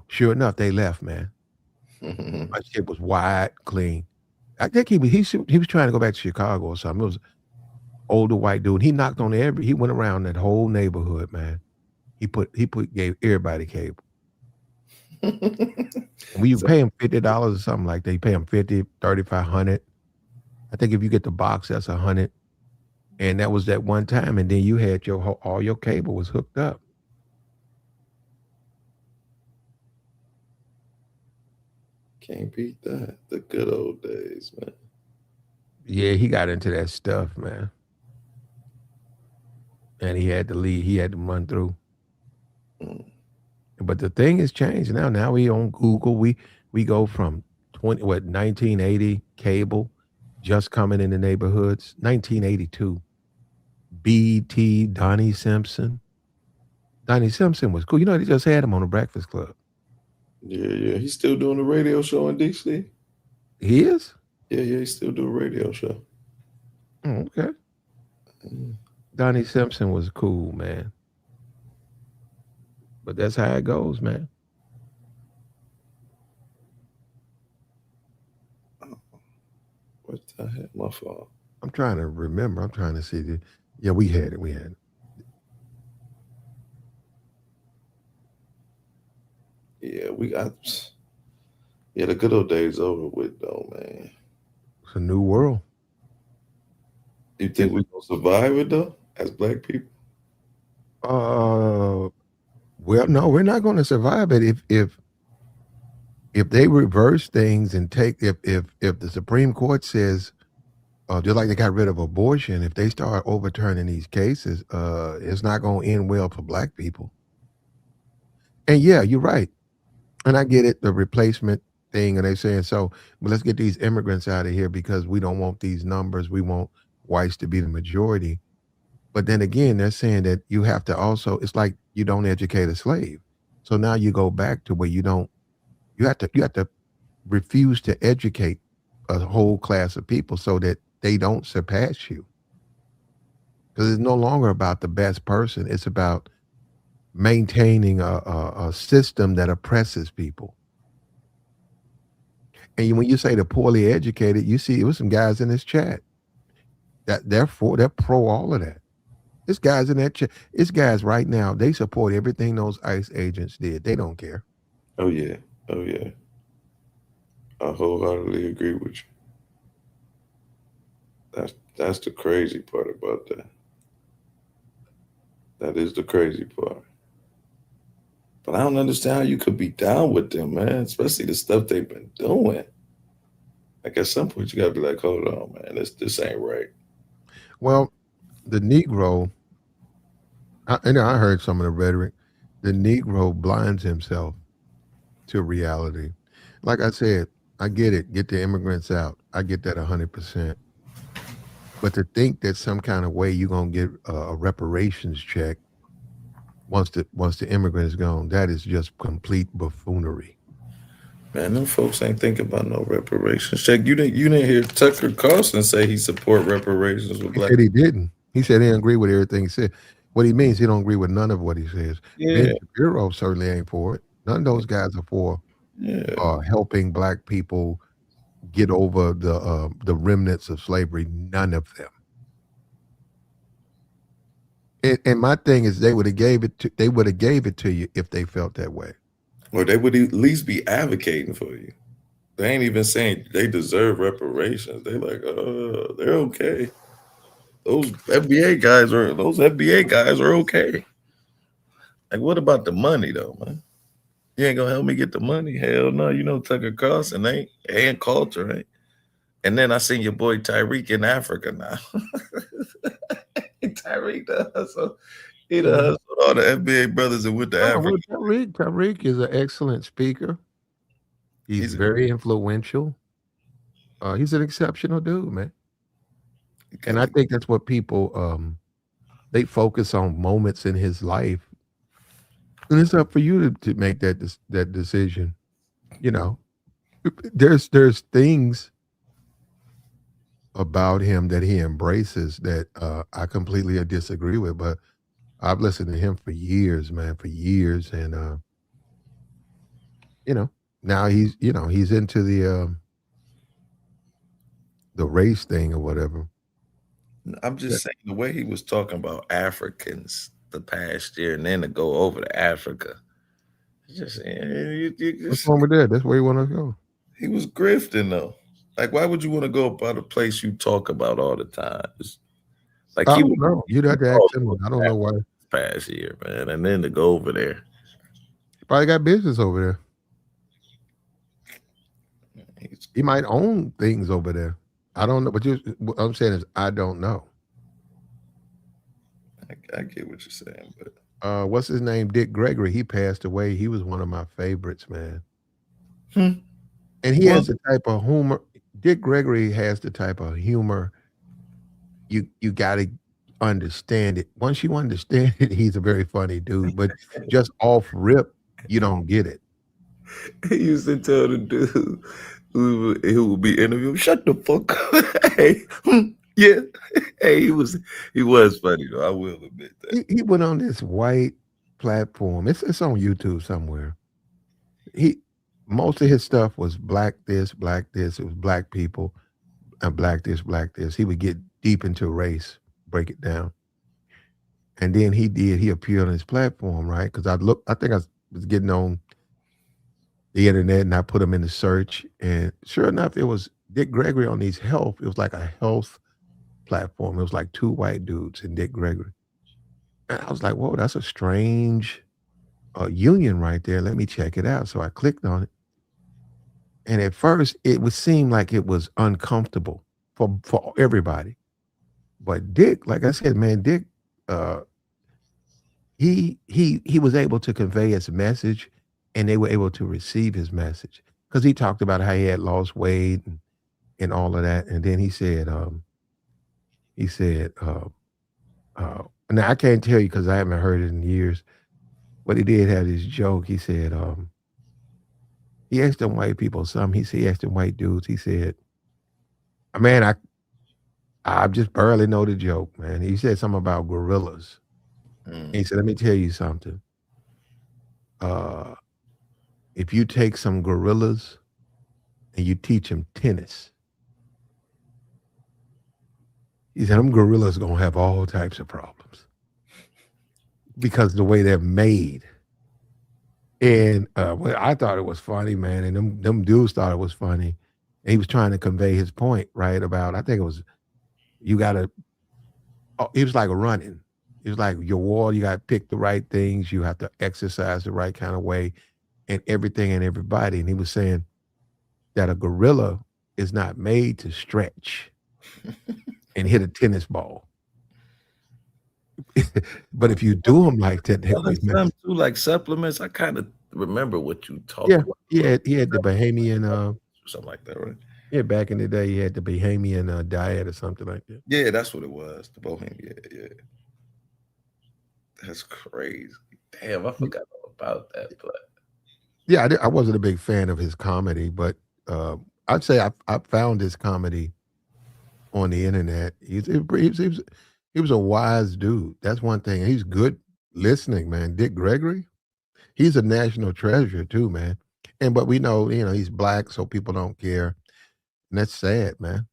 Sure enough, they left, man. My shit was wide clean. I think he was trying to go back to Chicago or something. It was older white dude. He knocked on he went around that whole neighborhood, man. Gave everybody cable. And when you pay him $50 or something like that, you pay him 50, 3,500. I think if you get the box, that's 100. And that was that one time. And then you had all your cable was hooked up. Can't beat that. The good old days, man. Yeah, he got into that stuff, man. And he had to leave. He had to run through. But the thing has changed now. Now we on Google. We go from 1980 cable just coming in the neighborhoods. 1982 BT Donnie Simpson. Donnie Simpson was cool. You know, they just had him on the Breakfast Club. Yeah. He's still doing the radio show in DC. He is? Yeah, he still do a radio show. Oh, okay. Donnie Simpson was cool, man. But that's how it goes, man. What the heck? My fault. I'm trying to remember. I'm trying to see. Yeah, we had it. We had it. Yeah, we got. Yeah, the good old days over with, though, man. It's a new world. You think we're gonna survive it though, as Black people? Well, no, we're not going to survive it if they reverse things and take if the Supreme Court says just like they got rid of abortion, if they start overturning these cases, it's not going to end well for Black people. And yeah, you're right. And I get it, the replacement thing, and they're saying, so but let's get these immigrants out of here because we don't want these numbers. We want whites to be the majority. But then again, they're saying that you have to also, it's like you don't educate a slave. So now you go back to where you have to refuse to educate a whole class of people so that they don't surpass you. Because it's no longer about the best person. It's about maintaining a system that oppresses people. And when you say the poorly educated, you see it was some guys in this chat that they're pro all of that. It's guys in that chat. It's guys right now. They support everything those ICE agents did. They don't care. Oh yeah. Oh yeah. I wholeheartedly agree with you. That's the crazy part about that. That is the crazy part. But I don't understand how you could be down with them, man. Especially the stuff they've been doing. Like at some point, you gotta be like, hold on, man, this ain't right. Well, the Negro, I heard some of the rhetoric. The Negro blinds himself to reality. Like I said, I get it. Get the immigrants out. I get that 100%. But to think that some kind of way you're gonna get a reparations check once the immigrant is gone, that is just complete buffoonery. Man, them folks ain't thinking about no reparations check. You didn't hear Tucker Carlson say he support reparations with He black. said he didn't. He said he didn't agree with everything he said. What he means, he don't agree with none of what he says. Ben Yeah, Shapiro certainly ain't for it. None of those guys are for yeah. helping black people get over the remnants of slavery. None of them. And my thing is, they would have gave it to you if they felt that way. Or they would at least be advocating for you. They ain't even saying they deserve reparations. They like, they're okay. Those FBA guys are okay. Like, what about the money though, man? You ain't gonna help me get the money? Hell no. You know Tucker Carlson ain't culture, ain't. And then I seen your boy Tyreek in Africa now. Tyreek the hustle. He the Mhm. hustled all the FBA brothers and went to Oh, Africa. well, Tariq is an excellent speaker. He's He's a very influential. He's an exceptional dude, man. he And got I the think that's what people they focus on moments in his life, and it's up for you to make that decision. You know, there's things about him that he embraces that I completely disagree with, but I've listened to him for years, man, for years, and you know, now he's into the race thing or whatever. I'm just saying the way he was talking about Africans the past year and then to go over to Africa. Just, you What's just wrong with that? That's where you want to go. he was grifting though. Like, why would you want to go about a place you talk about all the time? Like I he don't was know. You'd have to ask all him. over I don't know why. Africa this past year, man, and then to go over there. He probably got business over there. He's, He might own things over there. I don't know. But what I'm saying is, I don't know. I get what you're saying, but What's his name? Dick Gregory. He passed away. He was one of my favorites, man. hmm. And he Well, has the type of humor. Dick Gregory has the type of humor you got to understand it. Once you understand it, he's a very funny dude. But just off rip, you don't get it. he used to tell the dude who would be interviewed, "Shut the fuck up." Hey, yeah. Hey, he was funny though. I will admit that. He went on this white platform. It's on YouTube somewhere. He Most of his stuff was black this, black this. It was black people and black this, black this. He would get deep into race, break it down. And then he appeared on his platform, right? Because I think I was getting on the internet and I put him in the search. And sure enough, it was Dick Gregory on these health. It was like a health platform. It was like two white dudes and Dick Gregory. And I was like, whoa, that's a strange union right there. Let me check it out. So I clicked on it. And at first, it would seem like it was uncomfortable for everybody. But Dick, like I said, man, Dick, uh, he was able to convey his message, and they were able to receive his message because he talked about how he had lost weight and all of that. And then he said, now I can't tell you because I haven't heard it in years, but he did have this joke. He said, he asked them white people something. He asked them white dudes. He said, "Man, I just barely know the joke, man." He said something about gorillas. He Mm. said, "Let me tell you something. Uh, if you take some gorillas and you teach them tennis. He said, them gorillas gonna have all types of problems because of the way they're made. And well, I thought it was funny, man, and them dudes thought it was funny. And he was trying to convey his point, right? About I think it was you gotta it was like running. It was like your wall, you gotta pick the right things, you have to exercise the right kind of way, and everything and everybody. And he was saying that a gorilla is not made to stretch and hit a tennis ball. But if you do them like that, they'll Other be messed. time too, like supplements, I kind of remember what you talked Yeah, about. he had the Bahamian, Something like that, right? yeah, back in the day, he had the Bahamian diet or something like that. Yeah, that's what it was. The Bohemian. Yeah, yeah. That's crazy. Damn, I Y- forgot all about that. But Yeah, I wasn't a big fan of his comedy, but uh, I'd say I found his comedy on the internet. He was a wise dude. That's one thing. He's good listening, man. Dick Gregory, he's a national treasure too, man. And but we know, he's black, so people don't care, and that's sad, man.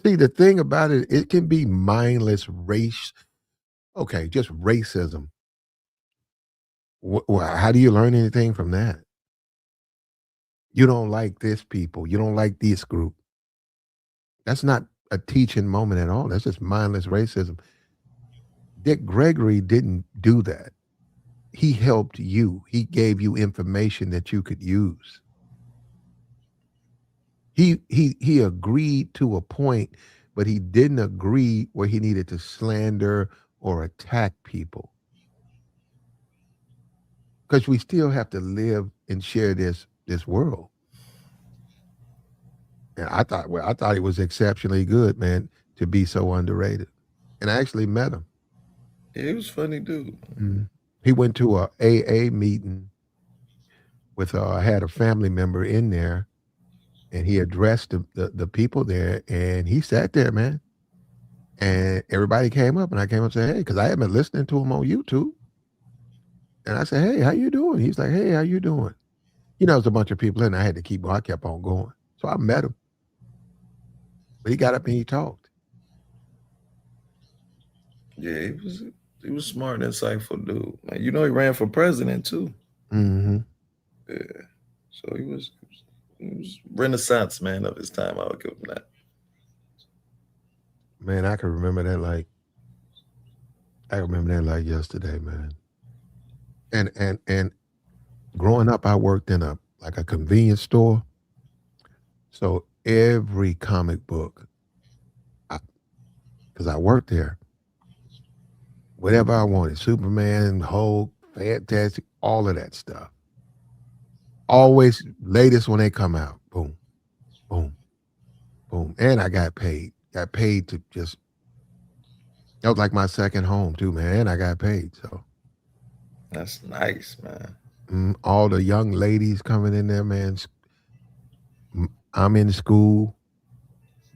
See, the thing about it, it can be mindless race. Okay, just racism. How do you learn anything from that? You don't like this people. You don't like this group. That's not a teaching moment at all. That's just mindless racism. Dick Gregory didn't do that. He helped you. He gave you information that you could use. He agreed to a point, but he didn't agree where he needed to slander or attack people. Because we still have to live and share this world. And I thought he was exceptionally good, man, to be so underrated. And I actually met him. yeah, he was funny dude. Mhm. He went to a AA meeting with had a family member in there, and he addressed the people there, and he sat there, man. And everybody came up, and I came up and said, "Hey," because I had been listening to him on YouTube, and I said, "Hey, how you doing?" He's like, "Hey, how you doing?" There's a bunch of people in there. I had to keep going. I kept on going, so I met him. But he got up and he talked. Yeah, he was smart and insightful dude. Man, he ran for president too. Hmm. Yeah. So he was Renaissance man of his time. I would give him that. Man, I can remember that like yesterday, man. And growing up, I worked in a convenience store. So every comic book, because I worked there, whatever I wanted, Superman, Hulk, Fantastic, all of that stuff. Always latest when they come out. Boom, boom, boom. And I got paid. Got paid to just that was like my second home too, man. And I got paid. So That's nice, man. all the young ladies coming in there, man. I'm in school.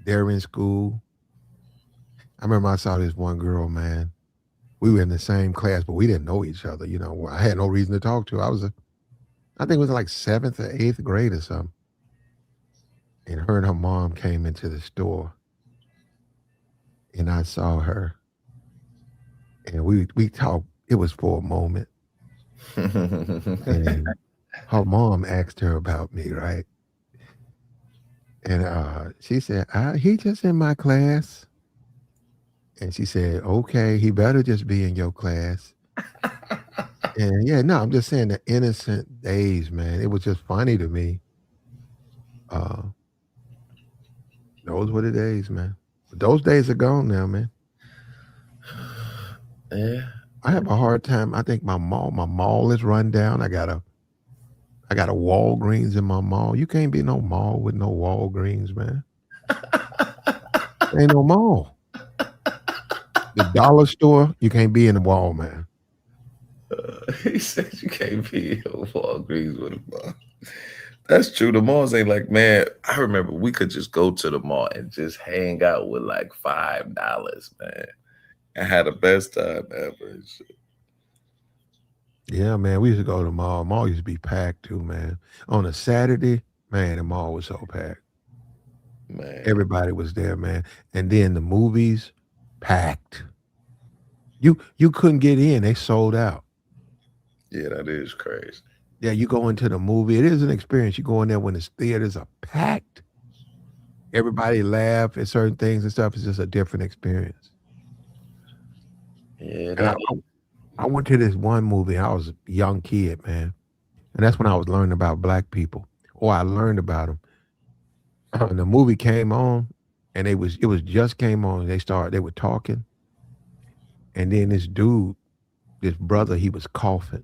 They're in school. I remember I saw this one girl, man. We were in the same class, but we didn't know each other. I had no reason to talk to her. I think it was like seventh or eighth grade or something. And her and her mom came into the store, and I saw her, and we talked. It was for a moment, and her mom asked her about me, right? And she said, "He just in my class." And she said, "Okay, he better just be in your class." And yeah, no, I'm just saying the innocent days, man. It was just funny to me. Uh, those were the days, man. But those days are gone now, man. Yeah. I have a hard time. I think my mall is run down. I got a Walgreens in my mall. You can't be no mall with no Walgreens, man. Ain't no mall. The dollar store, you can't be in the wall, man. He said you can't be in Walgreens with a mall. That's true. The malls ain't like, man. I remember we could just go to the mall and just hang out with like $5, man. I had the best time ever. Yeah, man. We used to go to the mall. Mall used to be packed too, man. On a Saturday, Man, the mall was so packed. Man, Everybody was there, man. And then the movies, packed. You couldn't get in. They sold out. yeah, that is crazy. Yeah, you go into the movie. It is an experience. You go in there when the theaters are packed. Everybody laugh at certain things and stuff. It's just a different experience. Yeah, And that I went to this one movie. I was a young kid, man, and that's when I was learning about black people, or I learned about them. And the movie came on, and it was just came on. They were talking, and then this dude, this brother, he was coughing,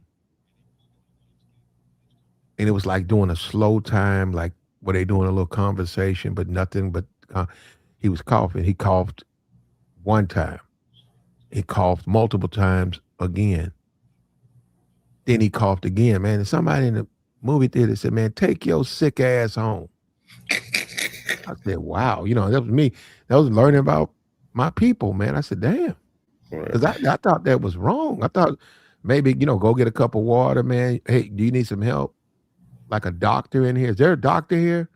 and it was like doing a slow time, like where they doing a little conversation, but nothing. But he was coughing. He coughed one time. He coughed multiple times again. Then he coughed again, man. And somebody in the movie theater said, "Man, take your sick ass home." I said, "Wow, that was me. That was learning about my people, man." I said, "Damn," right. because I thought that was wrong. I thought maybe go get a cup of water, man. Hey, do you need some help? Like a doctor in here? Is there a doctor here?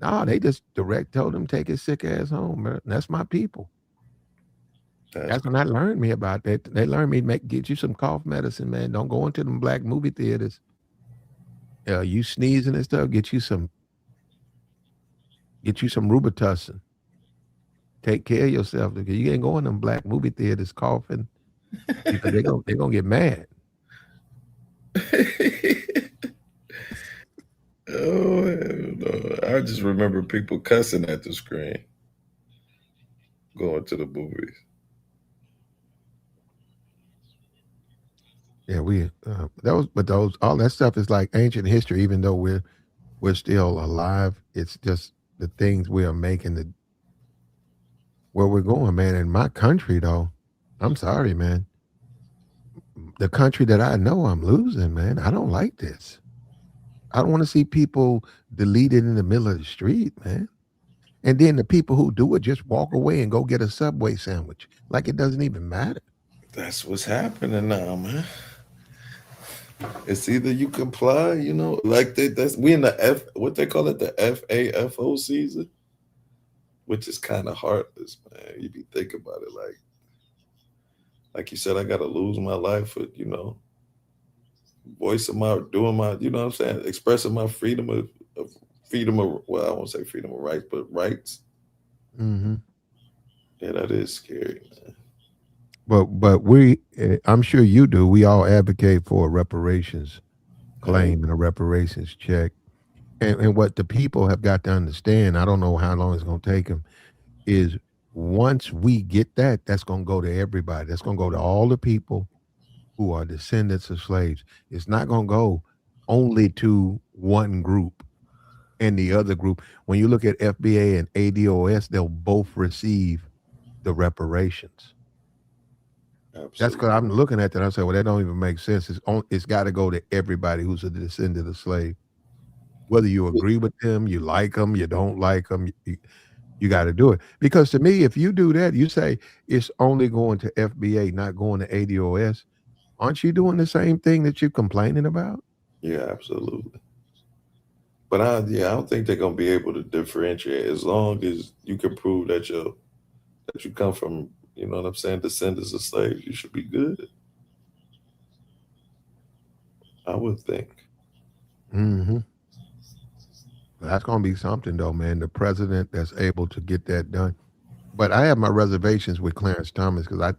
No, they just direct told him take his sick ass home, man. That's my people. That's That's when I learned me about that. They learned me get you some cough medicine, man. Don't go into them black movie theaters. You sneezing and stuff. Get you some Robitussin. Take care of yourself because you ain't going to them black movie theaters coughing because they gonna get mad. Oh, hell no. I just remember people cussing at the screen going to the movies. Yeah, those all that stuff is like ancient history. Even though we're still alive, it's just the things we are making the where we're going, man. In my country, though, I'm sorry, man. The country that I know, I'm losing, man. I don't like this. I don't want to see people deleted in the middle of the street, man. And then the people who do it just walk away and go get a Subway sandwich. Like it doesn't even matter. That's what's happening now, man. It's either you comply, like that's we in the what they call it, the FAFO season, which is kind of heartless, man. You be thinking about it, like you said, I gotta lose my life for voicing my, doing my, what I'm saying, expressing my freedom of, well, I won't say freedom of rights, but rights. Hmm. Yeah, that is scary, man. But I'm sure you do. We all advocate for a reparations Hey, claim and a reparations check. And what the people have got to understand, I don't know how long it's going to take them, is once we get that, that's going to go to everybody. That's going to go to all the people who are descendants of slaves. It's not going to go only to one group and the other group. When you look at FBA and ADOS, they'll both receive the reparations. That's absolutely. because I'm looking at that. I say, well, that don't even make sense. It's got to go to everybody who's a descendant of slave. Whether you agree with them, you like them, you don't like them, you got to do it. Because to me, if you do that, you say it's only going to FBA, not going to ADOS. Aren't you doing the same thing that you're complaining about? Yeah, absolutely. But I don't think they're gonna be able to differentiate as long as you can prove that you come from, what I'm saying, descendants of slaves. You should be good. I would think. Hmm. That's going to be something, though, man. The president that's able to get that done. But I have my reservations with Clarence Thomas because I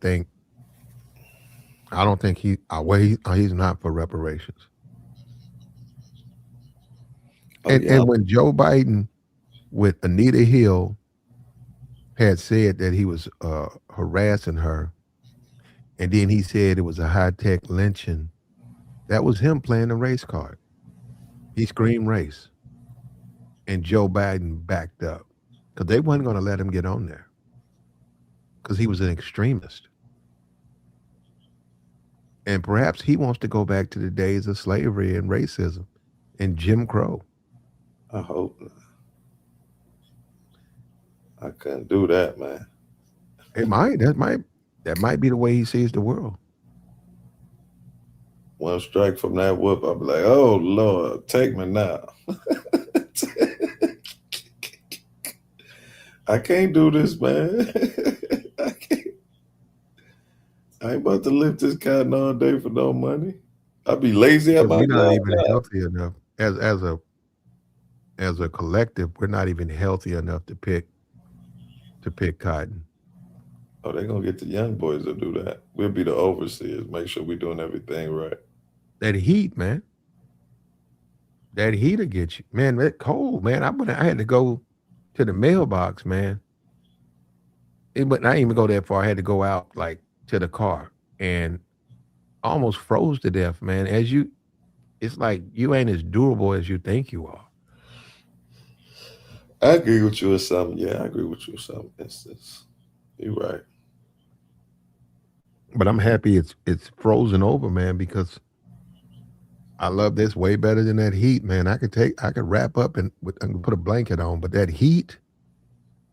don't think he's not for reparations. Oh And yeah, and when Joe Biden with Anita Hill had said that he was harassing her, and then he said it was a high tech lynching, that was him playing the race card. He screamed race, and Joe Biden backed up because they wasn't going to let him get on there because he was an extremist. And perhaps he wants to go back to the days of slavery and racism and Jim Crow. I hope not. I couldn't do that, man. It might. That might be the way he sees the world. One strike from that whoop, I'll be like, oh Lord, take me now. I can't do this, man. I can't. I ain't about to lift this cotton all day for no money. I be lazy at Because my we're not job even now. healthy enough as a collective. We're not even healthy enough to pick cotton. Oh, they gonna get the young boys to do that. We'll be the overseers, make sure we doing everything right. That heat, man. That heat'll get you, man. That cold, man. I had to go to the mailbox, man. But I didn't even go that far. I had to go out like to the car and almost froze to death, man. It's like you ain't as durable as you think you are. I agree with you with some. Yeah, I agree with you with some instance. You're right. But I'm happy it's frozen over, man, because I love this way better than that heat, man. I could wrap up and put a blanket on, but that heat,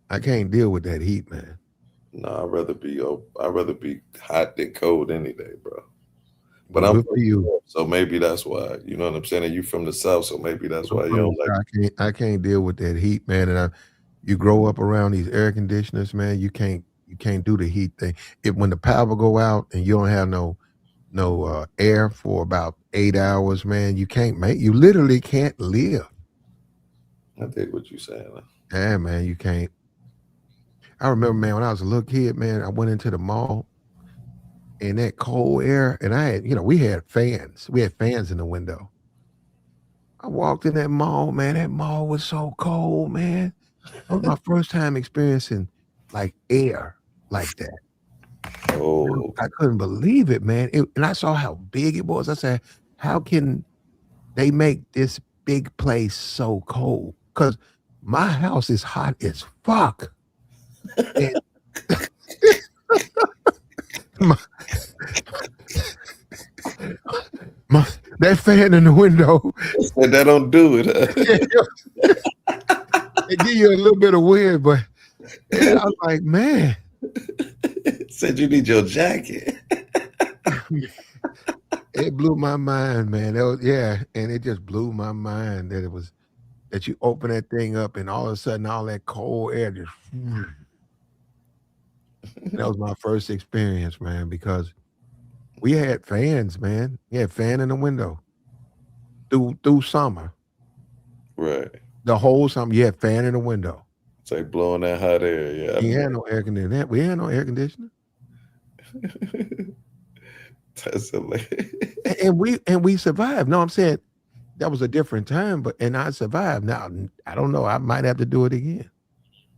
I can't deal with that heat, man. No, I'd rather be hot than cold any day, bro. But Well, I'm good from for you. the north, so maybe that's why. You know what I'm saying? And you from the south, so maybe that's I'm why you from the don't like. south. I can't deal with that heat, man. You grow up around these air conditioners, man. You can't do the heat thing. If when the power go out and you don't have no air for about 8 hours, man, you literally can't live. I think what you saying. Yeah, man, you can't. I remember, man, when I was a little kid, man, I went into the mall and that cold air, and we had fans. We had fans in the window. I walked in that mall, man. That mall was so cold, man. That was my first time experiencing like air like that. Oh, I couldn't believe it, man. And I saw how big it was. I said, how can they make this big place so cold? Because my house is hot as fuck. And my, my, that fan in the window, said that don't do it. it give you a little bit of wind, but yeah, I was like, man, Said you need your jacket. it blew my mind, man. Yeah, and it just blew my mind that you open that thing up and all of a sudden all that cold air just. That was my first experience, man, because we had fans, man. We had fan in the window through summer. Right. The whole summer, you had fan in the window. It's like blowing that hot air. Yeah, I You know. had no air conditioning. We had no air conditioner. That's hilarious. And we survived. No, I'm saying that was a different time, and I survived. Now I don't know. I might have to do it again.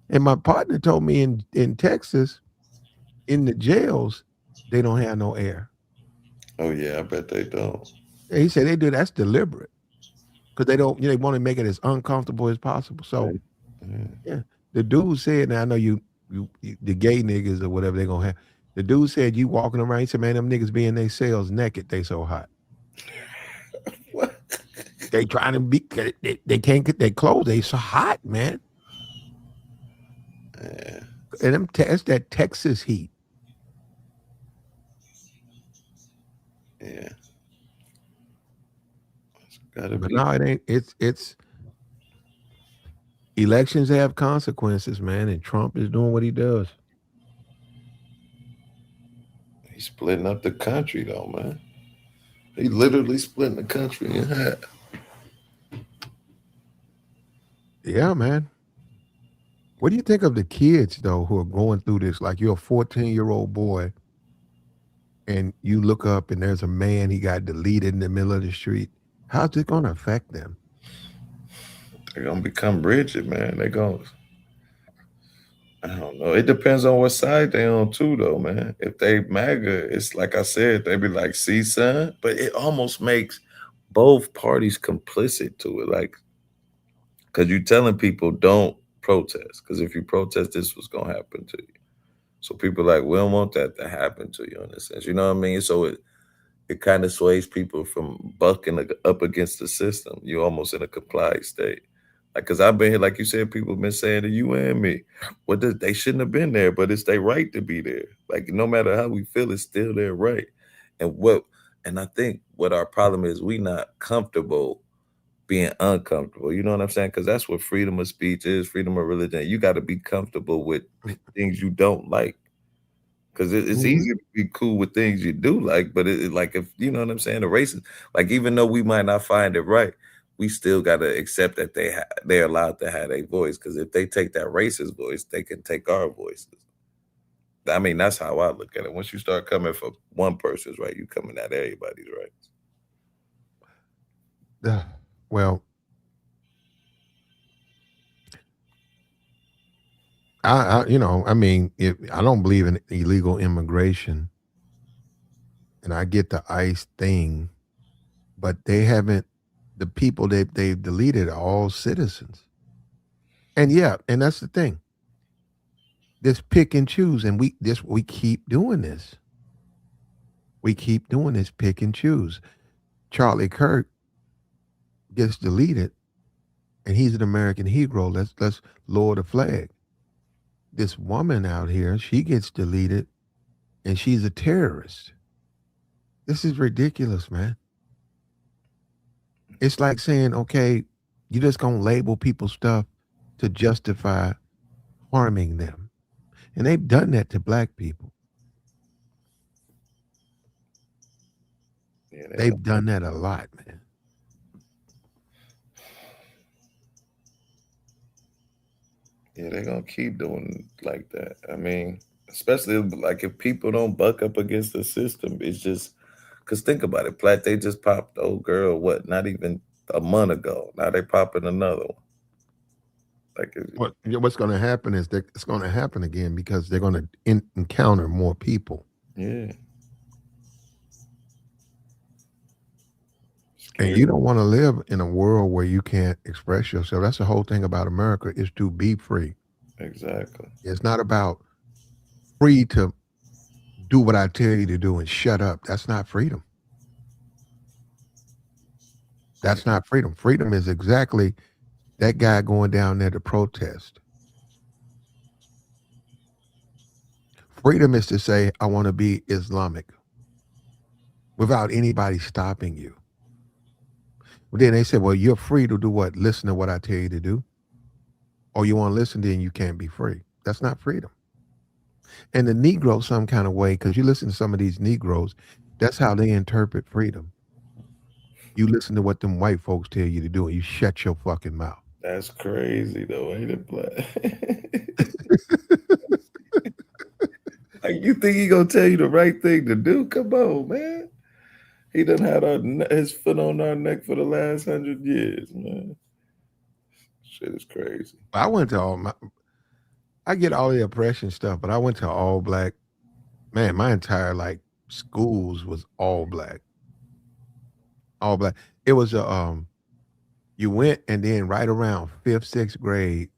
And my partner told me in Texas, in the jails, they don't have no air. Oh yeah, I bet they don't. And he said they do that's deliberate because they don't. They want to make it as uncomfortable as possible. So Right. Yeah. yeah, the dude said. Now I know you the gay niggas or whatever they gonna have. The dude said you walking around. He said, man, them niggas be in their cells naked. They so hot. What? They trying to be. They can't get their clothes. They so hot, man. Yeah. And it's that Texas heat. Yeah. It's gotta But be. no, it ain't. It's elections have consequences, man, and Trump is doing what he does. He's splitting up the country though, man. He literally splitting the country in half. Yeah, man. What do you think of the kids though who are going through this? Like you're a 14-year-old boy and you look up and there's a man he got deleted in the middle of the street. How's it going to affect them? They're gonna become rigid, man. They gonna I don't know. It depends on what side they on too, though, man. If they MAGA, it's like I said, they be like, "See, son," but it almost makes both parties complicit to it, like because you telling people don't protest, because if you protest, this was gonna happen to you. So people like, we don't want that to happen to you in a sense. You know what I mean? So it kind of sways people from bucking up against the system. You're almost in a complied state. Like, cause I've been here, like you said, people have been saying to you and me, they shouldn't have been there, but it's their right to be there. Like, no matter how we feel, it's still their right. And I think what our problem is, we not comfortable being uncomfortable. You know what I'm saying? Because that's what freedom of speech is, freedom of religion. You got to be comfortable with things you don't like. Because it's Mhm. easy to be cool with things you do like, but like if you know what I'm saying, the racist, like even though we might not find it right, we still gotta accept that they're allowed to have a voice. Because if they take that racist voice, they can take our voices. I mean, that's how I look at it. Once you start coming for one person's right, you coming at everybody's rights. Well, I mean, if I don't believe in illegal immigration, and I get the ICE thing, but they haven't. The people they've deleted are all citizens, and yeah, and that's the thing. This pick and choose, and we keep doing this. We keep doing this pick and choose. Charlie Kirk gets deleted, and he's an American hero. Let's lower the flag. This woman out here, she gets deleted, and she's a terrorist. This is ridiculous, man. It's like saying, okay, you just gonna label people's stuff to justify harming them. And they've done that to black people. Yeah, They've done that a lot, man. they're gonna keep doing like that. I mean, especially like if people don't buck up against the system, it's just because think about it, Platt. They just popped the old girl. What? Not even a month ago. Now they popping another one. Like, What's going to happen is that it's going to happen again because they're going to encounter more people. yeah, And scary. you don't want to live in a world where you can't express yourself. That's the whole thing about America is to be free. Exactly. It's not about free to do what I tell you to do and shut up. That's not freedom. That's not freedom. Freedom is exactly that guy going down there to protest. Freedom is to say, I want to be Islamic without anybody stopping you. But then they said, well, you're free to do what? Listen to what I tell you to do. Or you want to listen, then you can't be free. That's not freedom. And the Negro, some kind of way, because you listen to some of these Negroes, that's how they interpret freedom. You listen to what them white folks tell you to do, and you shut your fucking mouth. That's crazy though, ain't it, Platt? Like you think he gonna tell you the right thing to do? Come on, man. He done had his foot on our neck for the last 100 years, man. Shit is crazy. I went to I get all the oppression stuff, but I went to all black. Man, my entire like schools was all black, all black. It was you went and then right around fifth, sixth grade,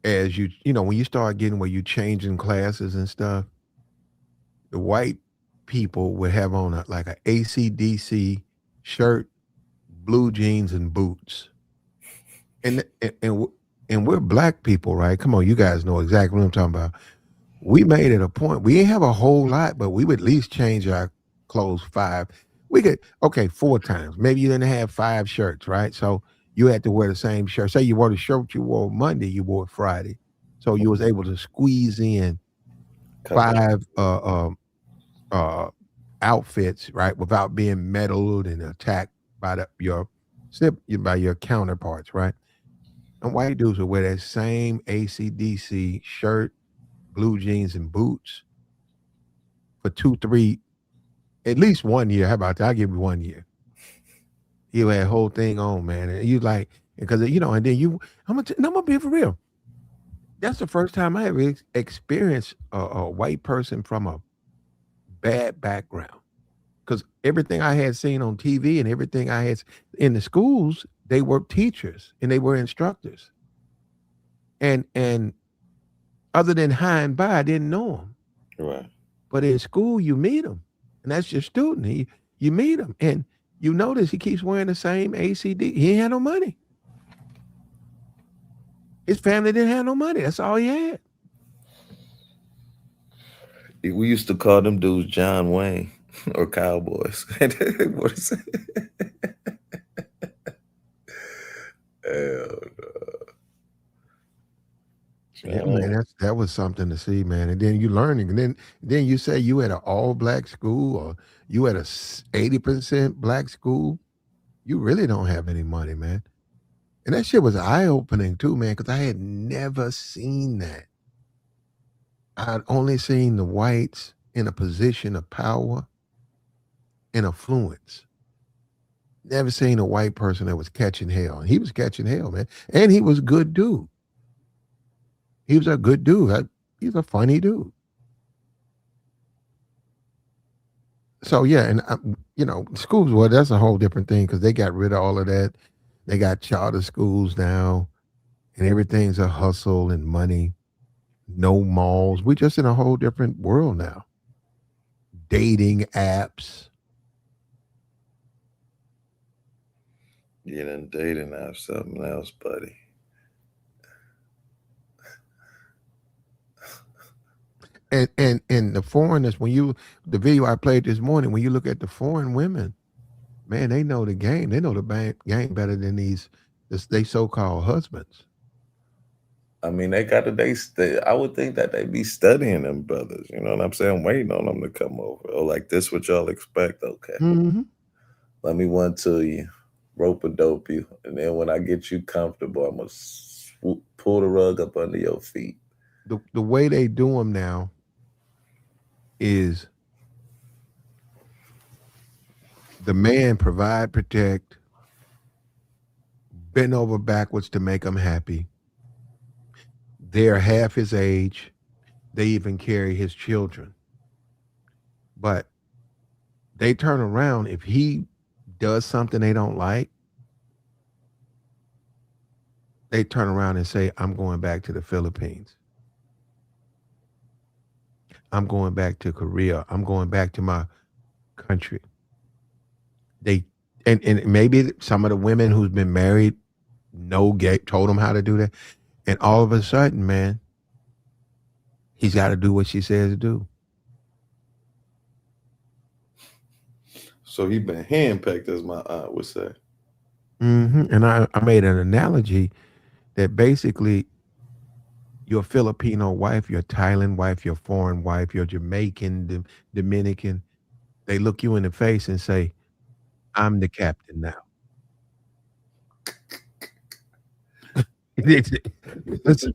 as when you start getting where you changing classes and stuff, the white people would have on like a ACDC shirt, blue jeans, and boots. And and and, w- and we're black people, right? Come on, you guys know exactly what I'm talking about. We made it a point. We didn't have a whole lot, but we would at least change our clothes five. We could okay 4 times. Maybe you didn't have 5 shirts, right? So you had to wear the same shirt. Say you wore the shirt you wore Monday, you wore it Friday. So you was able to squeeze in Couple. 5 outfits, right, without being meddled and attacked by by your counterparts, right? And white dudes would wear that same ACDC shirt, blue jeans, and boots for 2, 3, at least 1 year. How about that? I'll give you 1 year. You had whole thing on, man. And you like, because, and then I'm going to be for real. That's the first time I ever experienced a white person from a bad background. Because everything I had seen on TV and everything I had in the schools, they were teachers and they were instructors. And other than high and by, I didn't know them. Right. But in school, you meet him, and that's your student. You meet him, and you notice he keeps wearing the same ACD. He ain't had no money. His family didn't have no money. That's all he had. We used to call them dudes John Wayne or cowboys. What is it? Hell Yeah, man, no. that was something to see, man. And then you learning, and then you say you at an all black school or you at a 80% black school. You really don't have any money, man. And that shit was eye opening too, man, because I had never seen that. I'd only seen the whites in a position of power and affluence. Never seen a white person that was catching hell. He was catching hell, man. And he was a good dude. He was a good dude. He's a funny dude. So yeah, and schools. Well, that's a whole different thing because they got rid of all of that. They got charter schools now, and everything's a hustle and money. No malls. We're just in a whole different world now. Dating apps. Yeah, then dating have something else, buddy. And the foreigners, the video I played this morning, when you look at the foreign women, man, they know the game. They know the game better than they so-called husbands. I mean, I would think that they be studying them brothers. You know what I'm saying? Waiting on them to come over. Oh, like this, what y'all expect? Okay, Hmm. let me one to you, rope a dope you, and then when I get you comfortable, I'm gonna pull the rug up under your feet. The way they do them now is the man provide, protect, bend over backwards to make them happy. They're half his age. They even carry his children. But they turn around if he does something they don't like, they turn around and say, I'm going back to the Philippines. I'm going back to Korea. I'm going back to my country. They and maybe some of the women who's been married told him how to do that. And all of a sudden, man, he's got to do what she says to do. So he been handpicked, as my aunt would say. And I made an analogy that basically your Filipino wife, your Thailand wife, your foreign wife, your Jamaican, Dominican, they look you in the face and say, I'm the captain now. It's-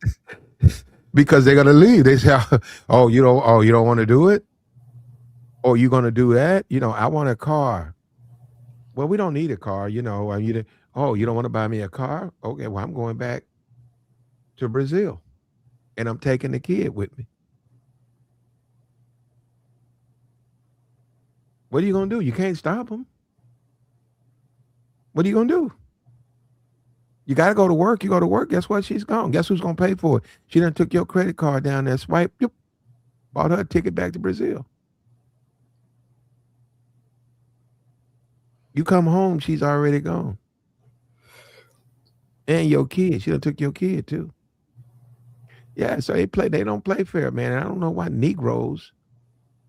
because they're gonna leave. They say, you don't want to do it? Or you gonna do that? I want a car. Well, we don't need a car, you don't want to buy me a car? Okay, well, I'm going back to Brazil and I'm taking the kid with me. What are you gonna do? You can't stop them. What are you gonna do? You got to go to work. You go to work. Guess what? She's gone. Guess who's gonna pay for it? She done took your credit card down there, swipe, yep, bought her a ticket back to Brazil. You come home, she's already gone. And your kid, she done took your kid too. Yeah, so they don't play fair, man. And I don't know why Negroes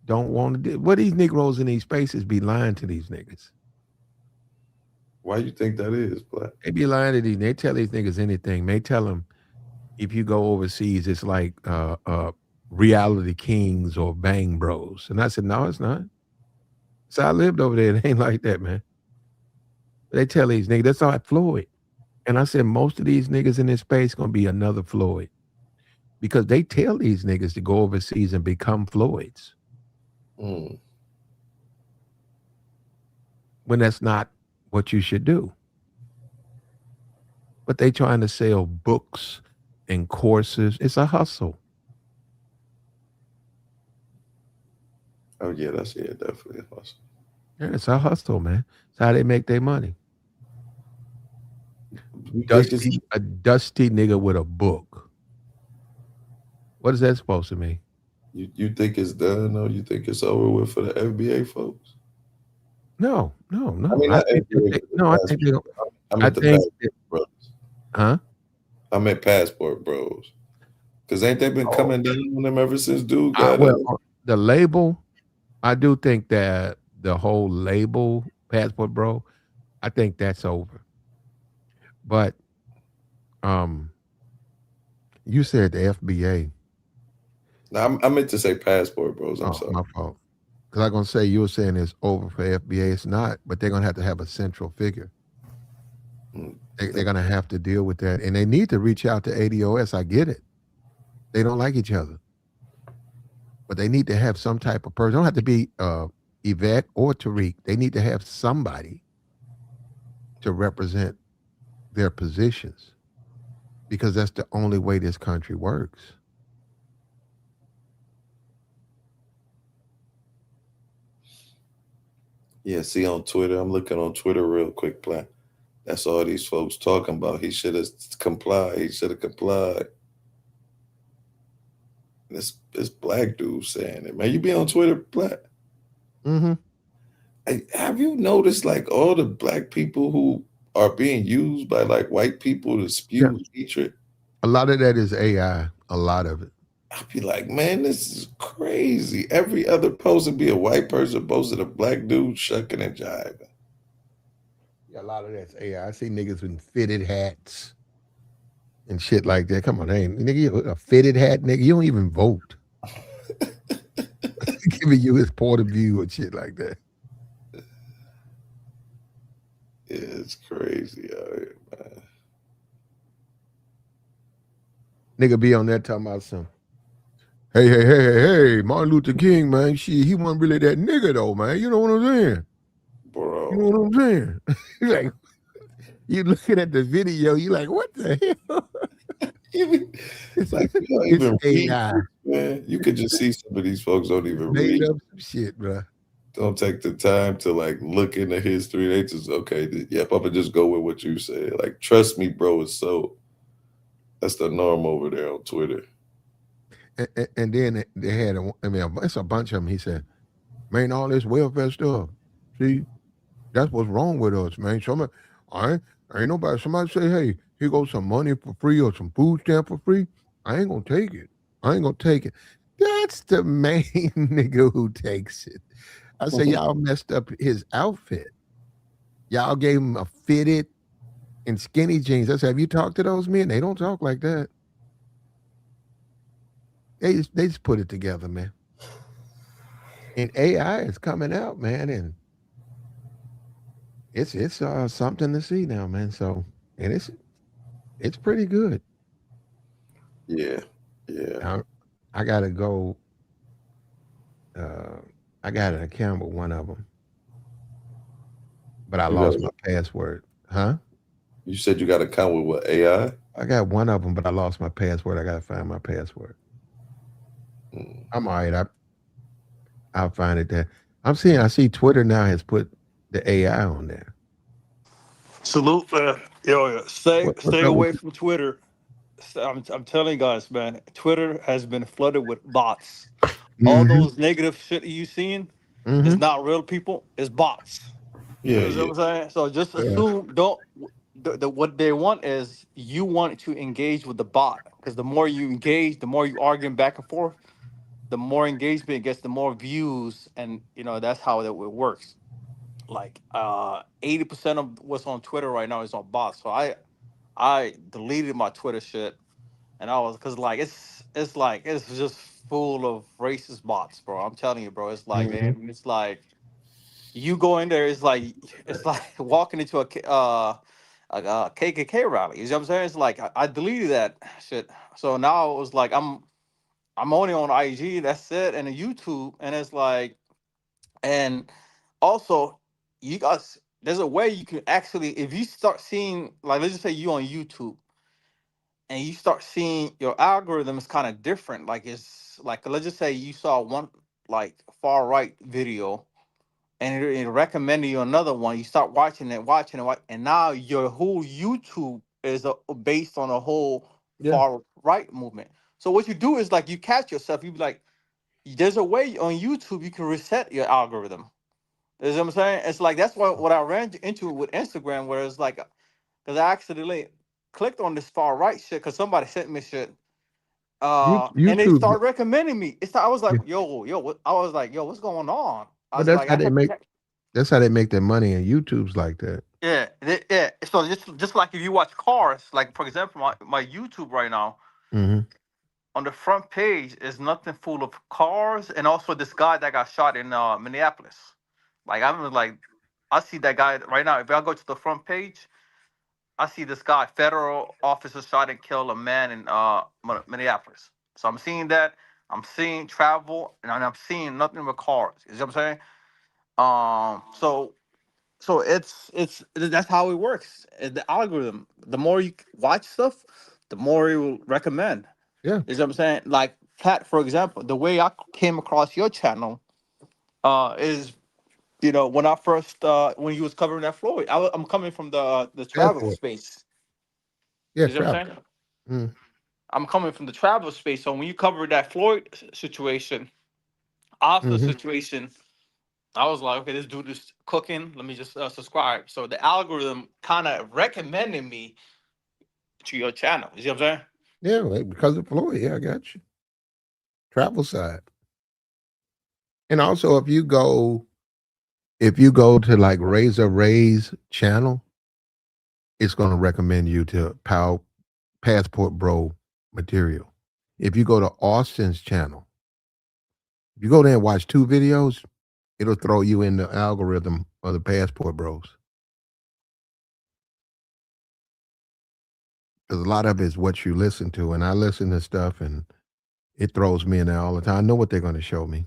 don't want to do. What these Negroes in these spaces be lying to these niggas? Why you think that is, Black? They be lying to these. They tell these niggas anything. They tell them if you go overseas, it's like reality kings or bang bros. And I said, no, it's not. So I lived over there. It ain't like that, man. They tell these niggas that's like Floyd. And I said, most of these niggas in this space gonna be another Floyd. Because they tell these niggas to go overseas and become Floyds. Mm. When that's not what you should do. But they trying to sell books and courses. It's a hustle. Oh yeah, definitely a hustle. Yeah, it's a hustle, man. It's how they make their money. A dusty nigga with a book. What is that supposed to mean? You think it's done though? You think it's over with for the FBA folks? No. I mean, I not think FBA, no, I think they don't. I the think passport bros. huh? I meant passport bros. Cause ain't they been Oh, coming down on them ever since dude got the label, I do think that the whole label passport bro, I think that's over. But Um, you said the FBA. Now, I meant to say passport bros. I'm Oh, sorry. my fault. Because I'm gonna say you were saying it's over for FBA. It's not, but they're gonna have a central figure. Mm, They're gonna have to deal with that, and they need to reach out to ADOS. I get it. They don't like each other, but they need to have some type of person. They don't have to be Yvette or Tariq. They need to have somebody to represent their positions because that's the only way this country works. Yeah, see on Twitter. I'm looking on Twitter real quick, plan. That's all these folks talking about. He should have complied. He should have complied. This black dude saying it, man. You be on Twitter, black. Mm-hmm. Hey, have you noticed like all the black people who are being used by like white people to Yeah. spew hatred? A lot of that is AI. A lot of it. I'd be like, man, this is crazy. Every other post would be a white person posted a black dude shucking and jiving. Yeah, a lot of that's AI. I see niggas with fitted hats and shit like that. Come on, ain't nigga, you a fitted hat, nigga. You don't even vote. Giving you his point of view and shit like that. Yeah, it's crazy out here, man. Nigga be on there talking about some. Hey, Martin Luther King, man. He wasn't really that nigga though, man. You know what I'm saying? You know Bro. what I'm saying? Like you looking at the video, you like, what the hell? It's, Like you don't it's even read AI. this, man. You could just see some of these folks don't even Made read. up some shit, bro. Don't take the time to like look into history. They just yep, I'm gonna just go with what you said. Like, trust me, bro, it's so that's the norm over there on Twitter. And then they had, it's a bunch of them. He said, man, all this welfare stuff. See, that's what's wrong with us, man. Somebody, I ain't nobody. Somebody say, hey, here goes some money for free or some food stamp for free. I ain't gonna take it. I ain't gonna take it. That's the main nigga who takes it. I say, y'all messed up his outfit. Y'all gave him a fitted and skinny jeans. I said, have you talked to those men? They don't talk like that. They just put it together, man. And AI is coming out, man, and it's something to see now, man. So and it's pretty good. Yeah, yeah. I gotta go. Uh, I got an account with one of them, but I You got lost my password. Huh? you said you got to count with what AI? I got one of them, but I lost my password. I gotta find my password. Mm. I'm all right. I'll find it there. I see Twitter now has put the AI on there. Salute, man. Yo, stay What's stay up with away from Twitter. I'm telling you guys, man. Twitter has been flooded with bots. you? All Mm-hmm. those negative shit you seen is Mm-hmm. not real people. It's bots. Yeah, You know yeah. what I'm saying? So just Yeah. assume don't. What they want is you want to engage with the bot because the more you engage, the more you arguing back and forth, the more engagement it gets, the more views, and that's how it works. Like 80% of what's on Twitter right now is on bots. So I deleted my Twitter shit, and I was because like it's like it's just full of racist bots, bro. I'm telling you, bro. It's like Mm-hmm. man, it's like you go in there, it's like walking into a KKK rally. You know what I'm saying? It's like I deleted that shit. So now it was like I'm only on IG. That's it, and YouTube, and it's like and also you guys. There's a way you can actually, if you start seeing, like, let's just say you on YouTube and you start seeing your algorithm is kind of different. Like it's like let's just say you saw one like far right video and it recommended you another one. You start watching it, and now your whole YouTube is based on a whole Yeah. far right movement. So what you do is like you catch yourself. You be like, there's a way on YouTube you can reset your algorithm. You know what I'm saying? It's like that's what I ran into with Instagram, where it's like because I accidentally clicked on this far right shit because somebody sent me shit. And they YouTube. started recommending me. I was like, Yeah. yo, I was like, yo, what's going on? I But was like, I had to check. that's how they make their money, and YouTube's like that. Yeah, yeah. So just like if you watch cars, like for example, my YouTube right now Mm-hmm. on the front page is nothing full of cars, and also this guy that got shot in Minneapolis. Like I'm like, I see that guy right now. If I go to the front page, I see this guy, federal officer shot and killed a man in Minneapolis. So I'm seeing that. I'm seeing travel, and I'm seeing nothing but cars. You see what I'm saying? So it's that's how it works. The algorithm. The more you watch stuff, the more it will recommend. Yeah. You know what I'm saying? Like Cat, for example, the way I came across your channel is when I first when you was covering that Floyd, I'm coming from the travel Airport. space. Yeah, You know what travel. I'm saying? Mm. I'm coming from the travel space. So when you covered that Floyd situation, Oscar Mm-hmm. situation, I was like, okay, this dude is cooking. Let me just subscribe. So the algorithm kind of recommended me to your channel. You see what I'm saying? Yeah, like, because of Floyd. Yeah, I got you. Travel side. And also if you go to like Razor Ray's channel, it's gonna recommend you to Passport Bro material. If you go to Austin's channel, if you go there and watch 2 videos, it'll throw you in the algorithm of the Passport Bros. Because a lot of it is what you listen to, and I listen to stuff, and it throws me in there all the time. I know what they're going to show me.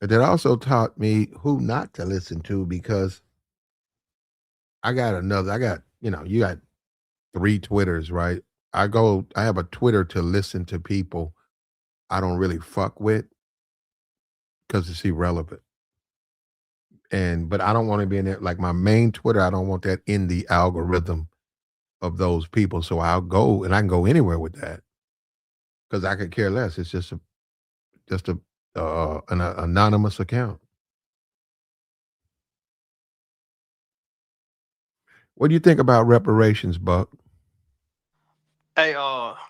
But it also taught me who not to listen to because you got 3 Twitters, right? I have a Twitter to listen to people I don't really fuck with because it's irrelevant. But I don't want to be in there. Like my main Twitter, I don't want that in the algorithm of those people. So I'll go and I can go anywhere with that because I could care less. It's just an anonymous account. What do you think about reparations, Buck? Hey,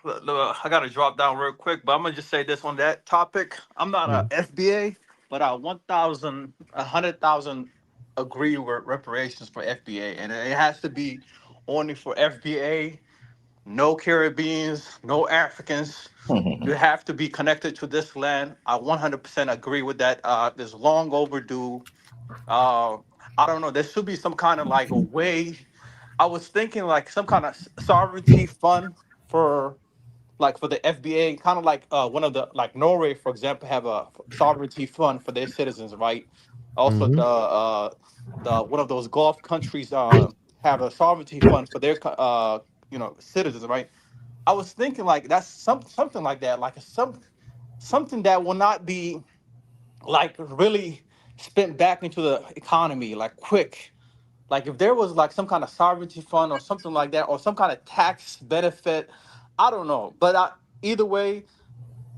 look, I gotta drop down real quick, but I'm gonna just say this on that topic. I'm not a Mm, FBA, but I 100,000 agree with reparations for FBA, and it has to be only for FBA. No Caribbeans, no Africans. You have to be connected to this land. I 100% agree with that. It's long overdue. Uh, I don't know. There should be some kind of like a way. I was thinking like some kind of sovereignty fund for for the FBA, kind of like one of the like Norway, for example, have a sovereignty fund for their citizens, right? Also, mhm, the one of those Gulf countries have a sovereignty fund for their citizens, right? I was thinking like that's something like that, like something that will not be like really spent back into the economy like quick. Like if there was like some kind of sovereignty fund or something like that, or some kind of tax benefit, I don't know. But either way,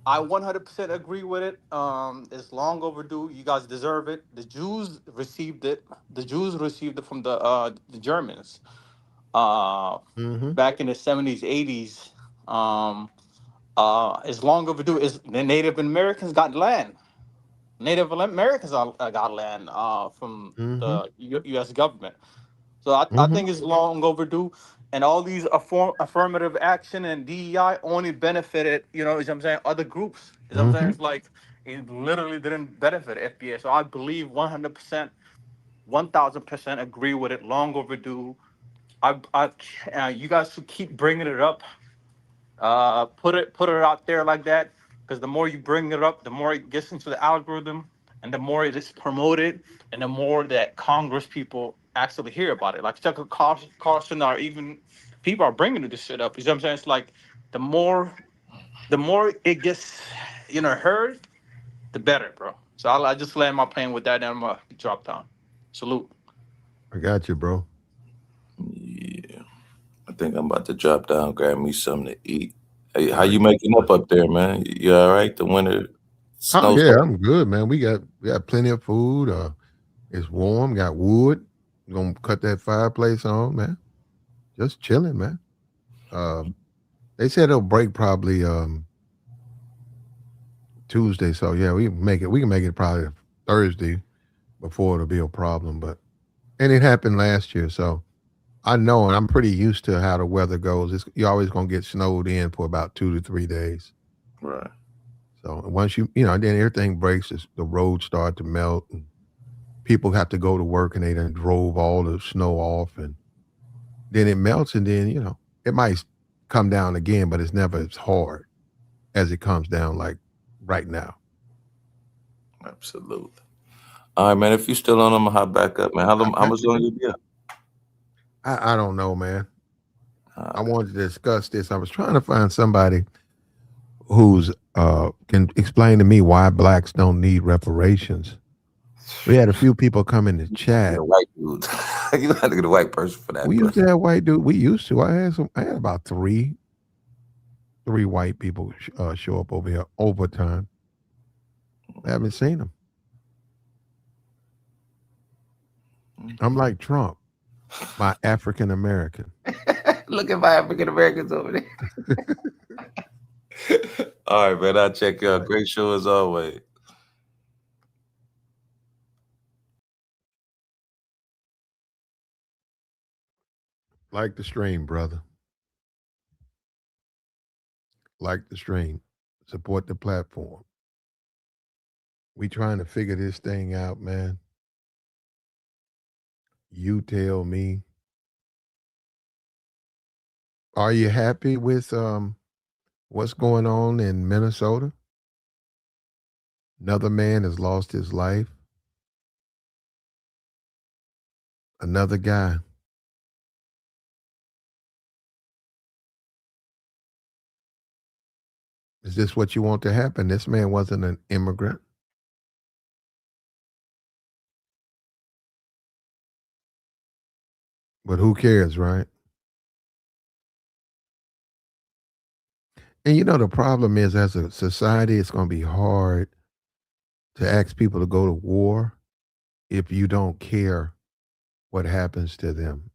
I 100% agree with it. It's long overdue. You guys deserve it. The Jews received it. The Jews received it from the Germans uh, mhm, back in the 70s, 80s. Um, it's long overdue. Is the Native Americans got land? Native Americans got land from mhm, the U.S. government. So I mhm, think it's long overdue. And all these affirmative action and DEI only benefited, what I'm saying, other groups. You know what I'm saying? mhm. It's like it literally didn't benefit FBA. So I believe 100%, 1,000% agree with it. Long overdue. You guys should keep bringing it up. Put it out there like that, because the more you bring it up, the more it gets into the algorithm, and the more it is promoted, and the more that Congress people actually hear about it. Like Tucker Carlson, or even people are bringing this shit up. You know what I'm saying? It's like the more it gets heard, the better, bro. So I just land my plane with that, and I'm gonna drop down. Salute. I got you, bro. Yeah. I think I'm about to drop down, grab me something to eat. Hey, how All right. you making up there, man? You all right? The winter Oh yeah, snowstorm? I'm good, man. We got plenty of food. It's warm. Got wood. Gonna cut that fireplace on, man. Just chilling, man. Um, they said it'll break probably Tuesday. So yeah, we can make it. We can make it probably Thursday. before it'll be a problem. And it happened last year, so I know, and I'm pretty used to how the weather goes. You're always gonna get snowed in for about 2 to 3 days. Right. So once then everything breaks. The roads start to melt, and people have to go to work, and they done drove all the snow off, and then it melts, and then it might come down again, but it's never as hard as it comes down like right now. Absolutely. All right, man. If you still on, I'm gonna hop back up, man. How much longer you be up? I don't know, man. All I right. wanted to discuss this. I was trying to find somebody who's can explain to me why blacks don't need reparations. We had a few people come in the Get chat. a white dude. You have to get a white person for that. We used to have white dude. We used to. I had about three white people show up over here over time. I haven't seen them. I'm like Trump, my African American. Look at my African Americans over there. All right, man. I'll check you out. Great show as always. Like the stream, brother. Like the stream. Support the platform. We trying to figure this thing out, man. You tell me. Are you happy with what's going on in Minnesota? Another man has lost his life. Another guy. Is this what you want to happen? This man wasn't an immigrant. But who cares, right? And the problem is, as a society, it's going to be hard to ask people to go to war if you don't care what happens to them.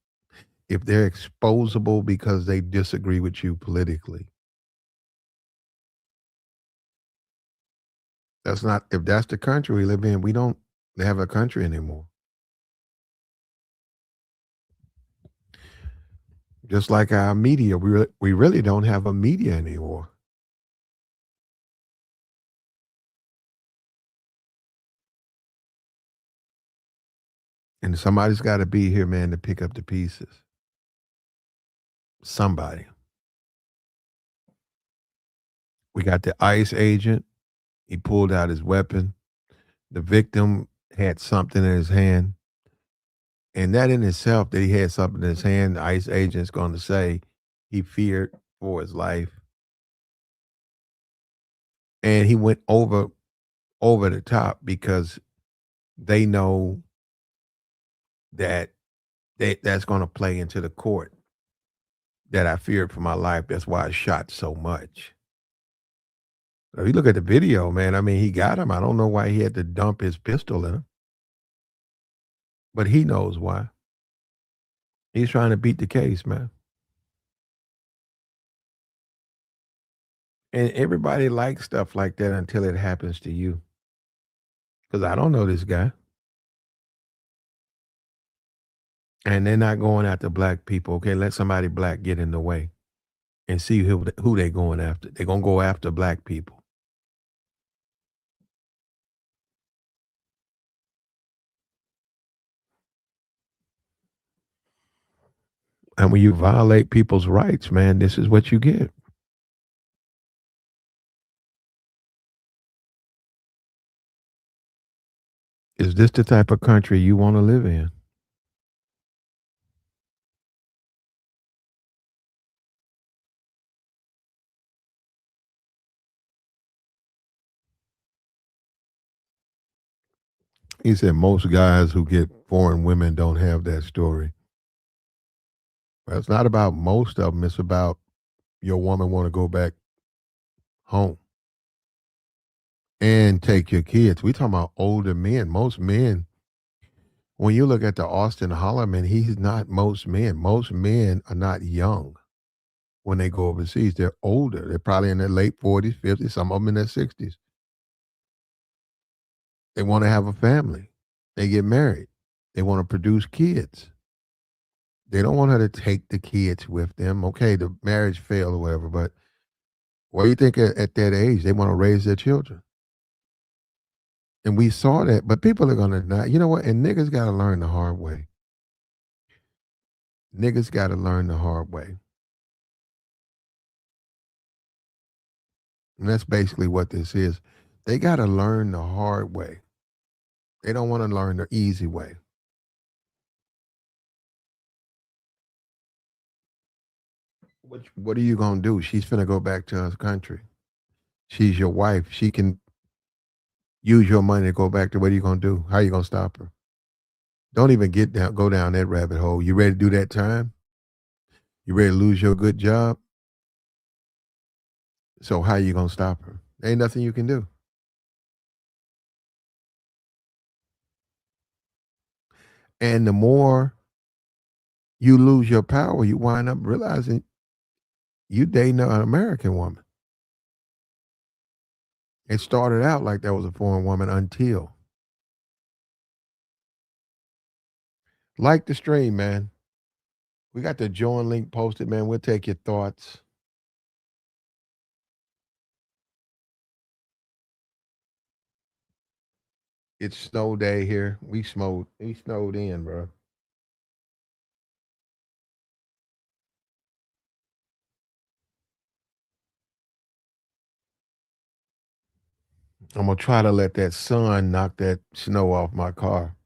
If they're exposable because they disagree with you politically. If that's the country we live in, we don't have a country anymore. Just like our media, we really don't have a media anymore. And somebody's got to be here, man, to pick up the pieces. Somebody. We got the ICE agent. He pulled out his weapon. The victim had something in his hand. And that in itself, that he had something in his hand, the ICE agent's going to say he feared for his life. And he went over the top because they know that that's going to play into the court, that I feared for my life. That's why I shot so much. If you look at the video, man, I mean, he got him. I don't know why he had to dump his pistol in him. But he knows why. He's trying to beat the case, man. And everybody likes stuff like that until it happens to you. Because I don't know this guy. And they're not going after black people. Okay, let somebody black get in the way and see who they're going after. They're going to go after black people. And when you violate people's rights, man, this is what you get. Is this the type of country you want to live in? He said most guys who get foreign women don't have that story. Well, it's not about most of them. It's about your woman want to go back home and take your kids. We talking about older men. Most men, when you look at the Austin Holloman, he's not most men. Most men are not young when they go overseas. They're older. They're probably in their late 40s, 50s, some of them in their 60s. They want to have a family. They get married. They want to produce kids. They don't want her to take the kids with them. Okay, the marriage failed or whatever, but what do you think at that age they want to raise their children? And we saw that, but people are gonna not. You know what? And niggas got to learn the hard way. Niggas got to learn the hard way. And that's basically what this is. They got to learn the hard way. They don't want to learn the easy way. What are you gonna do? She's finna go back to her country. She's your wife. She can use your money to go back to. What are you gonna do? How are you gonna stop her? Don't even go down that rabbit hole. You ready to do that time? You ready to lose your good job? So how you gonna stop her? Ain't nothing you can do. And the more you lose your power, you wind up realizing you dating an American woman. It started out like that was a foreign woman until. Like the stream, man. We got the join link posted, man. We'll take your thoughts. It's snow day here. We snowed in, bro. I'm gonna try to let that sun knock that snow off my car.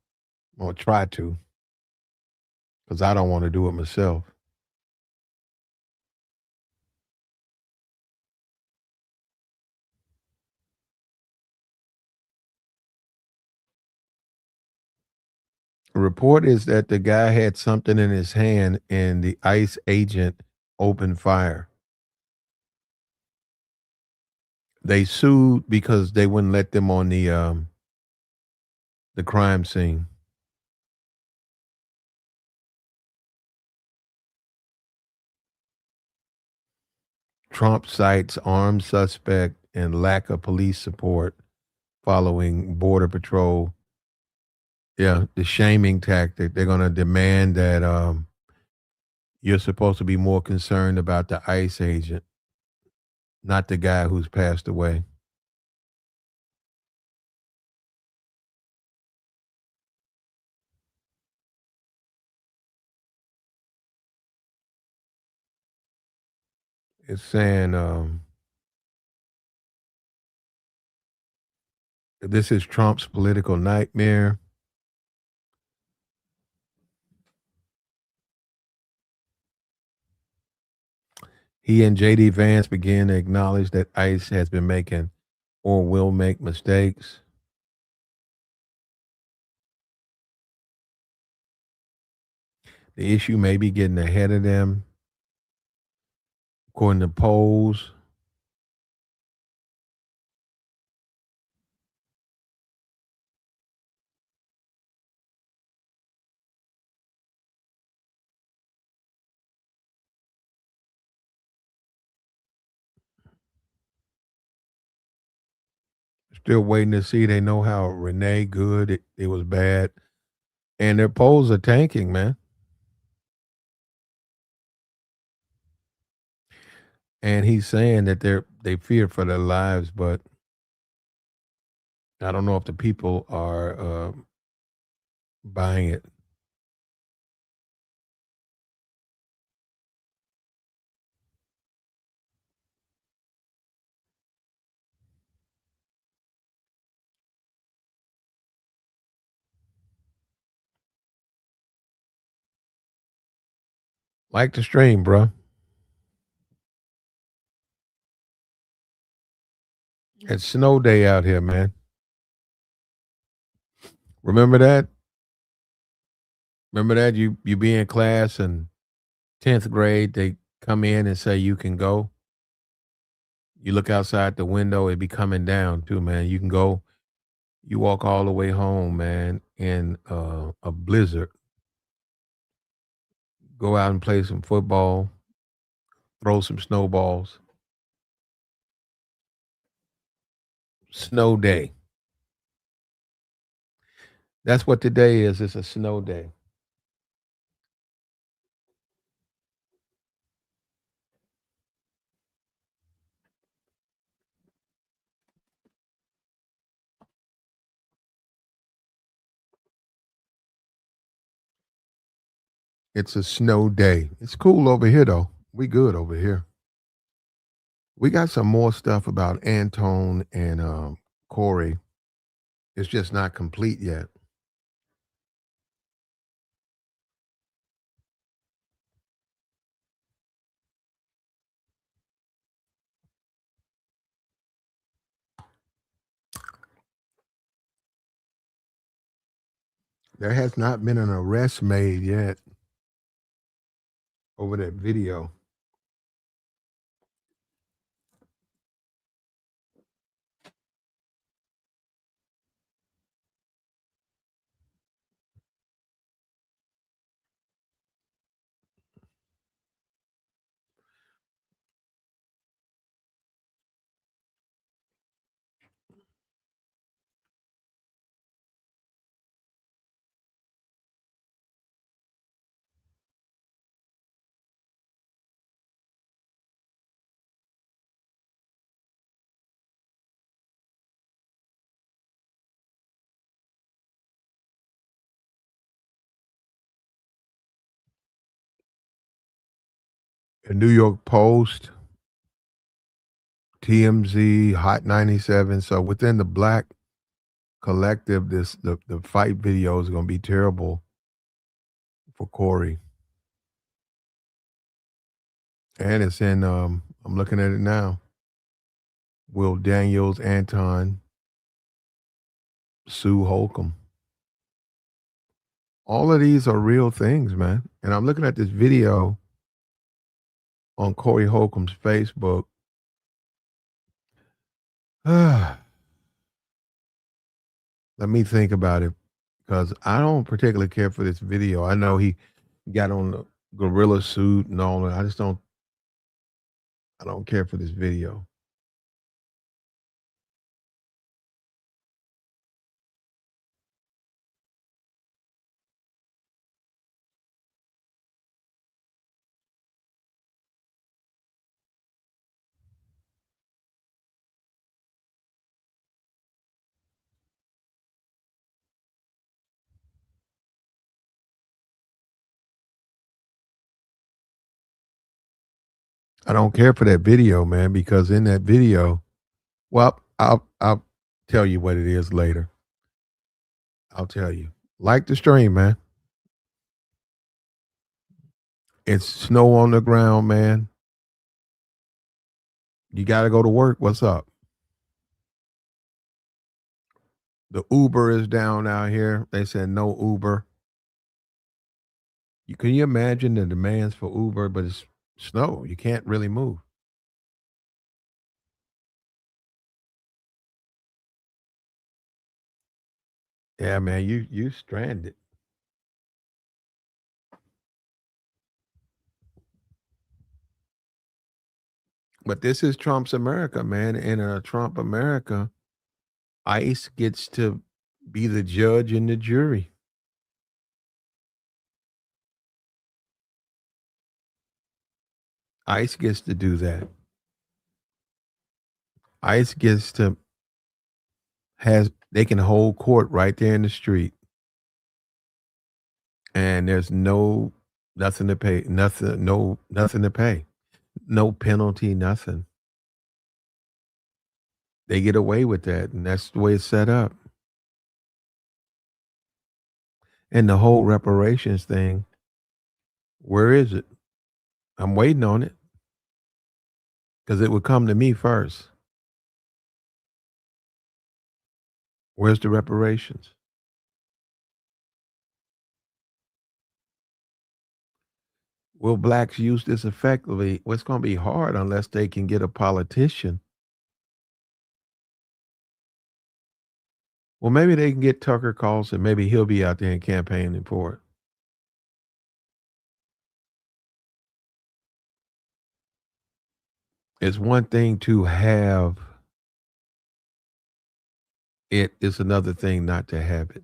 I'm gonna try to, because I don't want to do it myself. The report is that the guy had something in his hand and the ICE agent opened fire. They sued because they wouldn't let them on the crime scene. Trump cites armed suspect and lack of police support following Border Patrol. Yeah, the shaming tactic. They're going to demand that you're supposed to be more concerned about the ICE agent, not the guy who's passed away. It's saying this is Trump's political nightmare. He and JD Vance began to acknowledge that ICE has been making or will make mistakes. The issue may be getting ahead of them. According to polls, still waiting to see. They know how Renee good it was bad, and their polls are tanking, man. And he's saying that they fear for their lives, but I don't know if the people are buying it. Like the stream, bro. It's snow day out here, man. Remember that? Remember that you be in class and 10th grade, they come in and say you can go. You look outside the window, it be coming down too, man. You can go. You walk all the way home, man, in a blizzard. Go out and play some football, throw some snowballs. Snow day. That's what today is. It's a snow day. It's a snow day. It's cool over here though. We good over here. We got some more stuff about Antone and Corey. It's just not complete yet. There has not been an arrest made yet over that video. The New York Post, TMZ, Hot 97. So within the black collective, the fight video is gonna be terrible for Corey. And it's in I'm looking at it now. Will Daniels, Anton, Sue Holcomb. All of these are real things, man. And I'm looking at this video on Corey Holcomb's Facebook. Let me think about it because I don't particularly care for this video. I know he got on the gorilla suit and all that. I don't care for this video. I don't care for that video, man, because in that video, well, I'll tell you what it is later. I'll tell you. Like the stream, man. It's snow on the ground, man. You got to go to work. What's up? The Uber is down out here. They said no Uber. Can you imagine the demands for Uber, but it's snow. You can't really move. Yeah, man, you stranded. But this is Trump's America, man. In a Trump America, ICE gets to be the judge and the jury. ICE gets to do that. ICE gets to they can hold court right there in the street. And there's nothing to pay, nothing to pay. No penalty, nothing. They get away with that, and that's the way it's set up. And the whole reparations thing, where is it? I'm waiting on it because it would come to me first. Where's the reparations? Will blacks use this effectively? Well, it's going to be hard unless they can get a politician. Well, maybe they can get Tucker Carlson. Maybe he'll be out there and campaigning for it. It's one thing to have it, it's another thing not to have it.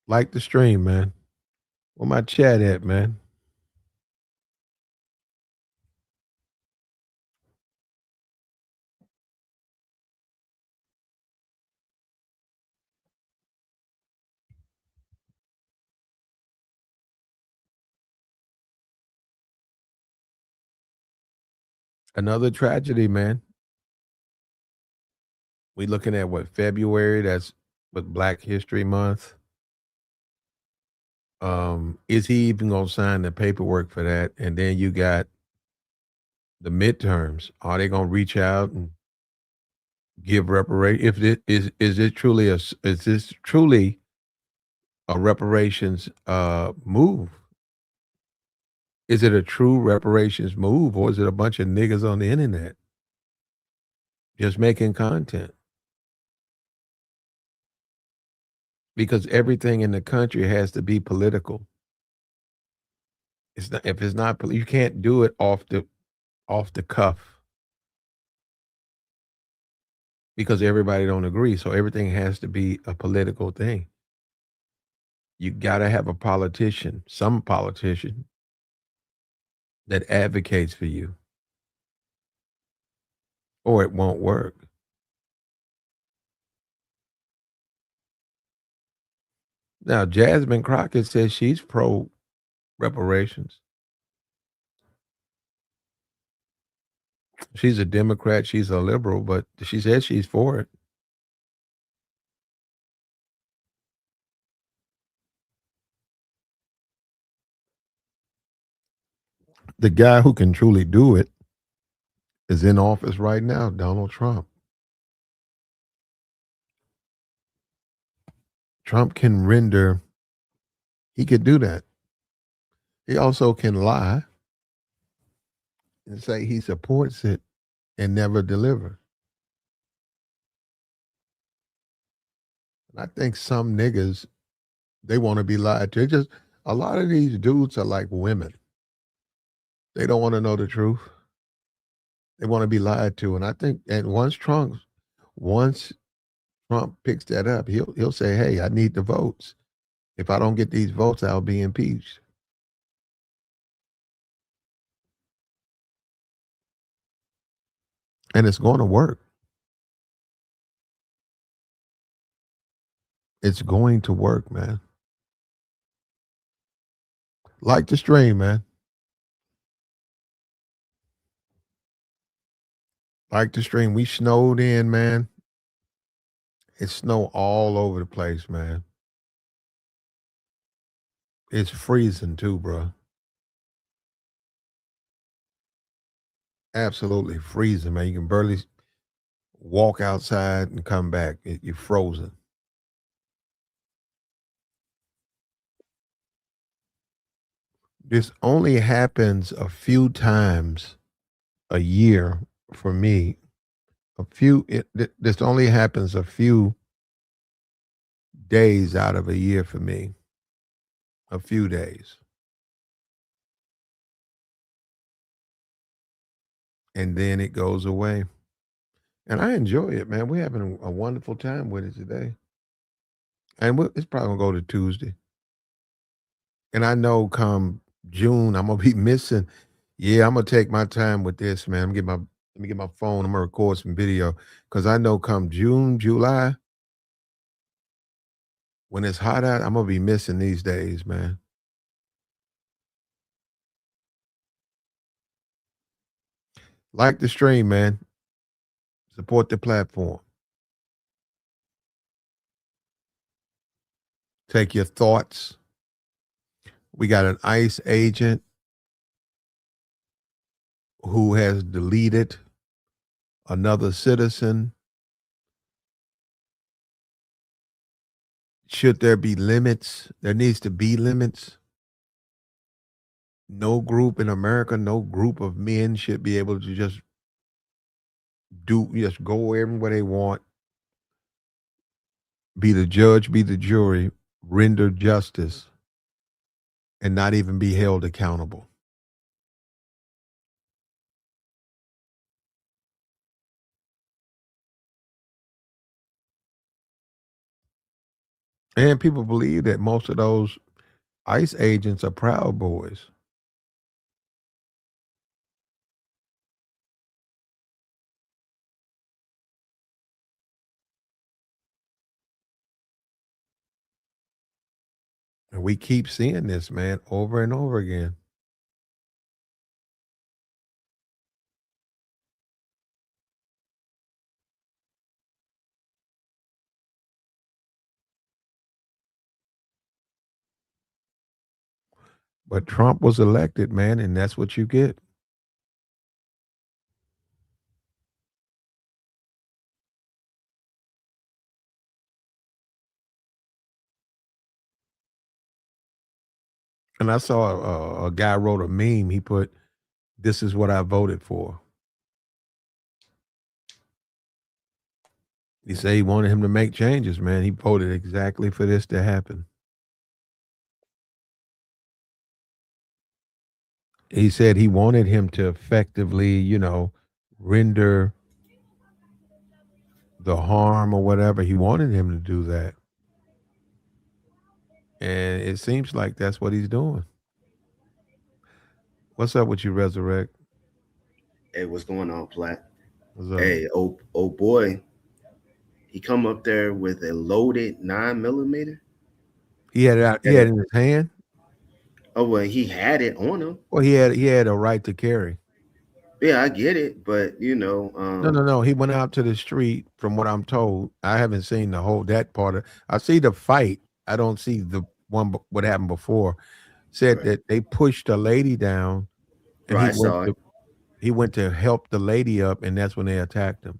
Like the stream, man. Where my chat at, man? Another tragedy, man. We looking at what, February? That's with Black History Month. Is he even gonna sign the paperwork for that? And then you got the midterms. Are they gonna reach out and give reparation? If it is it truly is this truly a reparations move? Is it a true reparations move, or is it a bunch of niggas on the internet just making content? Because everything in the country has to be political. It's not, if it's not, you can't do it off the cuff because everybody don't agree. So everything has to be a political thing. You got to have a politician, some politician that advocates for you, or it won't work. Now, Jasmine Crockett says she's pro reparations. She's a Democrat, she's a liberal, but she says she's for it. The guy who can truly do it is in office right now, Donald Trump. Trump can render, he could do that. He also can lie and say he supports it and never deliver. And I think some niggas, they want to be lied to. Just a lot of these dudes are like women. They don't want to know the truth. They want to be lied to. And I think, and once Trump picks that up, he'll say, "Hey, I need the votes. If I don't get these votes, I'll be impeached." And it's going to work. It's going to work, man. Like the stream, man. Like the stream. We snowed in, man. It's snow all over the place, man. It's freezing too, bro. Absolutely freezing, man. You can barely walk outside and come back. You're frozen. This only happens a few times a year for me. This only happens a few days out of a year for me. A few days. And then it goes away. And I enjoy it, man. We're having a wonderful time with it today. And it's probably gonna go to Tuesday. And I know come June, I'm gonna be missing. Yeah, I'm gonna take my time with this, man. Let me get my phone. I'm gonna record some video because I know come June, July, when it's hot out, I'm gonna be missing these days, man. Like the stream, man. Support the platform. Take your thoughts. We got an ICE agent who has deleted another citizen. Should there be limits? There needs to be limits. No group in America, no group of men should be able to just go everywhere they want, be the judge, be the jury, render justice, and not even be held accountable. And people believe that most of those ICE agents are Proud Boys. And we keep seeing this, man, over and over again. But Trump was elected, man, and that's what you get. And I saw a guy wrote a meme. He put, "This is what I voted for." He said he wanted him to make changes, man. He voted exactly for this to happen. He said he wanted him to effectively, render the harm or whatever. He wanted him to do that. And it seems like that's what he's doing. What's up with you, Resurrect? Hey, what's going on, Platt? What's up? Hey, oh boy, he come up there with a loaded 9 millimeter. He had it out, he had it in his hand. Oh well, he had it on him. Well, he had a right to carry. Yeah, I get it, but No. He went out to the street, from what I'm told. I haven't seen the whole that part of. I see the fight. I don't see the one what happened before. Said right, that they pushed a lady down, and right, I saw it. he went to help the lady up, and that's when they attacked him.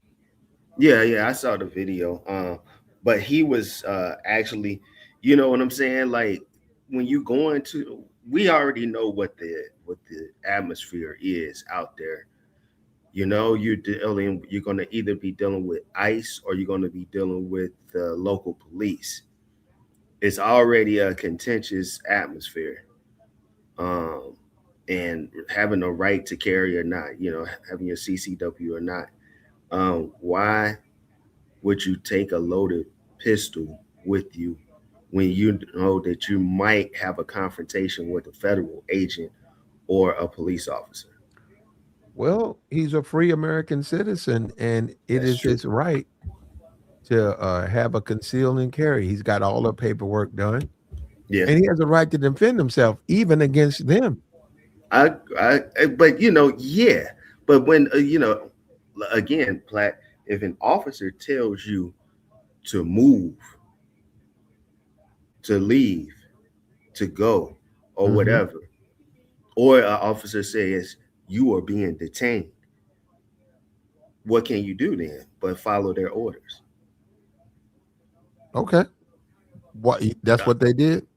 Yeah, I saw the video. But he was actually, you know what I'm saying? Like when you go into, we already know what the atmosphere is out there. You're going to either be dealing with ICE or you're going to be dealing with the local police. It's already a contentious atmosphere. Um, and having a right to carry or not, having your CCW or not. Why would you take a loaded pistol with you when you know that you might have a confrontation with a federal agent or a police officer? Well, he's a free American citizen, and it That's is true. his right to have a conceal and carry. He's got all the paperwork done, Yeah. and he has a right to defend himself, even against them. But yeah. But when again, Platt, if an officer tells you to move, to leave, to go, or Hmm. whatever, or an officer says you are being detained, what can you do then but follow their orders? Okay, what? That's what they did.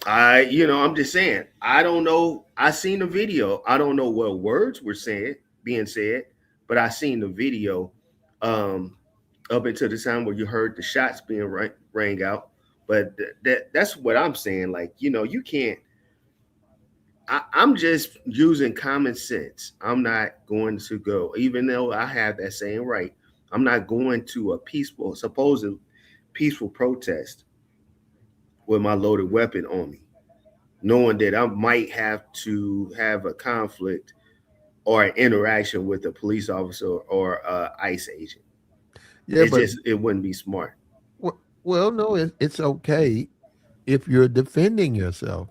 I'm just saying, I don't know. I seen the video. I don't know what words were being said, but I seen the video um, up until the time where you heard the shots being rang out. But that's what I'm saying. Like, you can't. I'm just using common sense. I'm not going to go, even though I have that same right. I'm not going to a supposed peaceful protest with my loaded weapon on me, knowing that I might have to have a conflict or an interaction with a police officer or a ICE agent. Yeah, but It wouldn't be smart. well, no, it's okay if you're defending yourself.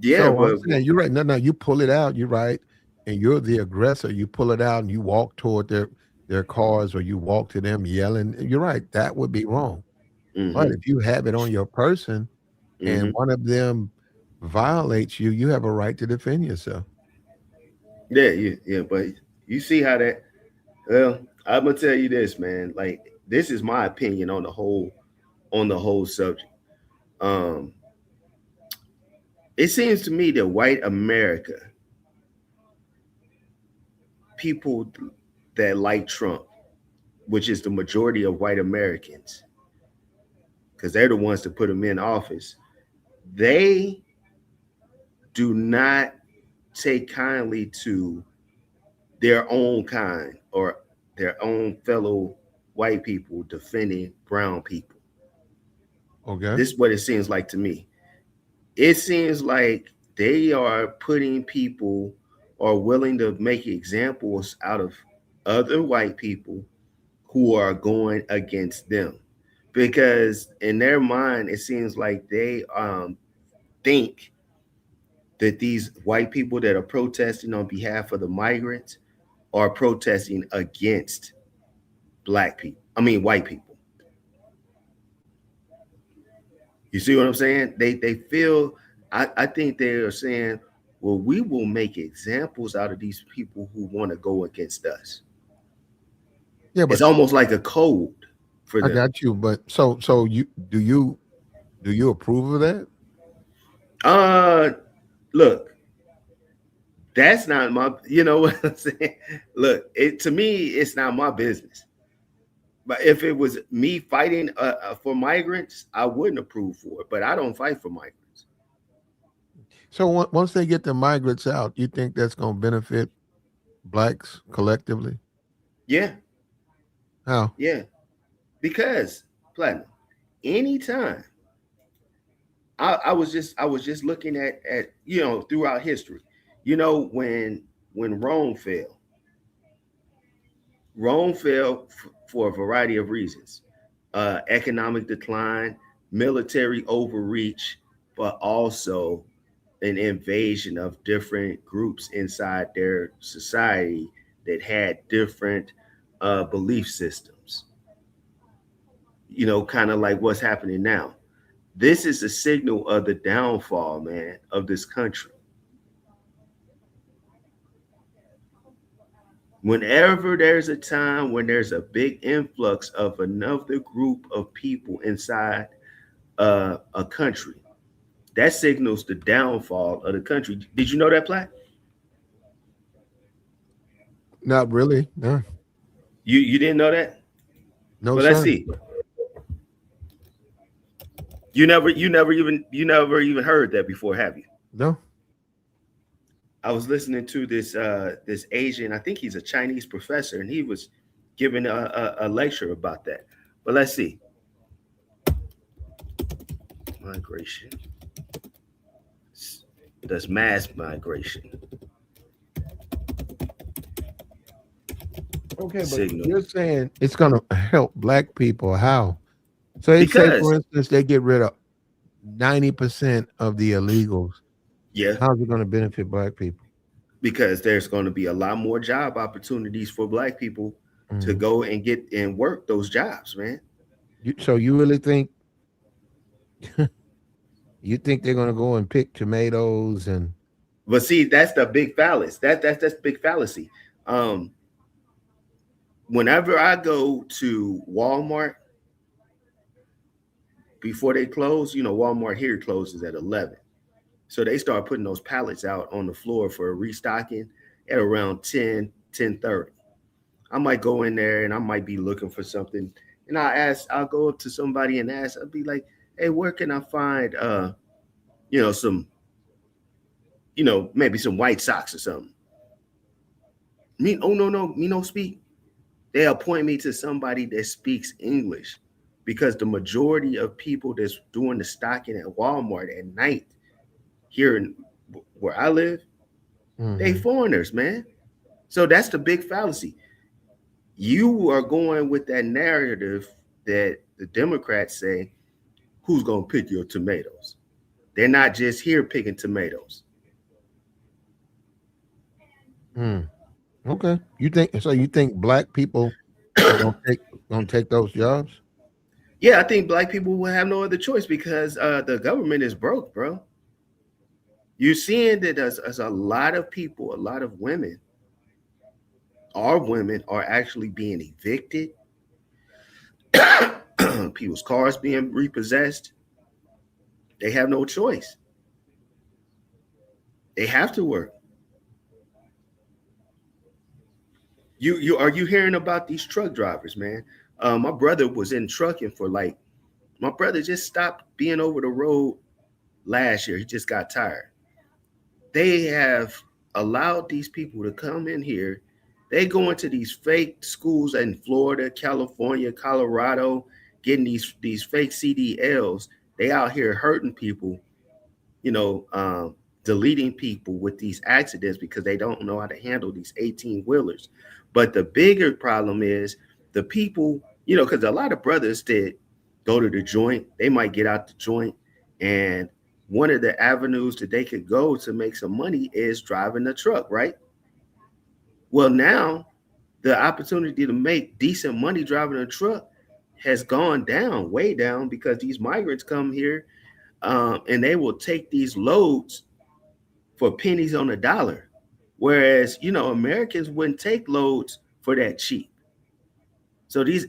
Yeah, So I'm but saying you're right. No, you pull it out. You're right, and you're the aggressor. You pull it out and you walk toward their cars, or you walk to them yelling. You're right. That would be wrong. But hmm if you have it on your person and hmm one of them violates you, you have a right to defend yourself. yeah, but you see how that. Well, I'm gonna tell you this, man. Like this is my opinion on the whole subject. Um, it seems to me that white America, people that like Trump, which is the majority of white Americans, because they're the ones that put him in office, they do not take kindly to their own or their own fellow white people defending brown people. Okay. This is what it seems like to me. It seems like they are putting people or willing to make examples out of other white people who are going against them, because in their mind it seems like they think that these white people that are protesting on behalf of the migrants are protesting against black people. I mean, white people. You see what I'm saying? They feel. I think they are saying, well, we will make examples out of these people who want to go against us. Yeah, It's but almost like a code for I them. got you. But so you approve of that? Uh, Look, that's not my. You know what I'm saying? Look, it to me, it's not my business. But if it was me fighting for migrants, I wouldn't approve for it. But I don't fight for migrants. So once they get the migrants out, you think that's going to benefit blacks collectively? Yeah, How? yeah. Because platinum, anytime I was just looking at throughout history, when Rome fell for a variety of reasons, economic decline, military overreach, but also an invasion of different groups inside their society that had different belief systems. Kind of like what's happening now. This is a signal of the downfall, man, of this country. Whenever there's a time when there's a big influx of another group of people inside a country, that signals the downfall of the country. Did you know that, Platt? Not really. No. You didn't know that? No, Well, let's sir. see. You never even heard that before, have you? No. I was listening to this Asian, I think he's a Chinese professor, and he was giving a lecture about that. But let's see. Migration. Does mass migration Okay, but signal? you're saying it's going to help black people. How? So they say, Because for instance, they get rid of 90% of the illegals. yeah, How's it going to benefit black people? because there's going to be a lot more job opportunities for black people to Mhm. go and get and work those jobs, man. So you really think you think they're going to go and pick tomatoes and But see, that's the big fallacy. That's big fallacy. Um, Whenever I go to Walmart before they close, Walmart here closes at 11. So they start putting those pallets out on the floor for restocking at around 10:30. I might go in there and I might be looking for something. And I'll go up to somebody and ask, I'll be like, hey, where can I find some, maybe some white socks or something? Me, oh no, me no speak. They appoint me to somebody that speaks English, because the majority of people that's doing the stocking at Walmart at night here in where I live, they Mhm. foreigners, man. So that's the big fallacy. You are going with that narrative that the Democrats say, who's going to pick your tomatoes? They're not just here picking tomatoes. Mm. Okay. You think so? You think black people are gonna take those jobs? Yeah, I think black people will have no other choice because the government is broke, bro. You're seeing that there's a lot of people, a lot of women, our women are actually being evicted. People's cars being repossessed. They have no choice. They have to work. You are you hearing about these truck drivers, man? My brother was in trucking for like my brother just stopped being over the road last year. He just got tired. They have allowed these people to come in here. They go into these fake schools in Florida, California, Colorado, getting these fake CDLs. They out here hurting people, you know, deleting people with these accidents because they don't know how to handle these 18-wheelers. But the bigger problem is the people, you know, because a lot of brothers that go to the joint, they might get out the joint, and one of the avenues that they could go to make some money is driving a truck, right? Well, now the opportunity to make decent money driving a truck has gone down, way down, because these migrants come here, and they will take these loads for pennies on a dollar. Whereas, you know, Americans wouldn't take loads for that cheap. So these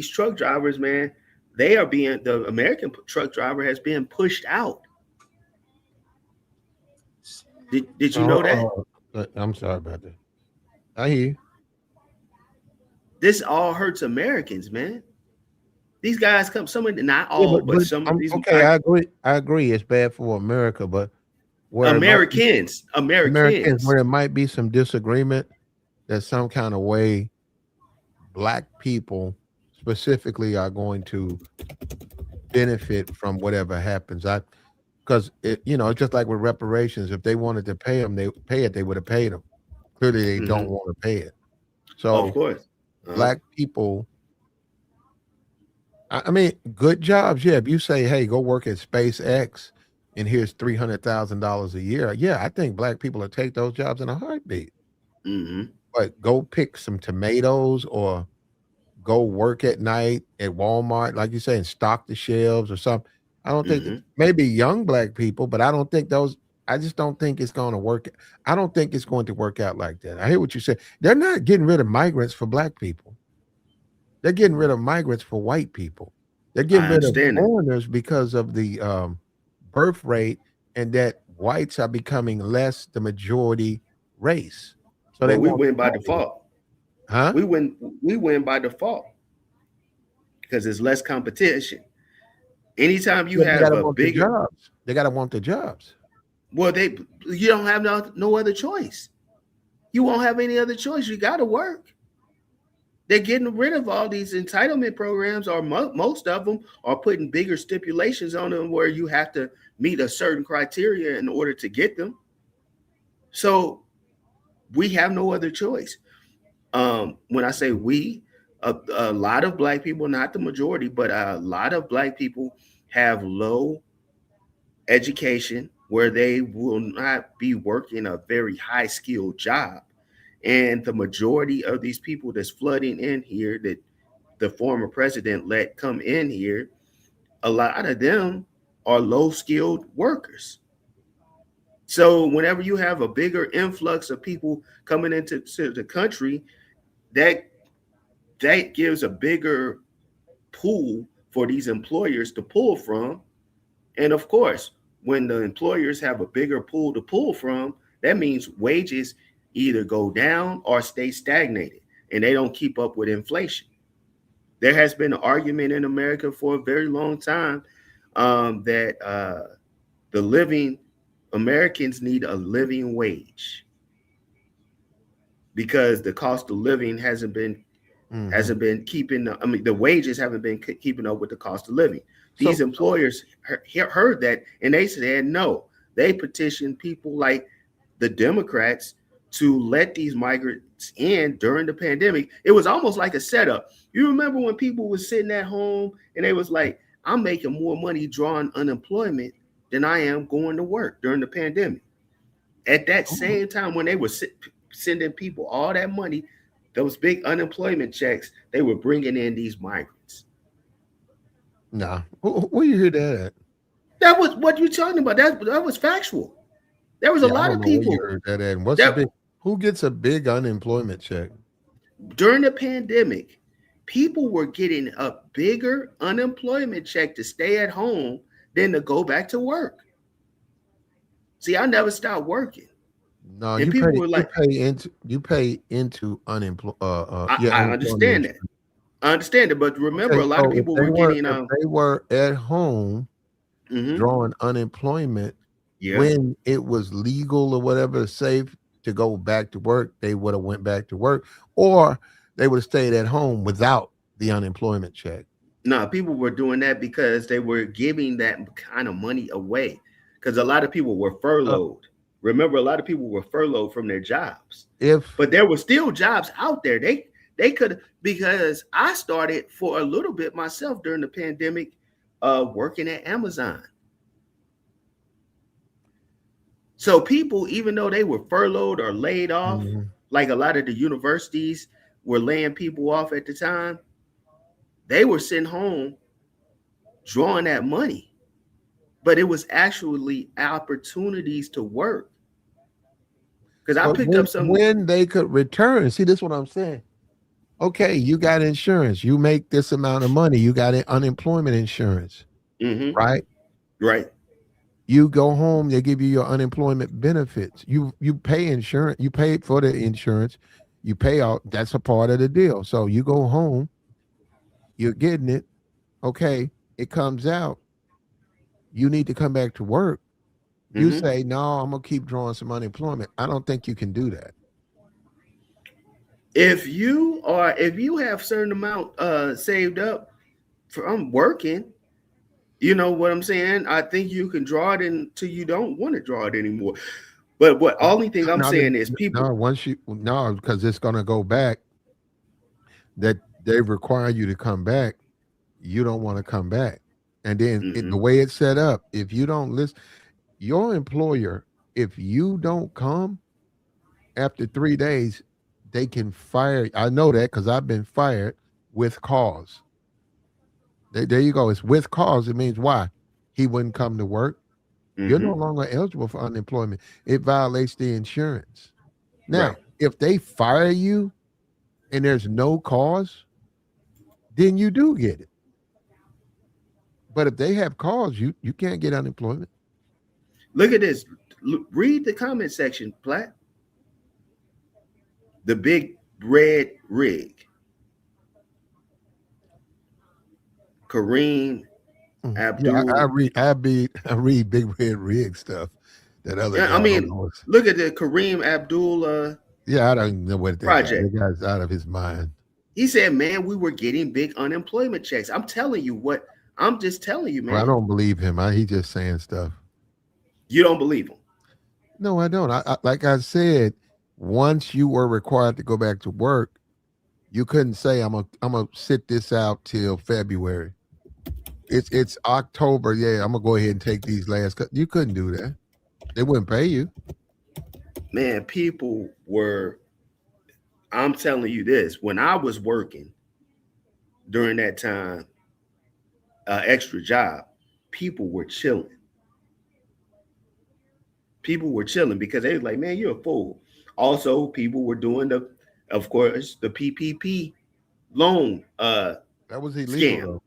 truck drivers, man, the American truck driver has been pushed out. Did you know that? I'm sorry about that. I hear you. This all hurts Americans, man. These guys come, some of the, not Yeah, all, but some of these okay, I agree. I agree. It's bad for America, but where Americans, where it might be some disagreement, that some kind of way Black people specifically are going to benefit from whatever happens. Because you know, it's just like with reparations. If they wanted to pay them, they pay it. They would have paid them. Clearly, they don't want to pay it. So, of course, Black people. I mean, good jobs. Yeah, if you say, "Hey, go work at SpaceX," and here's $300,000 a year. Yeah, I think Black people will take those jobs in a heartbeat. But go pick some tomatoes or go work at night at Walmart, like you say, and stock the shelves or something. I don't think maybe young Black people, but I don't think those. I just don't think it's going to work. I don't think it's going to work out like that. I hear what you said. They're not getting rid of migrants for Black people. They're getting rid of migrants for white people. They're getting rid of foreigners because of the birth rate, and that whites are becoming less the majority race. So we win by default. Huh? We win by default because there's less competition. Anytime you have a bigger jobs, they gotta want the jobs. Well, you don't have no other choice. You won't have any other choice. You got to work. They're getting rid of all these entitlement programs, or most of them are putting bigger stipulations on them where you have to meet a certain criteria in order to get them. So we have no other choice. When I say we, a lot of Black people, not the majority, but a lot of Black people have low education where they will not be working a very high skilled job. And the majority of these people that's flooding in here, that the former president let come in here, a lot of them are low skilled workers. So whenever you have a bigger influx of people coming into the country, that gives a bigger pool for these employers to pull from. And of course, when the employers have a bigger pool to pull from, that means wages either go down or stay stagnated, and they don't keep up with inflation. There has been an argument in America for a very long time that Americans need a living wage, because the cost of living hasn't been keeping. The wages haven't been keeping up with the cost of living. These employers heard that, and they said no. They petitioned people like the Democrats to let these migrants in during the pandemic. It was almost like a setup. You remember when people were sitting at home and they was like, I'm making more money drawing unemployment than I am going to work during the pandemic. At that same time, when they were sending people all that money, those big unemployment checks, they were bringing in these migrants. Nah, where you hear that at? That was what you're talking about. That was factual. There was a lot of people. Where you heard that at? What's the big? Who gets a big unemployment check? During the pandemic, people were getting a bigger unemployment check to stay at home than to go back to work. See, I never stopped working. No, and you pay into unemployment. I understand that. I understand it, but remember, a lot of people were getting. They were at home drawing unemployment when it was legal or whatever, safe to go back to work. They would have went back to work, or they would have stayed at home without the unemployment check. No, people were doing that because they were giving that kind of money away. Because a lot of people were furloughed. Remember, a lot of people were furloughed from their jobs. But there were still jobs out there. They could, because I started for a little bit myself during the pandemic, working at Amazon. So people, even though they were furloughed or laid off, like a lot of the universities were laying people off at the time, they were sitting home drawing that money. But it was actually opportunities to work. Because I picked up some. When they could return. See, this is what I'm saying. Okay, you got insurance. You make this amount of money. You got unemployment insurance, right? Right. You go home, they give you your unemployment benefits. You pay insurance. You pay for the insurance. You pay out. That's a part of the deal. So you go home, you're getting it. Okay, it comes out. You need to come back to work. You say, no, I'm going to keep drawing some unemployment. I don't think you can do that. If you have certain amount saved up from working, you know what I'm saying? I think you can draw it until you don't want to draw it anymore. But what only thing I'm saying is people. Because it's going to go back, that they require you to come back. You don't want to come back. And then the way it's set up, if you don't listen, your employer, if you don't come after 3 days, they can fire. I know that because I've been fired with cause. There you go. It's with cause. It means why? He wouldn't come to work. You're no longer eligible for unemployment. It violates the insurance. Now, if they fire you and there's no cause, then you do get it. But if they have cause, you can't get unemployment. Look at this. Read the comment section, Platt. The big red rig. Kareem Abdul. Yeah, I read big red rig stuff. That other guy. I mean, look at the Kareem Abdul. Yeah, I don't know what project. The guy's out of his mind. He said, "Man, we were getting big unemployment checks." I'm telling you what. I'm just telling you, man. Well, I don't believe him. He's just saying stuff. You don't believe him? No, I don't. I like I said, once you were required to go back to work, you couldn't say I'm gonna sit this out till February. It's October. Yeah, I'm gonna go ahead and take these last. You couldn't do that. They wouldn't pay you. Man, people were. I'm telling you this. When I was working during that time, extra job, people were chilling. People were chilling because they was like, man, you're a fool. Also, people were doing the PPP loan that was illegal. Scam. Though.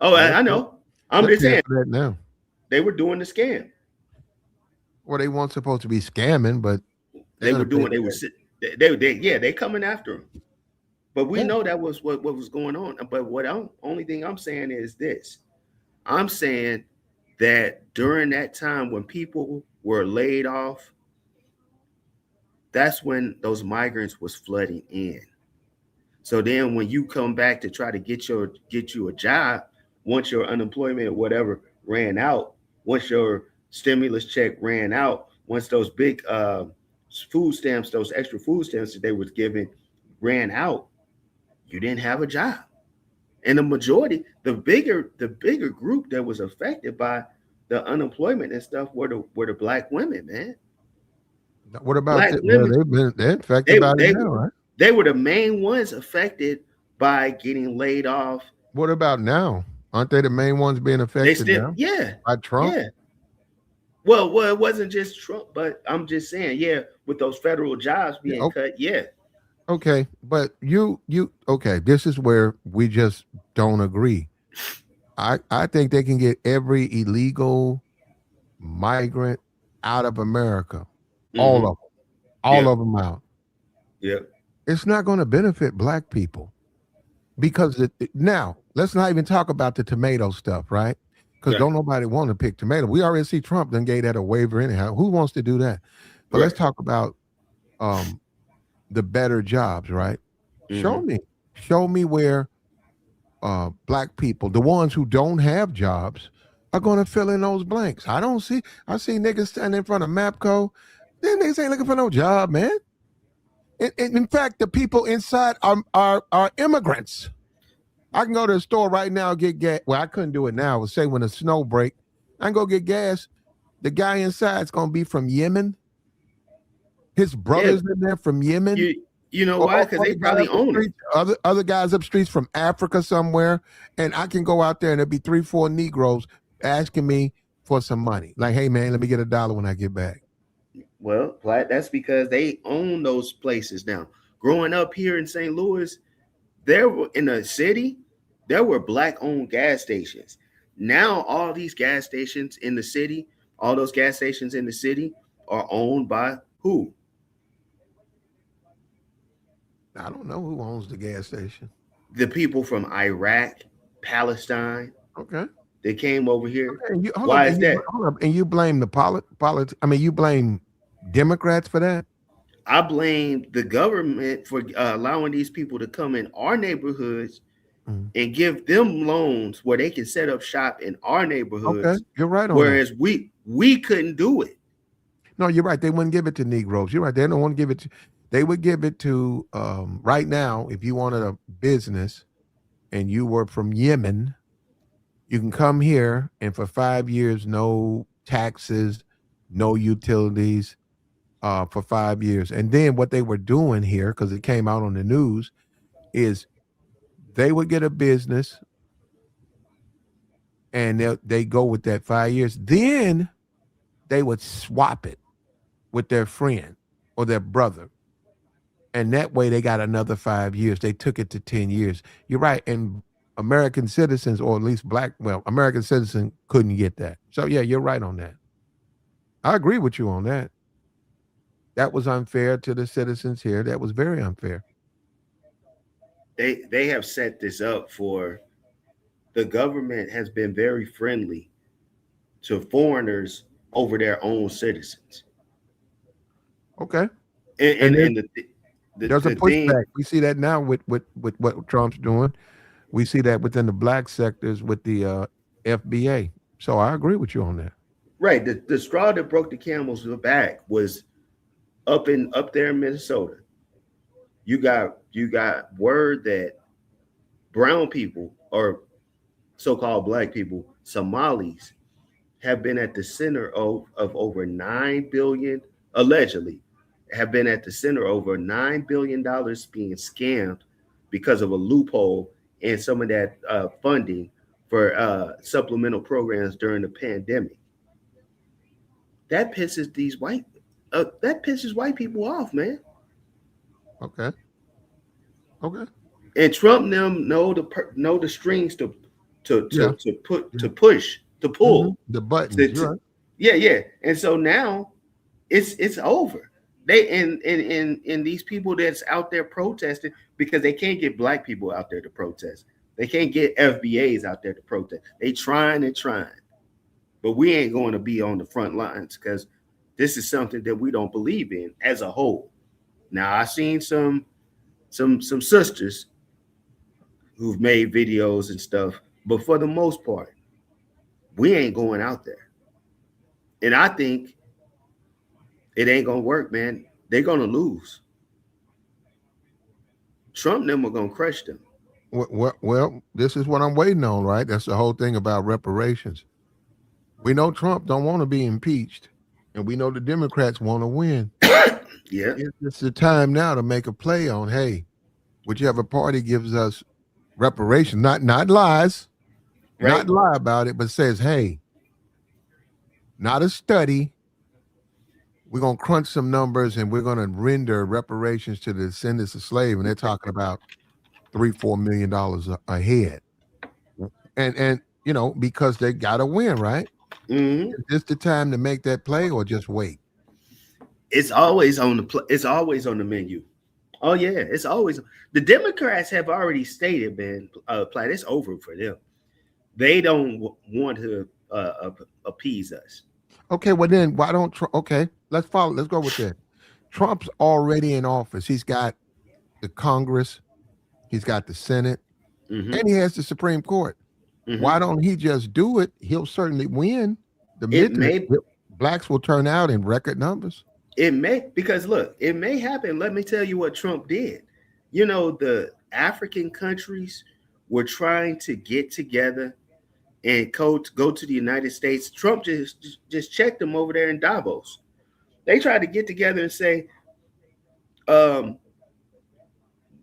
Oh, I know. I'm just saying that now. They were doing the scam. Well, they weren't supposed to be scamming, but they coming after them. But we know that was what was going on. But only thing I'm saying is this. I'm saying that during that time when people were laid off, that's when those migrants was flooding in. So then when you come back to try to get you a job, once your unemployment or whatever ran out, once your stimulus check ran out, once those big food stamps, those extra food stamps that they was giving ran out, you didn't have a job. And the majority, the bigger group that was affected by the unemployment and stuff were the black women, man. What about they're affected by it now, right? They were the main ones affected by getting laid off. What about now? Aren't they the main ones being affected now? Yeah. By Trump? Yeah. Well, it wasn't just Trump, but I'm just saying, yeah, with those federal jobs being cut, yeah. Okay, but this is where we just don't agree. I think they can get every illegal migrant out of America. All of them out. Yeah. It's not going to benefit black people because now let's not even talk about the tomato stuff, right? Because don't nobody want to pick tomato. We already see Trump done gave that a waiver anyhow. Who wants to do that? But let's talk about the better jobs, right? Show me where black people, the ones who don't have jobs, are going to fill in those blanks. I see niggas standing in front of MAPCO. Then niggas ain't looking for no job, man. In fact, the people inside are immigrants. I can go to the store right now and get gas. Well, I couldn't do it now. Say when the snow break, I can go get gas. The guy inside's gonna be from Yemen. His brother's in there from Yemen. You know why? Because they probably own it. Other guys up streets from Africa somewhere, and I can go out there and there'll be 3-4 Negroes asking me for some money. Like, hey man, let me get $1 when I get back. Well, Platt, that's because they own those places now. Growing up here in St. Louis, there were in the city, there were black-owned gas stations. Now all these gas stations in the city, all those gas stations in the city are owned by who? I don't know who owns the gas station. The people from Iraq, Palestine. Okay. They came over here. Okay, why is that? And you blame you blame Democrats for that? I blame the government for allowing these people to come in our neighborhoods and give them loans where they can set up shop in our neighborhoods. Okay, you're right on whereas that. we couldn't do it. No, you're right. They wouldn't give it to Negroes. You're right. They don't want to give it to. They would give it to right now. If you wanted a business and you were from Yemen, you can come here and for 5 years, no taxes, no utilities for 5 years. And then what they were doing here, because it came out on the news, is they would get a business and they go with that 5 years. Then they would swap it with their friend or their brother. And that way they got another 5 years. They took it to 10 years. You're right. And American citizens, or at least American citizens couldn't get that. So yeah, you're right on that. I agree with you on that. That was unfair to the citizens here. That was very unfair. They have set this up for the government has been very friendly to foreigners over their own citizens. Okay. And there's a pushback. We see that now with what Trump's doing. We see that within the black sectors with the FBA. So I agree with you on that. Right. The straw that broke the camel's back was up there in Minnesota. You got word that brown people or so-called black people, Somalis, have been at the center of over $9 billion, allegedly, have been at the center of over $9 billion being scammed because of a loophole in some of that funding for supplemental programs during the pandemic. That pisses white people off, man. Okay. And Trump and them know the strings to pull the buttons. Right. Yeah. And so now it's over. They and these people that's out there protesting because they can't get black people out there to protest. They can't get FBAs out there to protest. They trying, but we ain't going to be on the front lines because this is something that we don't believe in as a whole. Now I've seen some sisters who've made videos and stuff, but for the most part, we ain't going out there. And I think it ain't gonna work, man. They're gonna lose. Trump and them are gonna crush them. Well, this is what I'm waiting on, right? That's the whole thing about reparations. We know Trump don't want to be impeached, and we know the Democrats want to win. Yeah, it's the time now to make a play on, hey, whichever party gives us reparations, not lies, right. Not lie about it, but says, hey, not a study. We're going to crunch some numbers and we're going to render reparations to the descendants of slaves. And they're talking about $3-4 million a head. And because they got to win, right? Mm-hmm. Is this the time to make that play or just wait? It's always on the menu. Oh yeah, it's always. The Democrats have already stated, man, Platt, it's over for them. They don't want to appease us. Okay, well then why don't let's follow. Let's go with that. Trump's already in office. He's got the Congress, he's got the Senate, and he has the Supreme Court. Why don't he just do it? He'll certainly win. Blacks will turn out in record numbers. It may, because look, it may happen. Let me tell you what Trump did. You know, the African countries were trying to get together and go to the United States. Trump just checked them over there in Davos. They tried to get together and say, the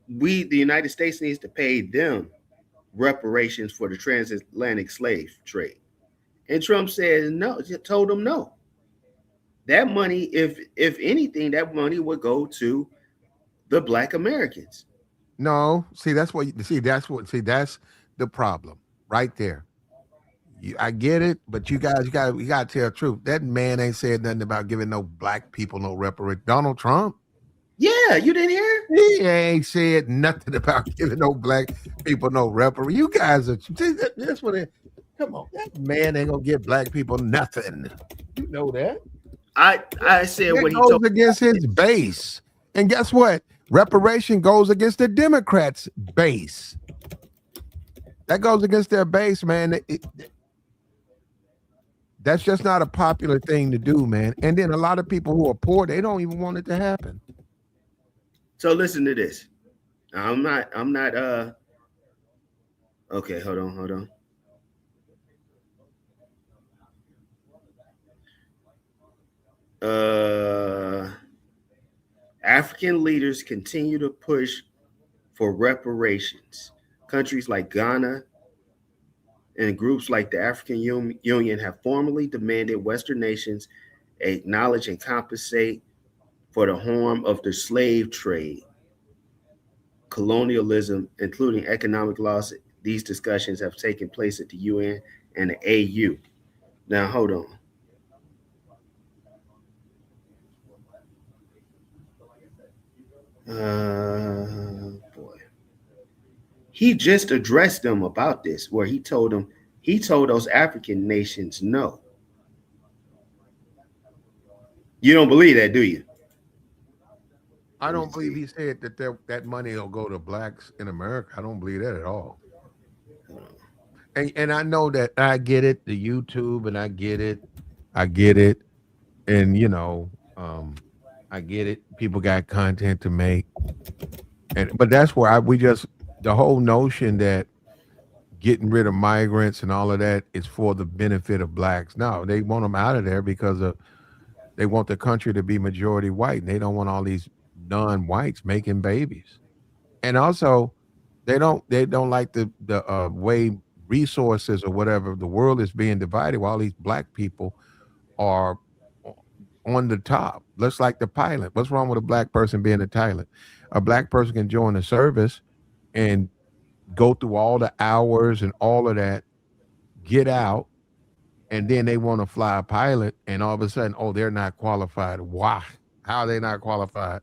United States needs to pay them reparations for the transatlantic slave trade. And Trump said no, told them no. That money, if anything, that money would go to the Black Americans. No, see, that's the problem right there. I get it, but you got to tell the truth. That man ain't said nothing about giving no black people no reparations. Donald Trump. Yeah, you didn't hear? He ain't said nothing about giving no black people no reparations. You guys are that's what it. Come on, that man ain't gonna give black people nothing. You know that. I said what he goes against his base, and guess what? Reparation goes against the Democrats' base. That goes against their base, man. That's just not a popular thing to do, man. And then a lot of people who are poor, they don't even want it to happen. So listen to this. I'm not okay, hold on. African leaders continue to push for reparations. Countries like Ghana and groups like the African Union have formally demanded Western nations acknowledge and compensate for the harm of the slave trade, colonialism, including economic loss. These discussions have taken place at the UN and the AU. Now, hold on. Boy. He just addressed them about this, where he told those African nations no. You don't believe that, do you? I don't believe he said that money will go to blacks in America. I don't believe that at all. And I know that I get it, the YouTube, and I get it, and I get it. People got content to make, but that's where the whole notion that getting rid of migrants and all of that is for the benefit of blacks. No, they want them out of there because they want the country to be majority white, and they don't want all these non-whites making babies. And also, they don't like the way resources or whatever, the world is being divided while these black people are on the top. Just like the pilot. What's wrong with a black person being a pilot? A black person can join the service and go through all the hours and all of that, get out, and then they want to fly a pilot, and all of a sudden, they're not qualified. Why? How are they not qualified?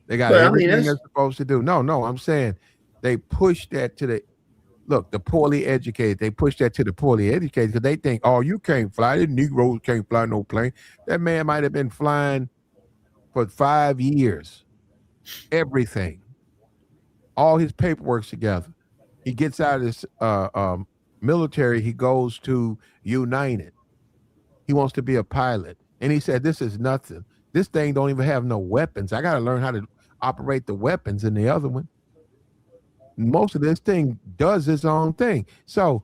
They got everything they're supposed to do. No, I'm saying they push that to the poorly educated. They push that to the poorly educated because they think, you can't fly. The Negroes can't fly no plane. That man might have been flying for 5 years. Everything. All his paperwork's together. He gets out of his military. He goes to United. He wants to be a pilot. And he said, this is nothing. This thing don't even have no weapons. I got to learn how to operate the weapons in the other one. Most of this thing does its own thing. So,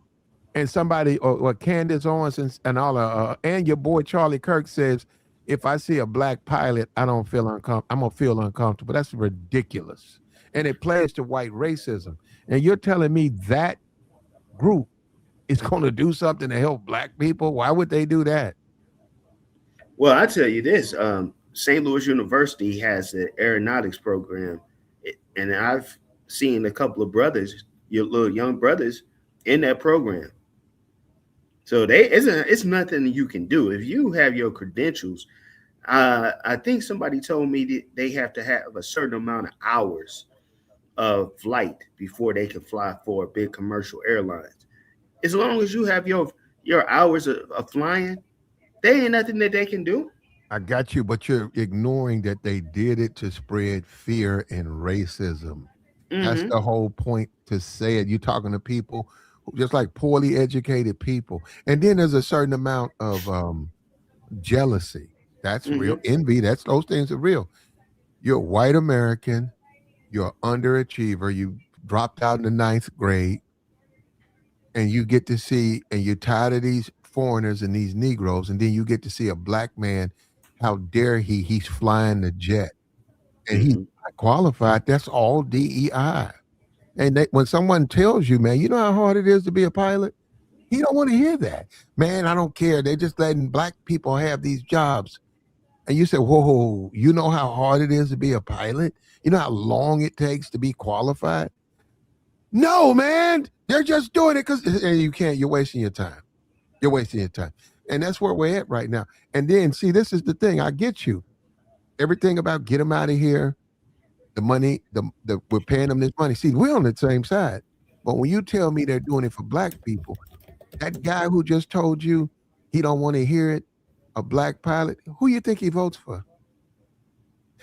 and somebody or Candace Owens and all and your boy Charlie Kirk says, if I see a black pilot, I don't feel uncomfortable. I'm gonna feel uncomfortable. That's ridiculous. And it plays to white racism. And you're telling me that group is going to do something to help black people? Why would they do that? Well, I tell you this, St. Louis University has an aeronautics program, and I've seen a couple of brothers, your little young brothers, in that program. So it's nothing you can do. If you have your credentials, I think somebody told me that they have to have a certain amount of hours of flight before they can fly for big commercial airlines. As long as you have your hours of flying, there ain't nothing that they can do. I got you, but you're ignoring that they did it to spread fear and racism. That's the whole point to say it. You're talking to people just like poorly educated people. And then there's a certain amount of jealousy. That's real. Envy, those things are real. You're a white American, you're an underachiever, you dropped out in the ninth grade, and you get to see, and you're tired of these foreigners and these Negroes, and then you get to see a black man. How dare he's flying the jet and he's not qualified. That's all DEI. And when someone tells you, man, you know how hard it is to be a pilot? He don't want to hear that. Man, I don't care. They're just letting black people have these jobs. And you say, whoa, you know how hard it is to be a pilot? You know how long it takes to be qualified? No, man, they're just doing it because you can't. You're wasting your time. You're wasting your time. And that's where we're at right now. And then, see, this is the thing. I get you. Everything about get them out of here. The money, we're paying them this money. See, we're on the same side. But when you tell me they're doing it for black people, that guy who just told you he don't want to hear it, a black pilot, who you think he votes for?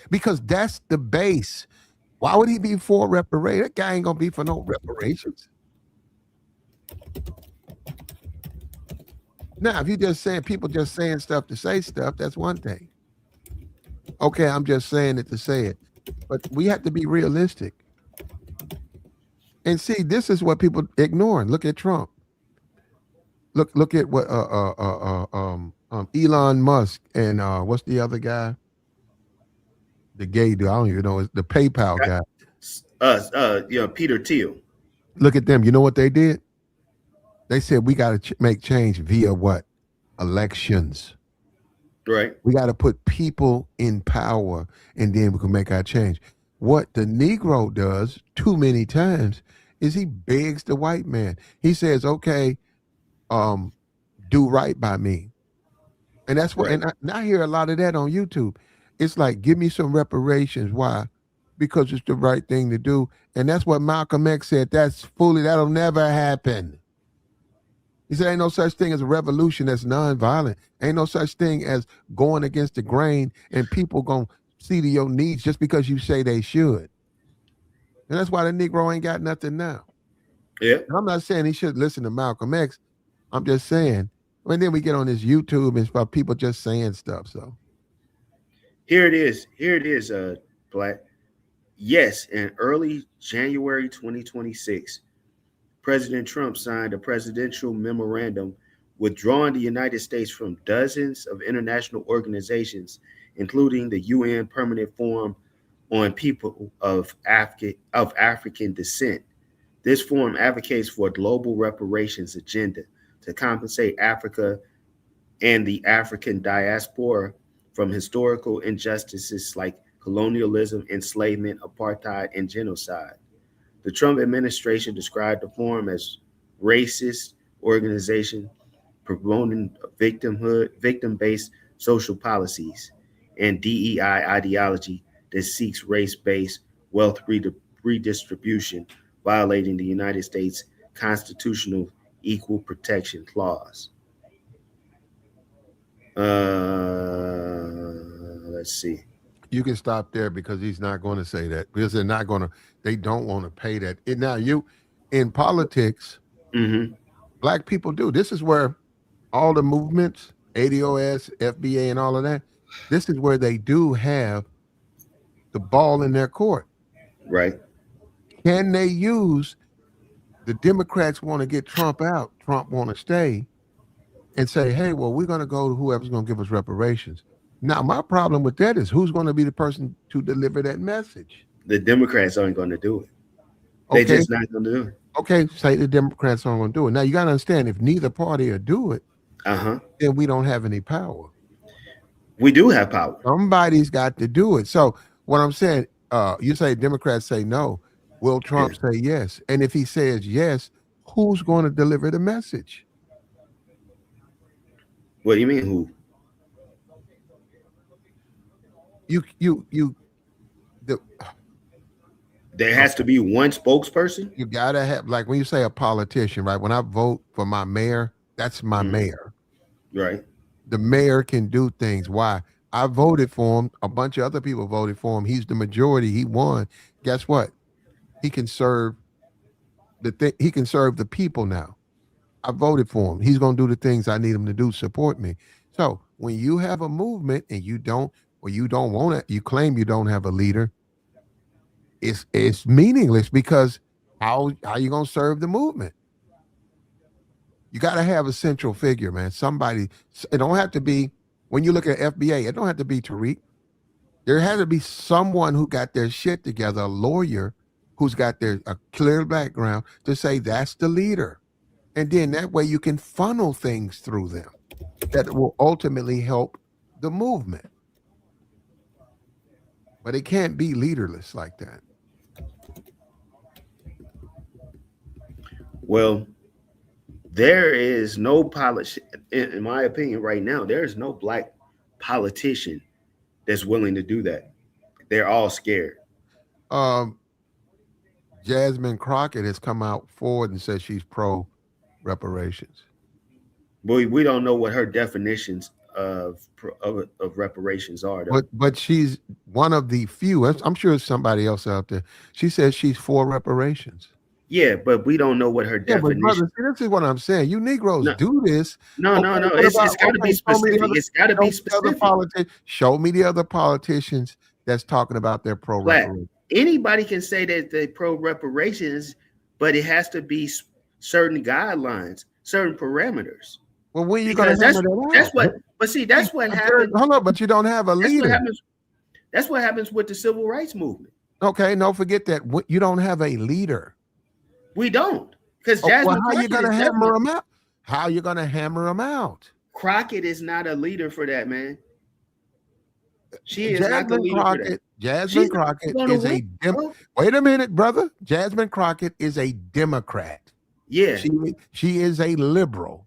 Because that's the base. Why would he be for reparations? That guy ain't gonna be for no reparations. Now, if you just saying people just saying stuff to say stuff, that's one thing. Okay, I'm just saying it to say it. But we have to be realistic. And see, this is what people ignoring. Look at Trump. Look at what Elon Musk and what's the other guy? The gay dude. I don't even know. It's the PayPal guy. Peter Thiel. Look at them. You know what they did? They said we got to make change via what? Elections. Right. We got to put people in power, and then we can make our change. What the Negro does too many times is he begs the white man. He says, okay, do right by me. And that's what, and I hear a lot of that on YouTube. It's like, give me some reparations. Why? Because it's the right thing to do. And that's what Malcolm X said. That's fully, that'll never happen. He said, ain't no such thing as a revolution that's nonviolent. Ain't no such thing as going against the grain and people going to see to your needs just because you say they should. And that's why the Negro ain't got nothing now. Yeah. And I'm not saying he should listen to Malcolm X. I'm just saying, and then we get on this YouTube and it's about people just saying stuff. So here it is, Black. Yes, in early January 2026, President Trump signed a presidential memorandum withdrawing the United States from dozens of international organizations, including the UN Permanent Forum on People of African Descent. This forum advocates for a global reparations agenda to compensate Africa and the African diaspora from historical injustices like colonialism, enslavement, apartheid, and genocide. The Trump administration described the forum as racist organization promoting victim-based social policies, and DEI ideology that seeks race-based wealth redistribution, violating the United States constitutional equal protection clause. Let's see. you can stop there because he's not going to say that because they're not going to. They don't want to pay that. And now you, in politics, black people do. This is where all the movements, ADOS, FBA, and all of that. This is where they do have the ball in their court. Right. Can they use the Democrats want to get Trump out, Trump want to stay, and say, hey, well, we're going to go to whoever's going to give us reparations. Now, my problem with that is who's going to be the person to deliver that message? The Democrats aren't going to do it. They're just not going to do it. Okay, say the Democrats aren't going to do it. Now, you got to understand, if neither party will do it, then we don't have any power. We do have power. Somebody's got to do it. So what I'm saying, you say Democrats say no. Will Trump say yes? And if he says yes, who's going to deliver the message? What do you mean who? There has to be one spokesperson. You gotta have, like when you say a politician, right? When I vote for my mayor, that's my mayor. Right. The mayor can do things. Why? I voted for him. A bunch of other people voted for him. He's the majority. He won. Guess what? he can serve he can serve the people now. I voted for him. He's going to do the things I need him to do, support me. So when you have a movement and you don't want it, you claim you don't have a leader, it's meaningless, because how you going to serve the movement? You got to have a central figure, man. Somebody. It don't have to be, when you look at FBA, it don't have to be Tariq. There has to be someone who got their shit together, a lawyer who's got a clear background, to say that's the leader. And then that way you can funnel things through them that will ultimately help the movement. But it can't be leaderless like that. Well, there is no in my opinion right now, there is no black politician that's willing to do that. They're all scared. Jasmine Crockett has come out forward and said she's pro reparations. But we don't know what her definitions of reparations are, though. But she's one of the few. I'm sure there's somebody else out there. She says she's for reparations. Yeah, but we don't know what her definition. But brother, see, this is what I'm saying. You Negroes do this. No. It's got to be specific. It's got to be specific. Show me the other politicians that's talking about their pro reparations. Anybody can say that they're pro reparations, but it has to be certain guidelines, certain parameters. Well, when you going to hammer that out? That's what. But see, that's what happens. Hold on, but you don't have a leader. That's what happens with the civil rights movement. Okay, no, forget that. You don't have a leader. We don't, because Jasmine. How are you going to hammer them out? How are you going to hammer them out? Crockett is not a leader for that, man. She is not the leader for that. Jasmine Crockett is wait a minute, brother. Jasmine Crockett is a Democrat. Yeah. She is a liberal.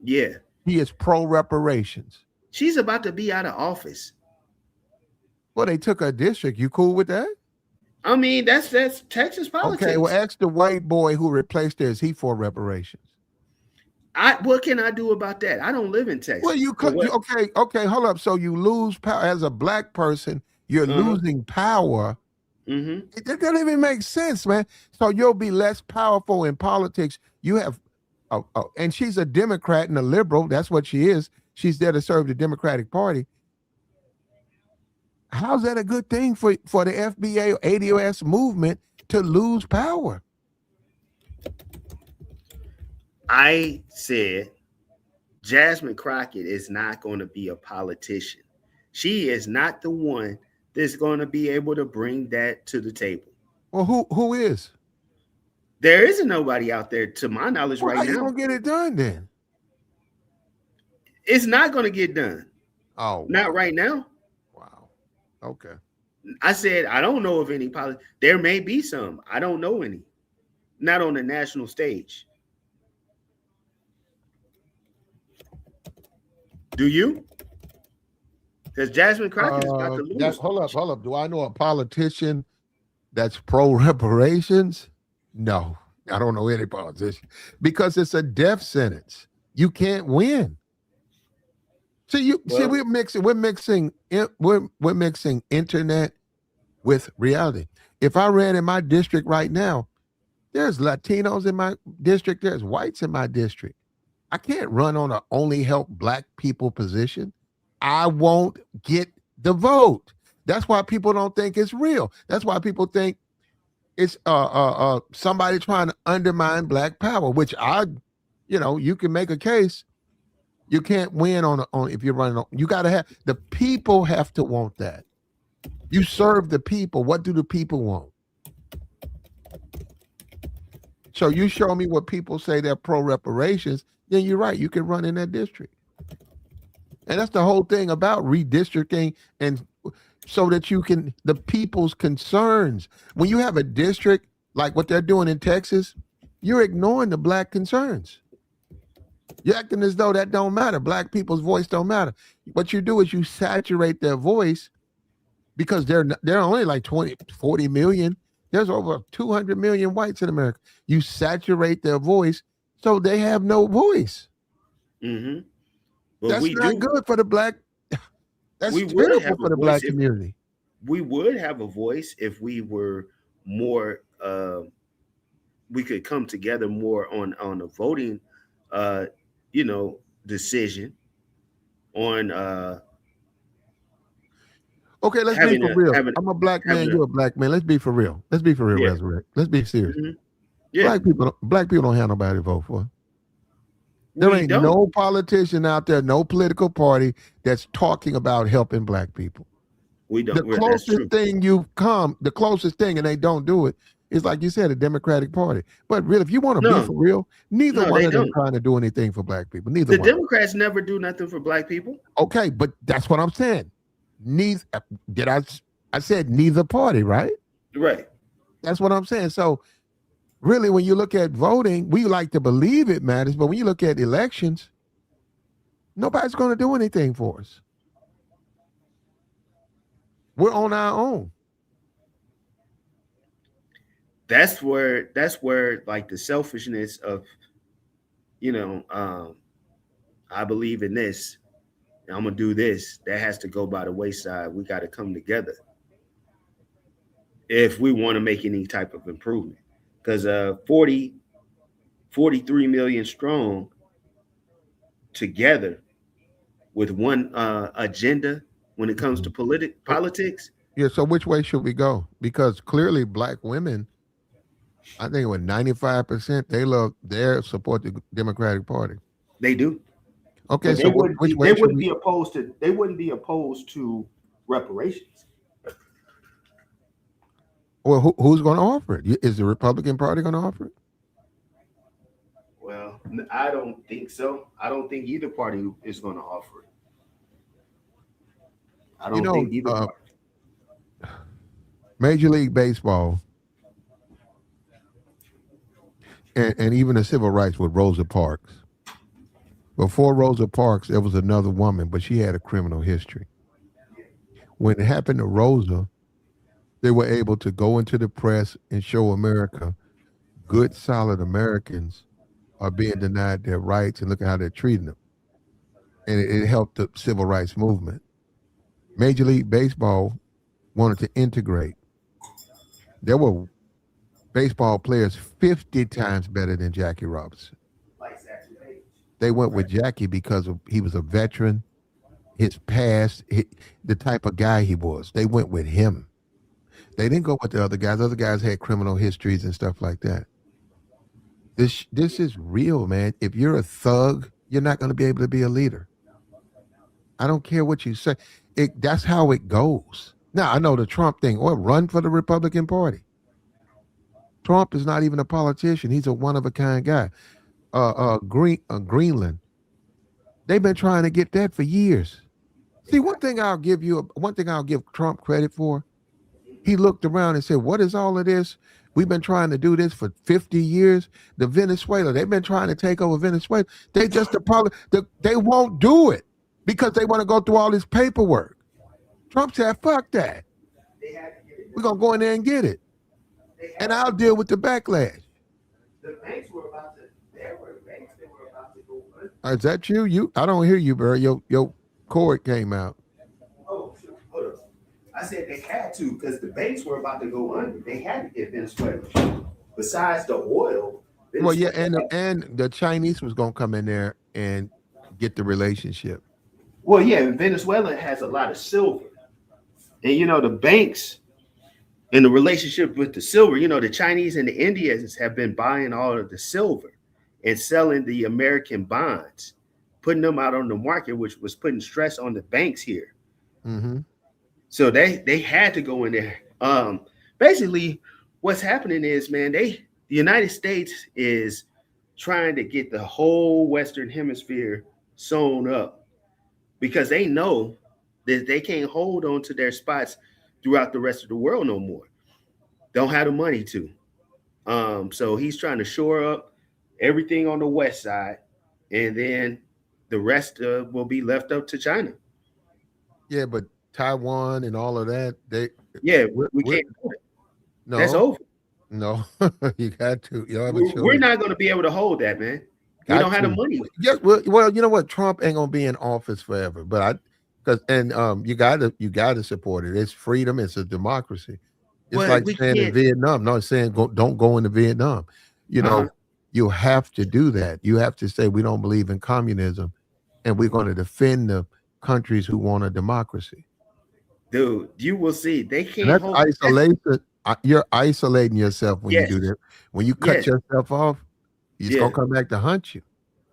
Yeah. He is pro reparations. She's about to be out of office. Well, they took her district. You cool with that? I mean, that's Texas politics. Okay, well, ask the white boy who replaced her. Is he for reparations? What can I do about that? I don't live in Texas. Well, okay, hold up. So you lose power as a black person. You're losing power. It doesn't even make sense, man. So you'll be less powerful in politics. You have, and she's a Democrat and a liberal. That's what she is. She's there to serve the Democratic Party. How's that a good thing for the FBA or ADOS movement to lose power? I said Jasmine Crockett is not going to be a politician. She is not the one that's going to be able to bring that to the table. Well, who is? There isn't nobody out there, to my knowledge, right now. How you gonna get it done then? It's not going to get done. Oh, not right now. Wow. Okay. I said I don't know of any There may be some. I don't know any. Not on the national stage. Do you? Because Jasmine Crockett is about to lose. Hold up. Do I know a politician that's pro reparations? No, I don't know any politician, because it's a death sentence. You can't win. See, we're mixing internet with reality. If I ran in my district right now, there's Latinos in my district, there's whites in my district. I can't run on a only help black people position. I won't get the vote. That's why people don't think it's real. That's why people think it's somebody trying to undermine black power, which you can make a case. You can't win on if you're running on. You got to have the people have to want that. You serve the people. What do the people want? So you show me what people say they're pro reparations, then you're right. You can run in that district. And that's the whole thing about redistricting, and so that you can, the people's concerns. When you have a district like what they're doing in Texas, you're ignoring the black concerns. You're acting as though that don't matter. Black people's voice don't matter. What you do is you saturate their voice, because they're only like 40 million. There's over 200 million whites in America. You saturate their voice so they have no voice. Mm-hmm. That's not good for the black. That's terrible for the black community. We would have a voice if we were more we could come together more on a voting, decision on Okay, let's be for real. having I'm a black man. having a You're a black man. Let's be for real. Let's be for real, yeah. Resurrect. Let's be serious. Mhm. Yeah. Black people don't have nobody to vote for. There We ain't don't. no politician out there, no political party that's talking about helping black people. We don't. The That's true. closest thing you've come, the closest thing, and they don't do it, is like you said, a Democratic Party. But really, if you want to No. be for real, neither No, one they of them don't. trying to do anything for black people. Neither The one. Democrats never do nothing for black people. Okay, but that's what I'm saying. Neither I said neither party, right? Right. That's what I'm saying. So really, when you look at voting, we like to believe it matters, but when you look at elections, nobody's going to do anything for us. We're on our own. That's where like the selfishness of, I believe in this, and I'm gonna do this. That has to go by the wayside. We got to come together if we want to make any type of improvement. Because 43 million strong together with one agenda when it comes to politics. Yeah, so which way should we go? Because clearly black women, I think with 95%, they support the Democratic Party. They do. Okay, But so which way they should wouldn't we? be opposed to reparations. Well, who's going to offer it? Is the Republican Party going to offer it? Well, I don't think so. I don't think either party is going to offer it. I don't think either party. Major League Baseball and even the civil rights with Rosa Parks. Before Rosa Parks, there was another woman, but she had a criminal history. When it happened to Rosa, they were able to go into the press and show America good, solid Americans are being denied their rights, and look at how they're treating them. And it helped the civil rights movement. Major League Baseball wanted to integrate. There were baseball players 50 times better than Jackie Robinson. They went with Jackie because he was a veteran, his past, the type of guy he was. They went with him. They didn't go with the other guys. Other guys had criminal histories and stuff like that. This is real, man. If you're a thug, you're not going to be able to be a leader. I don't care what you say. That's how it goes. Now, I know the Trump thing, run for the Republican Party. Trump is not even a politician. He's a one-of-a-kind guy. Greenland, they've been trying to get that for years. See, one thing I'll give Trump credit for, he looked around and said, what is all of this? We've been trying to do this for 50 years. The Venezuela, they've been trying to take over Venezuela. They won't do it because they want to go through all this paperwork. Trump said, fuck that. We're going to go in there and get it. And I'll deal with the backlash. The banks were about to. There were banks that were about to go under. Is that you? I don't hear you, bro. Your cord came out. Oh, hold on. I said they had to because the banks were about to go under. They had to get Venezuela. Besides the oil. Well, yeah, and the Chinese was gonna come in there and get the relationship. Well, yeah, Venezuela has a lot of silver, and the banks. In the relationship with the silver, the Chinese and the Indians have been buying all of the silver and selling the American bonds, putting them out on the market, which was putting stress on the banks here. Mm-hmm. So they had to go in there. Basically, what's happening is, man, the United States is trying to get the whole Western Hemisphere sewn up because they know that they can't hold on to their spots throughout the rest of the world no more. Don't have the money to. So he's trying to shore up everything on the west side, and then the rest will be left up to China. Yeah, but Taiwan and all of that, we can't do it. No, that's over. No, you got to. We're not going to be able to hold that, man. We don't have the money. Yes, well, you know what? Trump ain't gonna be in office forever, but you got to support it. It's freedom. It's a democracy. It's Well, like we saying in can't. Vietnam. No, it's saying don't go into Vietnam. You know, you have to do that. You have to say we don't believe in communism, and we're going to defend the countries who want a democracy. Dude, you will see. They And can't that's hold. isolation. You're isolating yourself when you Yes, do that. When you cut yes, yourself off, it's yeah. gonna come back to hunt you.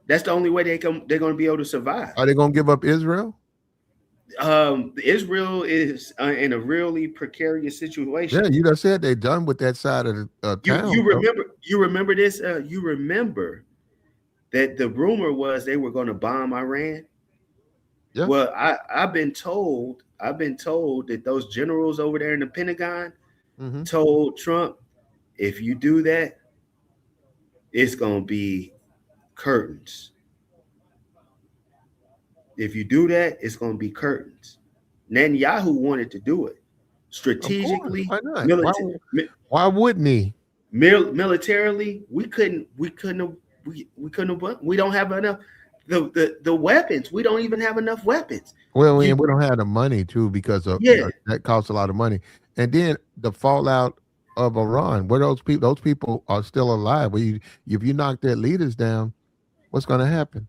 That's the only way they're going to be able to survive. Are they gonna give up Israel? Israel is in a really precarious situation. Yeah, you just said they done with that side of the town. You remember this? You remember that the rumor was they were going to bomb Iran. Yeah. Well, I've been told that those generals over there in the Pentagon told Trump, if you do that, it's going to be curtains. If you do that, it's going to be curtains. Netanyahu wanted to do it strategically. Why not? Why wouldn't he? Militarily, we don't have enough the weapons. We don't even have enough weapons. Well, we don't have the money too, because of that costs a lot of money. And then the fallout of Iran, where those people are still alive. If you knock their leaders down, what's going to happen?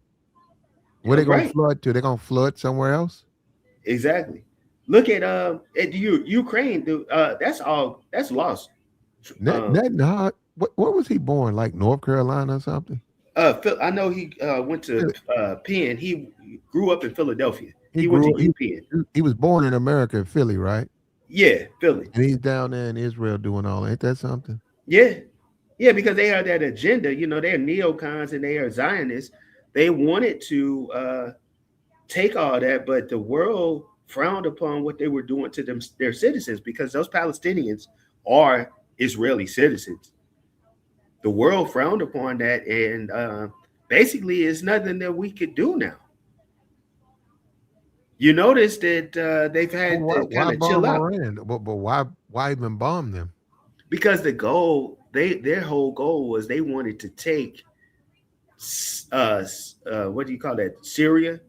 Where they going to flood to? They're going to flood somewhere else. Exactly. Look at Ukraine. That's lost. What was he born? Like North Carolina or something? I know he went to Penn. He grew up in Philadelphia. He went to Penn. He was born in America, Philly, right? Yeah, Philly. And he's down there in Israel doing all. Ain't that something? Yeah, because they have that agenda. You know, they're neocons and they are Zionists. They wanted to take all that, but the world frowned upon what they were doing to their citizens, because those Palestinians are Israeli citizens. The world frowned upon that, and basically it's nothing that we could do now. You notice that they've had to kind of chill out. But why even bomb them? Because the goal, their whole goal was they wanted to take what do you call that? Syria.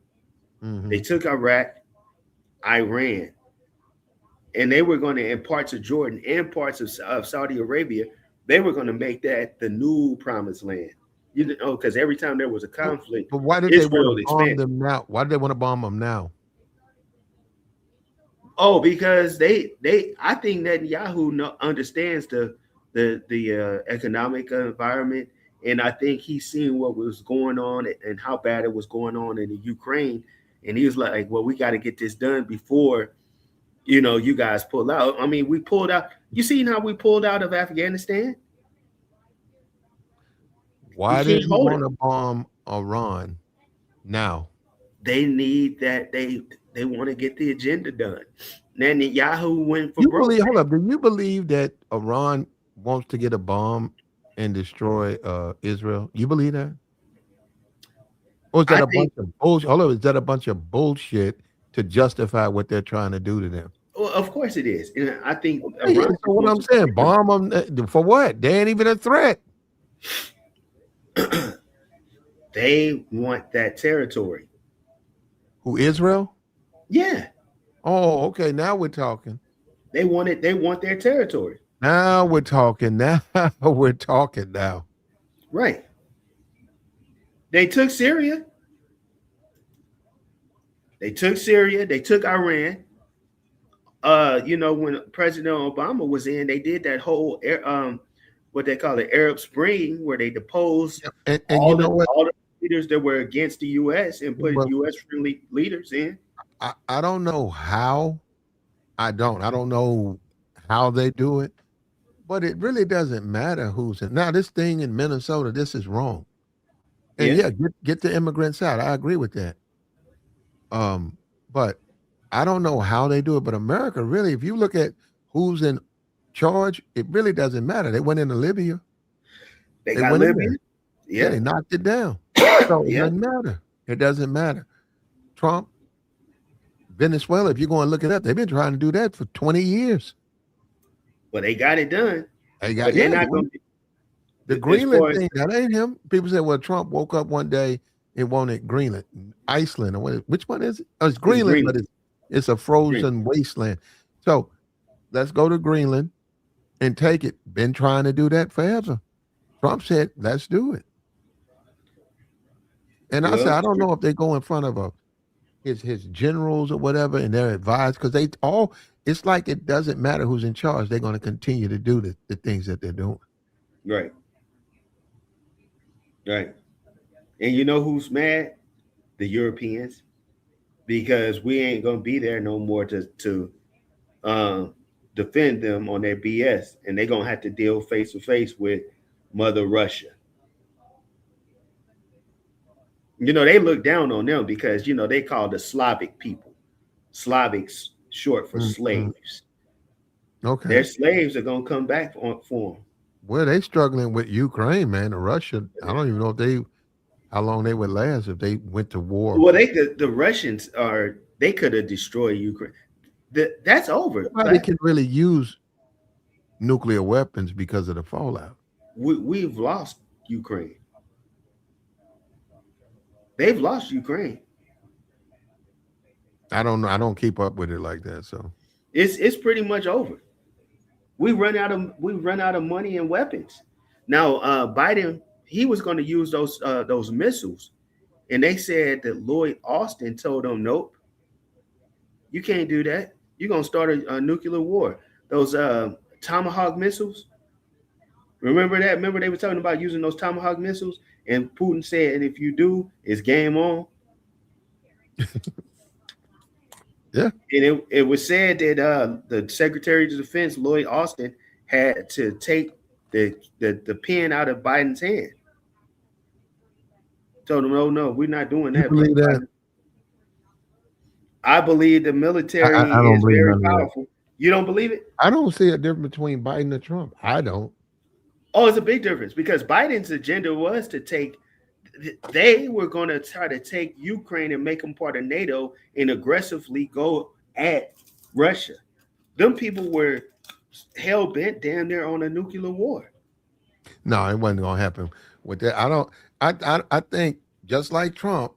They took Iraq, Iran, and they were going to, in parts of Jordan and parts of Saudi Arabia, they were going to make that the new promised land. You know, because every time there was a conflict, but why did they want to bomb them now? Why did they want to bomb them now? Oh, because I think Netanyahu understands the economic environment, and I think he's seen what was going on and how bad it was going on in the Ukraine, and he was like, well, we got to get this done before, you guys pull out. I mean, we pulled out. You seen how we pulled out of Afghanistan? Why did he want to bomb Iran now? They need that. They want to get the agenda done. Netanyahu went for broke. Hold up. Do you believe that Iran wants to get a bomb and destroy Israel? You believe that? Or is that bunch of bullshit? Hold up. Is that a bunch of bullshit to justify what they're trying to do to them? Well, of course it is. And I think Iran, so what I'm saying, bomb them for what? They ain't even a threat. They want that territory. Who, Israel? Yeah. Oh, okay. Now we're talking. They want their territory. Now we're talking. Now we're talking now. Right. They took Syria. They took Iran. When President Obama was in, they did that whole what they call the Arab Spring, where they deposed all the leaders that were against the U.S. and put U.S. friendly leaders in. I don't know how. I don't know how they do it, but it really doesn't matter who's in. Now, this thing in Minnesota, this is wrong. And get the immigrants out. I agree with that. But I don't know how they do it. But America, really, if you look at who's in charge, it really doesn't matter. They went into Libya. They got Libya. Yeah, they knocked it down. So it doesn't matter. It doesn't matter. Trump, Venezuela, if you're going to look it up, they've been trying to do that for 20 years. Well, they got it done. They're not going to. The Greenland thing, that ain't him. People say, well, Trump woke up one day and wanted Greenland, Iceland, or which one is it? Oh, it's Greenland, but it's a frozen wasteland. So let's go to Greenland. and take it. Been trying to do that forever. Trump said, let's do it. And I said, Well, I don't know if they go in front of his generals or whatever and they're advised, because they all, it's like it doesn't matter who's in charge. They're going to continue to do the things that they're doing. right. Right. And you know who's mad? The Europeans, because we ain't gonna be there no more to defend them on their BS, and they're gonna have to deal face to face with Mother Russia. You know, they look down on them because they call the Slavic people. Slavics short for slaves. Okay. Their slaves are gonna come back for them. Well, they struggling with Ukraine, man. Russia, I don't even know if how long they would last if they went to war. Well, the Russians they could have destroyed Ukraine. That's over. Nobody can really use nuclear weapons because of the fallout. We've lost Ukraine. They've lost Ukraine. I don't know. I don't keep up with it like that. So it's pretty much over. We run out of money and weapons. Now Biden, he was going to use those missiles, and they said that Lloyd Austin told them, nope, you can't do that. You're going to start a nuclear war. Those Tomahawk missiles. Remember that? Remember they were talking about using those Tomahawk missiles, and Putin said, and if you do, it's game on. Yeah. And it was said that the Secretary of Defense, Lloyd Austin, had to take the pen out of Biden's hand. Told him, no, we're not doing that. You believe that? I believe the military I don't is believe very none of that. powerful. You don't believe it? I don't see a difference between Biden and Trump. I don't. Oh, it's a big difference because Biden's agenda was to take. They were going to try to take Ukraine and make them part of NATO and aggressively go at Russia. Them people were hell bent damn near on a nuclear war. No, it wasn't going to happen with that. I think just like Trump's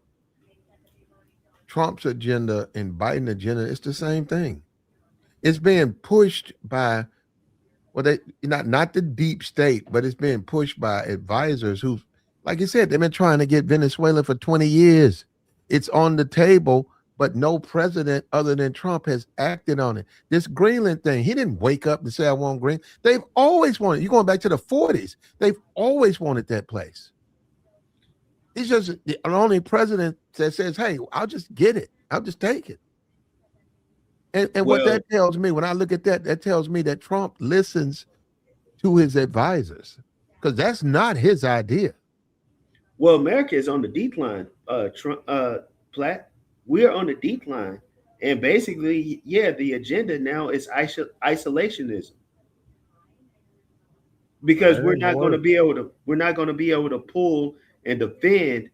agenda and Biden's agenda, it's the same thing. It's being pushed by, well, they not the deep state, but it's being pushed by advisors who, like you said, they've been trying to get Venezuela for 20 years. It's on the table, but no president other than Trump has acted on it. This Greenland thing, he didn't wake up and say, I want Green. They've always wanted, you're going back to the 40s. They've always wanted that place. He's just the only president that says, hey, I'll just get it. I'll just take it. And what that tells me, when I look at that, that tells me that Trump listens to his advisors, because that's not his idea. Well, America is on the decline, Platt. We are on the decline. And basically, the agenda now is isolationism. Because we're not going to be able to pull and defend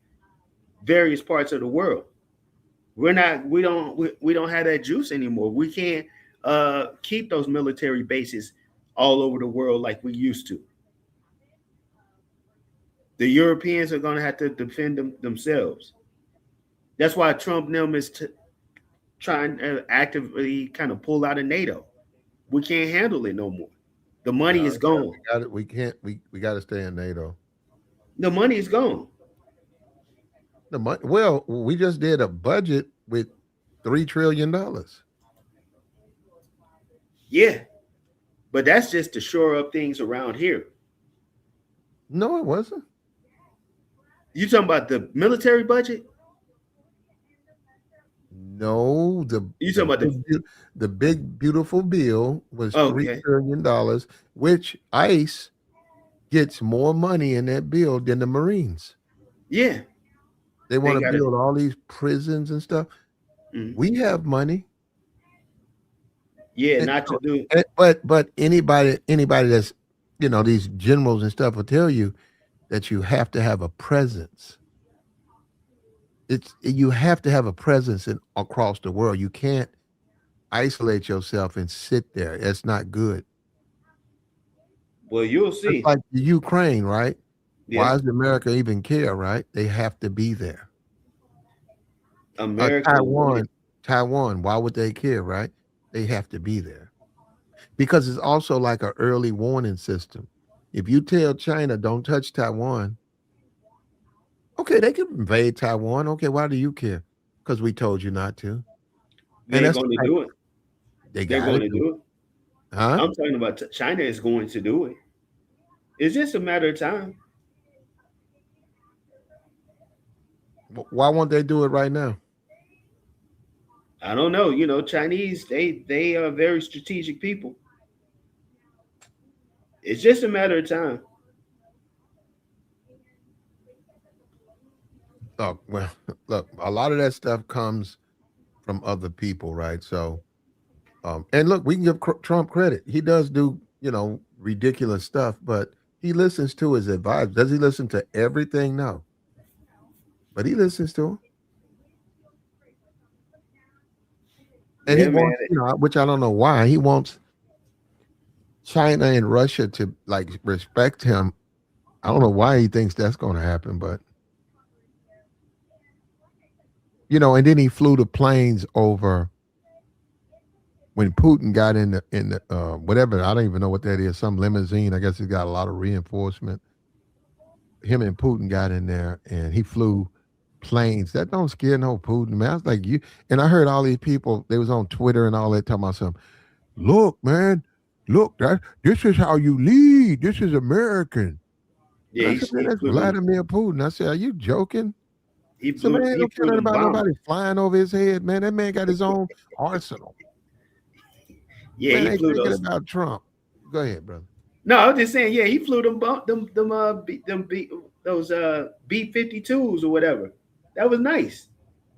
various parts of the world. We don't have that juice anymore. We can't keep those military bases all over the world like we used to. The Europeans are going to have to defend themselves. That's why Trump and them is trying to actively kind of pull out of NATO. We can't handle it no more. The money is gone. We got to stay in NATO. The money is gone. The money. Well, we just did a budget with $3 trillion. Yeah, but that's just to shore up things around here. No, it wasn't. You talking about the military budget? No, you talking about the big beautiful bill was $3 trillion, which ICE gets more money in that bill than the Marines. Yeah. They want to build all these prisons and stuff. Mm-hmm. We have money. Yeah, not to do. But anybody that's, these generals and stuff will tell you that you have to have a presence. You have to have a presence across the world. You can't isolate yourself and sit there. That's not good. Well, you'll see. It's like the Ukraine, right? Yeah. Why does America even care, right? They have to be there. America, Taiwan, why would they care, right? They have to be there. because it's also like an early warning system. If you tell China don't touch Taiwan, okay, they can invade Taiwan. Okay, why do you care? Because we told you not to. And They're that's going to like, do it. they They're got going to to do do it. it. Huh? I'm talking about China is going to do it. It's just a matter of time. Why won't they do it right now? I don't know. You know, Chinese, they are very strategic people. It's just a matter of time. Look, well, look, a lot of that stuff comes from other people, right? So, and look, we can give Trump credit. He does do, ridiculous stuff, but he listens to his advisors. Does he listen to everything? No, but he listens to him. And he Yeah, man. wants, which I don't know why, he wants China and Russia to like respect him. I don't know why he thinks that's going to happen, but and then he flew the planes over when Putin got in the whatever, I don't even know what that is, some limousine. I guess he's got a lot of reinforcement. Him and Putin got in there and he flew planes. That don't scare no Putin, man. I was like, and I heard all these people, they was on Twitter and all that talking about something. Look, man, this is how you lead. This is American. Yeah, I said, man, that's Vladimir Putin. I said, are you joking? He So man, don't care flew about nobody flying over his head, man. That man got his own arsenal. Yeah, man, he flew thinking those. about Trump. Go ahead, brother. No, I was just saying, yeah, he flew those B-52s or whatever. That was nice.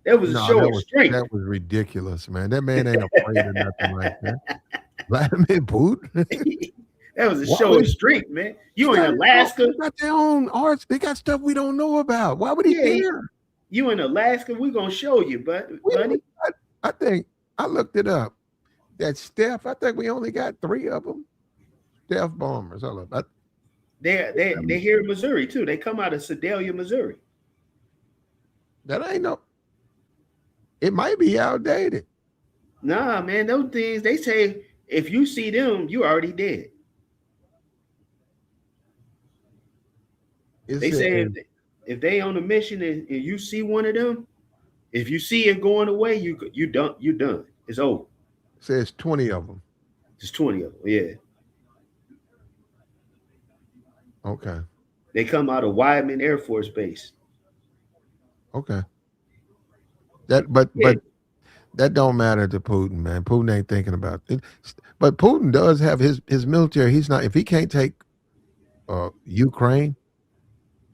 That was a show of strength. That was ridiculous, man. That man ain't afraid of nothing like that. Vladimir Putin. That was a show of strength, man. You in Alaska? They got their own arts. They got stuff we don't know about. Why would he care? You in Alaska? We're gonna show you, buddy. I think I looked it up. That Steph, I think we only got 3 of them. Steph bombers. They're here in Missouri too. They come out of Sedalia, Missouri. That ain't no. It might be outdated. Nah, man, those things, they say if you see them, you already dead. They say if they on a mission and you see one of them, if you see it going away, you done. It's over. It says 20 of them. It's 20 of them, yeah. Okay. They come out of Wyman Air Force Base. Okay. But that don't matter to Putin, man. Putin ain't thinking about it. But Putin does have his military. He's not, if he can't take Ukraine,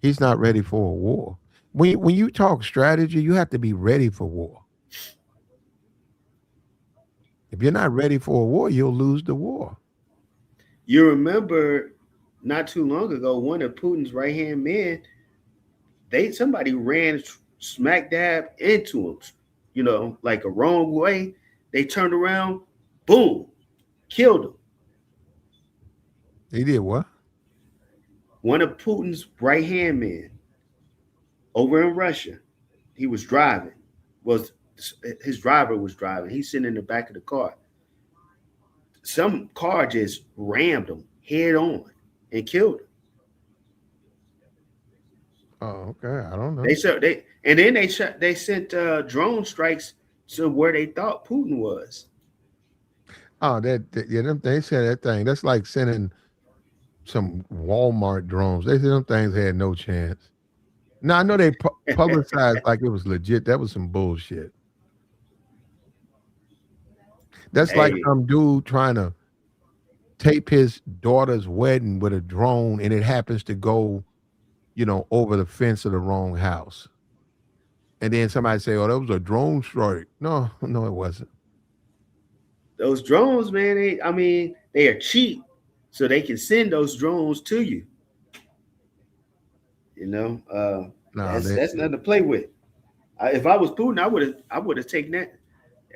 he's not ready for a war. When you talk strategy, you have to be ready for war. If you're not ready for a war, you'll lose the war. You remember not too long ago, one of Putin's right-hand men, somebody ran smack dab into him, like a wrong way. They turned around, boom, killed him. He did what? One of Putin's right-hand men over in Russia, he was driving. His driver was driving. He's sitting in the back of the car. Some car just rammed him head on and killed him. Oh, okay. I don't know. They sent drone strikes to where they thought Putin was. Oh, they said that thing. That's like sending some Walmart drones. They said them things had no chance. Now I know they publicized like it was legit. That was some bullshit. That's like some dude trying to tape his daughter's wedding with a drone, and it happens to go, over the fence of the wrong house. And then somebody say, "Oh, that was a drone strike." No, it wasn't. Those drones, man, they are cheap, so they can send those drones to you. That's nothing to play with. If I was Putin, I would have taken that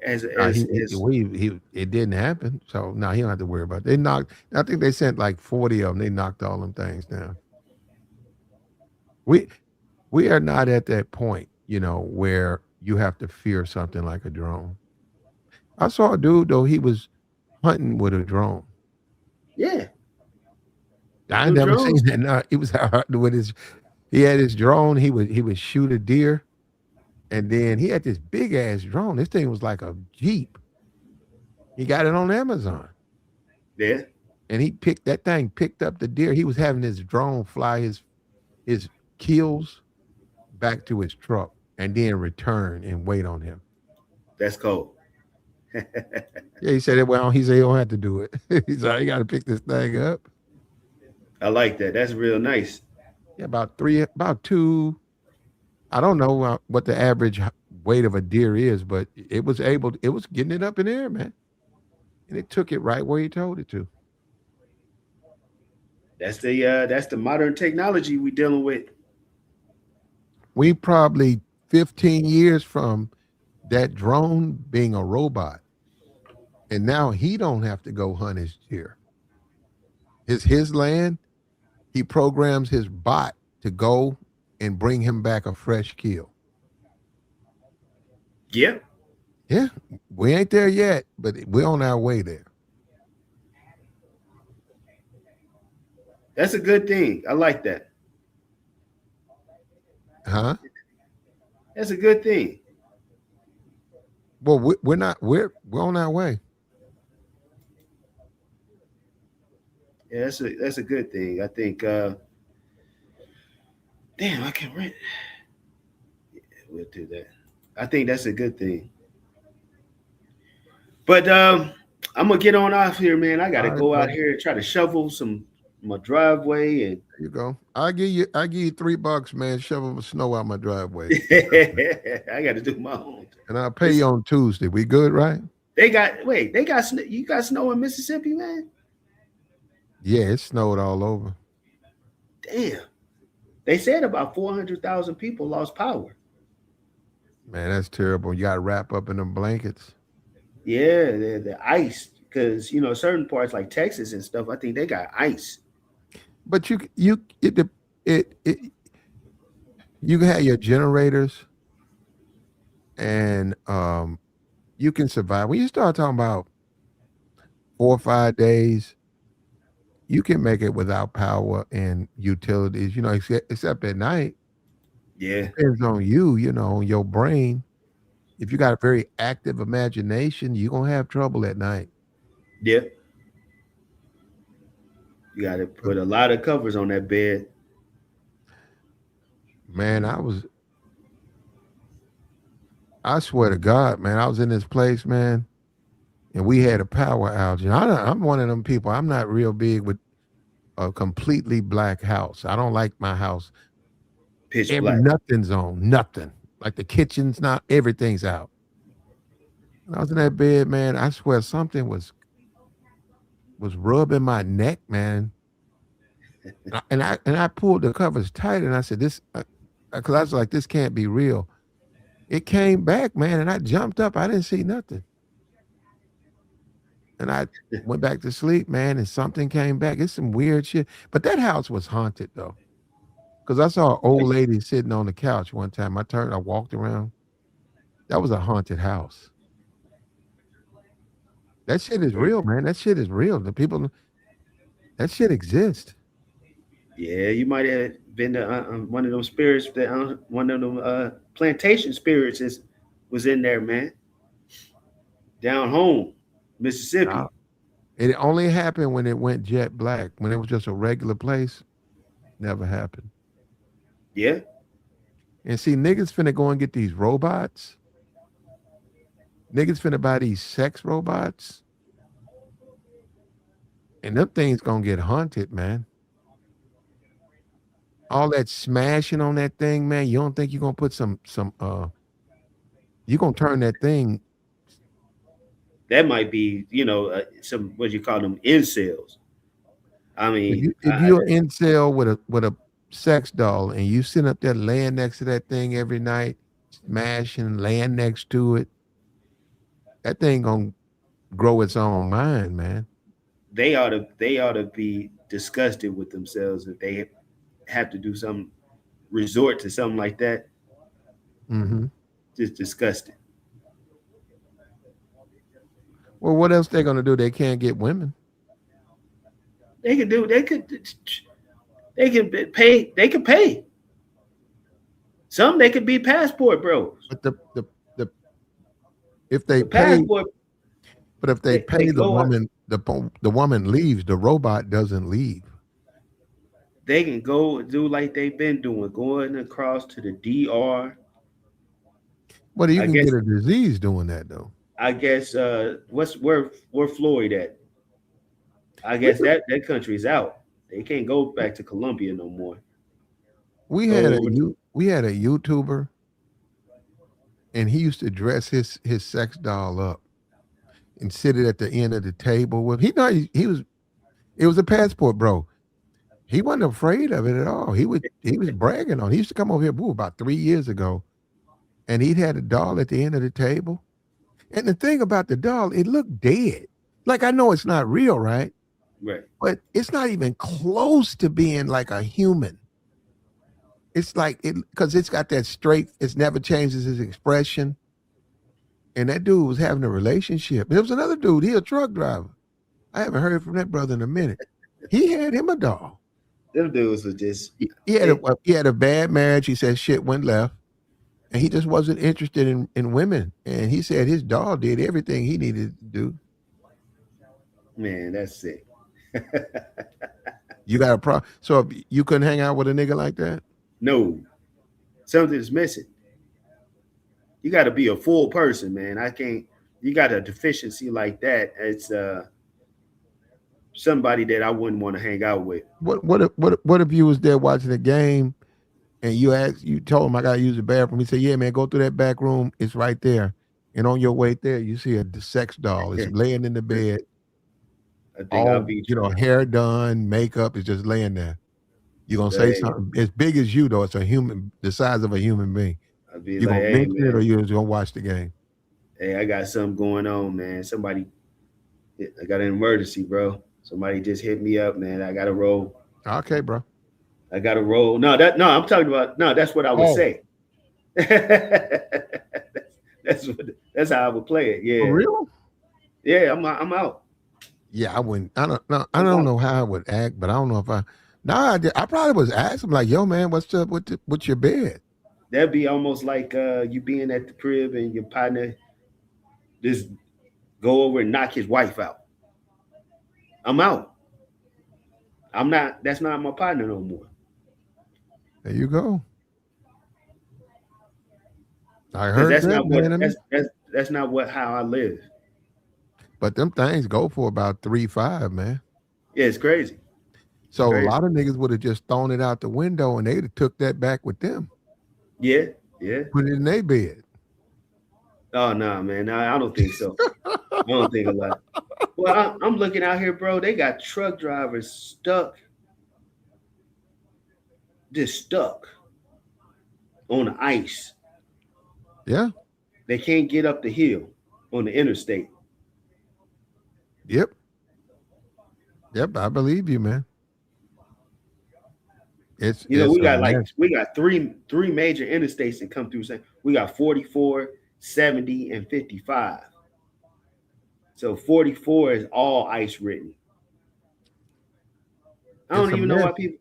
as it didn't happen. So no, he don't have to worry about it. I think they sent like 40 of them. They knocked all them things down. We are not at that point, where you have to fear something like a drone. I saw a dude though, he was hunting with a drone. Yeah. I Them never seen drones. that. No, he was out with his. He had his drone. He would shoot a deer, and then he had this big ass drone. This thing was like a jeep. He got it on Amazon, Yeah. and he picked that thing. Picked up the deer. He was having his drone fly his kills back to his truck, and then return and wait on him. That's cold. Yeah, he said it. Well, he said he don't have to do it. He said he got to pick this thing up. I like that. That's real nice. Yeah, about two. I don't know what the average weight of a deer is, but it was able. It was getting it up in the air, man, and it took it right where he told it to. That's the modern technology we dealing with. We probably 15 years from that drone being a robot, and now he don't have to go hunt his deer. It's his land. He programs his bot to go and bring him back a fresh kill. Yeah. Yeah, we ain't there yet, but we're on our way there. That's a good thing. I like that. Huh? That's a good thing. Well, we're not. We're on our way. Yeah, that's a good thing. I think damn, I can't rent. Yeah, we'll do that. I think that's a good thing. But I'm gonna get on off here, man. I gotta All right, go out brother. here and try to shovel my driveway and There you go. I give you $3, man. Shovel the snow out my driveway, I gotta do my own. and I'll pay you on Tuesday. We good, right? They got you got snow in Mississippi, man? Yeah, it snowed all over. Damn. They said about 400,000 people lost power. Man, that's terrible. You got to wrap up in them blankets. Yeah, the ice, because certain parts like Texas and stuff, I think they got ice. But it you can have your generators, and you can survive. When you start talking about 4 or 5 days, you can make it without power and utilities. Except at night. Yeah, Depends on you. On your brain. If you got a very active imagination, you're gonna have trouble at night. yeah. You got to put a lot of covers on that bed. Man, I swear to God, man, I was in this place, man, and we had a power outage. And I'm one of them people. I'm not real big with a completely black house. I don't like my house. Pitch black. Nothing's on, nothing. Like the kitchen's not, everything's out. When I was in that bed, man, I swear something was rubbing my neck, man. And I pulled the covers tight, and I said, "This," because I was like, "This can't be real." It came back, man, and I jumped up. I didn't see nothing, and I went back to sleep, man. And something came back. It's some weird shit. But that house was haunted though, because I saw an old lady sitting on the couch one time. I walked around. That was a haunted house. That shit is real, man. That shit is real. That shit exists. Yeah, you might have been one of those spirits that one of them plantation spirits was in there, man. Down home, Mississippi. It only happened when it went jet black. When it was just a regular place, never happened. Yeah, And see, niggas finna go and get these robots. Niggas finna buy these sex robots. And them things gonna get haunted, man. All that smashing on that thing, man. You don't think you're gonna put you gonna turn that thing. that might be some what you call them incels. I mean, If you're an incel with a sex doll and you sit up there laying next to that thing every night, smashing, laying next to it, that thing gonna grow its own mind, man. they ought to be disgusted with themselves if they have to do some resort to something like that. Mm-hmm. Just disgusted. Well, what else they gonna do? They can't get women. They can do. They can pay. They can pay. Some they could be passport bros. But if they The pay, passport. but if they pay the go out. woman, the woman leaves. The robot doesn't leave. They can go do like they've been doing, going across to the DR. But you I can guess. get a disease doing that though. I guess. Where Floyd at? I guess that country's out. They can't go back to Colombia no more. We had a YouTuber, and he used to dress his sex doll up and sit it at the end of the table with. He was. It was a passport, bro. He wasn't afraid of it at all. He was bragging on it. He used to come over here about 3 years ago, and he'd had a doll at the end of the table. And the thing about the doll, it looked dead. Like, I know it's not real, right? Right. But it's not even close to being like a human. It's like because it's got that straight, it never changes his expression. And that dude was having a relationship. There was another dude, he a truck driver. I haven't heard from that brother in a minute. He had him a doll. Them dudes was just He had a bad marriage. He said shit went left. And he just wasn't interested in women. And he said his doll did everything he needed to do. man, that's sick. You got a problem. So if you couldn't hang out with a nigga like that? No, something's missing. You got to be a full person, man. I can't. You got a deficiency like that. It's somebody that I wouldn't want to hang out with. What if you was there watching the game and you told him I gotta use the bathroom? He said, yeah, man, go through that back room. It's right there. And on your way there, you see a sex doll. It's laying in the bed. I think I'll be, hair done, makeup is just laying there. You're gonna say something as big as you though. It's a human, the size of a human being. I'll be You like, gonna hey, mention it man, or you just gonna watch the game? hey, I got something going on, man. I got an emergency, bro. Somebody just hit me up, man. I got to roll. Okay, bro. I got to roll. No, I'm talking about. No, that's what I would say. That's how I would play it. Yeah. For real? Yeah, I'm out. Yeah, I wouldn't. I don't know how I would act, but I don't know if I. No, I probably was asking like, "Yo, man, what's up with your bed?" That'd be almost like you being at the crib and your partner just go over and knock his wife out. I'm out. I'm not. That's not my partner no more. There you go. I heard that's that, not what. man. That's not what how I live. But them things go for about 3-5, man. Yeah, it's crazy. So Crazy. a lot of niggas would have just thrown it out the window and they'd have took that back with them. Yeah. Put it in their bed. Oh no, man. No, I don't think so. I don't think a lot. Well, I'm looking out here, bro. They got truck drivers stuck on the ice. Yeah. They can't get up the hill on the interstate. Yep, I believe you, man. We got three major interstates that come through. We got 44, 70, and 55. So 44 is all ice ridden. I don't even know why people.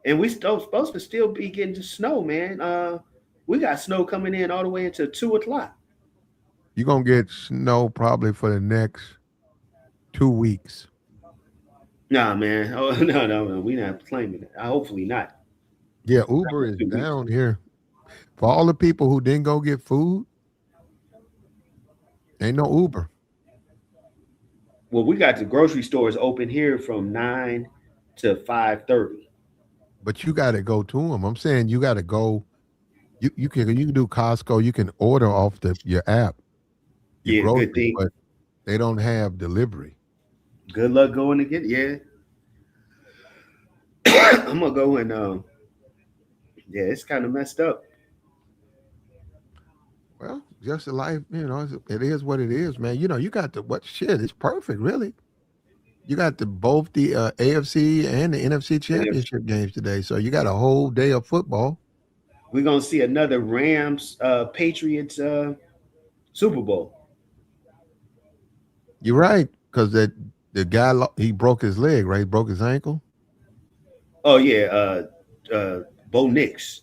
And we supposed to still be getting to snow, man. We got snow coming in all the way into 2 o'clock. You're gonna get snow probably for the next 2 weeks. Nah, man. Oh no. We're not claiming it. Hopefully not. Yeah, Uber is down here. For all the people who didn't go get food, ain't no Uber. Well, we got the grocery stores open here from 9 to 5:30. But you got to go to them. I'm saying you got to go. You can do Costco. You can order off your app. Good thing. But they don't have delivery. Good luck going to get it. Yeah. I'm gonna go and yeah, it's kind of messed up. Well, just a life, it is what it is, man. You got it's perfect, really. You got both the AFC and the NFC championship games today. So you got a whole day of football. We're gonna see another Rams Patriots Super Bowl. You're right, because that The guy he broke his leg, right? He broke his ankle. Oh yeah, Bo Nix.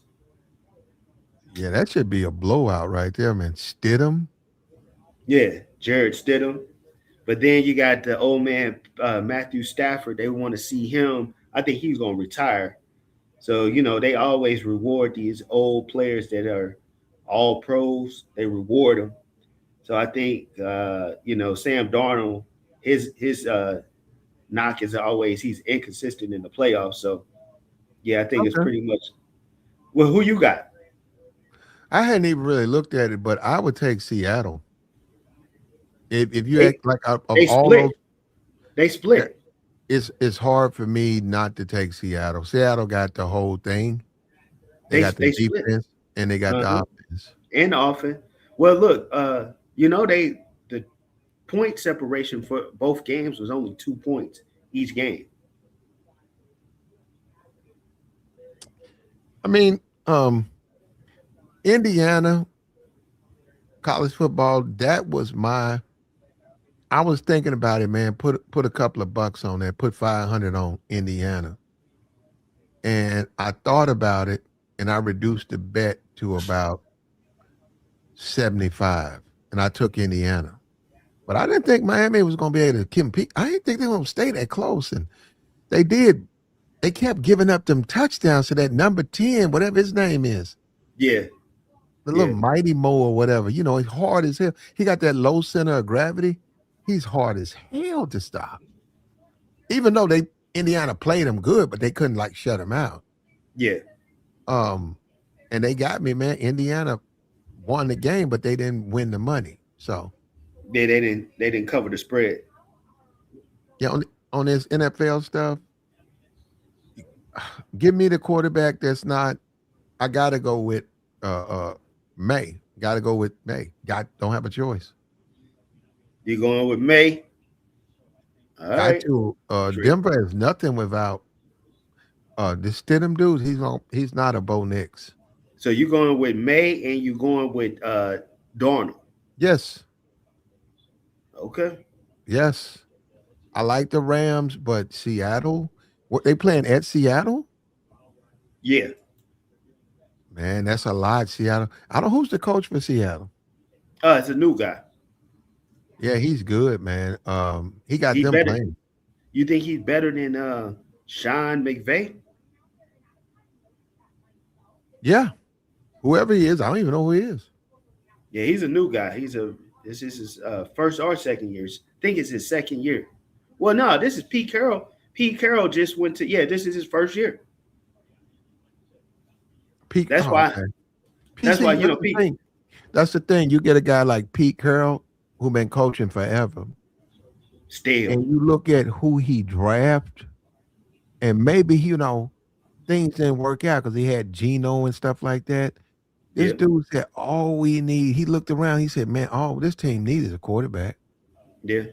Yeah, that should be a blowout right there, man. Stidham. Yeah, Jared Stidham. But then you got the old man Matthew Stafford. They want to see him. I think he's going to retire. So they always reward these old players that are all pros. They reward them. So I think Sam Darnold, his knock is always he's inconsistent in the playoffs. So yeah, I think it's Okay. pretty much. Well, who you got? I hadn't even really looked at it, but I would take Seattle. If you They, act like of they all split. those, They split. it's hard for me not to take Seattle. Seattle got the whole thing. They got the They split. defense and they got the offense. And the offense. Well, look, the point separation for both games was only 2 points each game. I mean, Indiana college football, that was I was thinking about it, man. Put a couple of bucks on that, put 500 on Indiana. And I thought about it and I reduced the bet to about 75. And I took Indiana. But I didn't think Miami was going to be able to compete. I didn't think they were going to stay that close. And they did. They kept giving up them touchdowns to that number 10, whatever his name is. Yeah. The little Mighty Mo or whatever. He's hard as hell. He got that low center of gravity. He's hard as hell to stop. Even though Indiana played him good, but they couldn't shut him out. Yeah. And they got me, man. Indiana won the game, but they didn't win the money. So they didn't cover the spread. Yeah, on this NFL stuff, give me the quarterback that's not. I gotta go with May. Gotta go with May. Don't have a choice. You going with May? All right. To Denver is nothing without this Stidham dude. He's not a Bo Nix. So you going with May and you going with Darnold? Yes. Okay. Yes. I like the Rams, but Seattle, what they playing at Seattle? Yeah. Man, that's a lot, Seattle. I don't know who's the coach for Seattle. It's a new guy. Yeah, he's good, man. He got them playing. You think he's better than Sean McVay? Yeah. Whoever he is, I don't even know who he is. Yeah, he's a new guy. This is his first or second year. I think it's his second year. Well, no, this is Pete Carroll. Pete Carroll just went to this is his first year. That's why. Okay. That's why Pete. That's the thing. You get a guy like Pete Carroll who been coaching forever. Still. And you look at who he drafted, and maybe things didn't work out because he had Geno and stuff like that. This dude said, all we need, he looked around, he said, man, all this team needs is a quarterback. Yeah.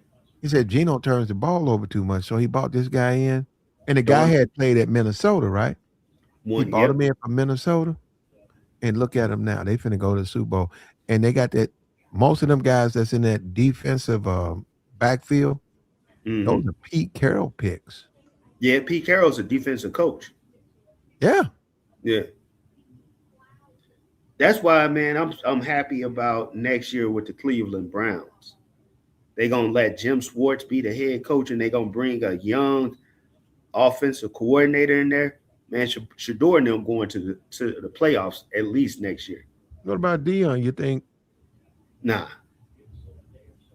He said Geno turns the ball over too much. So he bought this guy in. And the guy had played at Minnesota, right? He bought him in from Minnesota. And look at him now. They finna go to the Super Bowl. And they got that, most of them guys that's in that defensive backfield, those are Pete Carroll picks. Yeah, Pete Carroll's a defensive coach. Yeah. Yeah. That's why, man, I'm happy about next year with the Cleveland Browns. They're going to let Jim Schwartz be the head coach, and they're going to bring a young offensive coordinator in there. Man, Shador and them going to the playoffs at least next year. What about Dion, you think? Nah.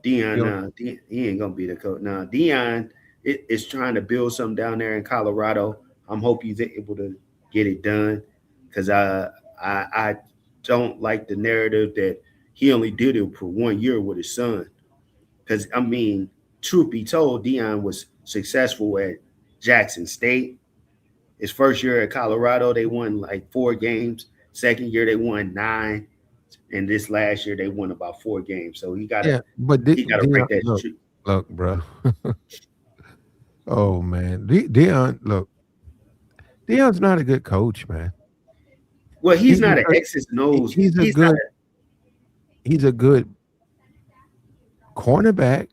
Dion, he ain't going to be the coach. Nah, Dion is trying to build something down there in Colorado. I'm hoping he's able to get it done because I don't like the narrative that he only did it for 1 year with his son. Because, I mean, truth be told, Dion was successful at Jackson State. His first year at Colorado, they won 4 games. Second year, they won 9. And this last year, they won about 4 games. So he got to break that streak. Look, bro. Oh, man. Dion, look. Dion's not a good coach, man. Well, he's not an X's and O's. He's a good cornerback.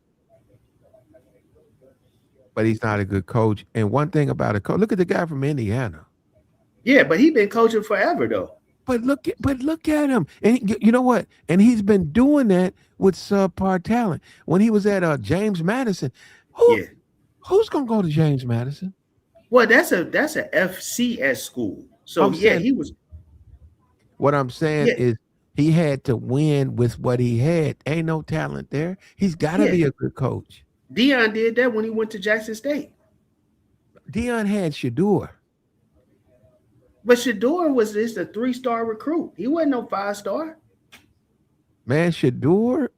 but he's not a good coach. And one thing about a coach, look at the guy from Indiana. Yeah, but he's been coaching forever though. But look at him. And you know what? And he's been doing that with subpar talent. When he was at James Madison, Yeah. who's gonna go to James Madison? Well, that's a FCS school. So I'm yeah, saying, he was. what I'm saying Yeah, is he had to win with what he had. Ain't no talent there. He's got to yeah. be a good coach. Dion did that when he went to Jackson State. Dion had Shador. But Shador was just a 3-star recruit. He wasn't no 5-star. Man, Shador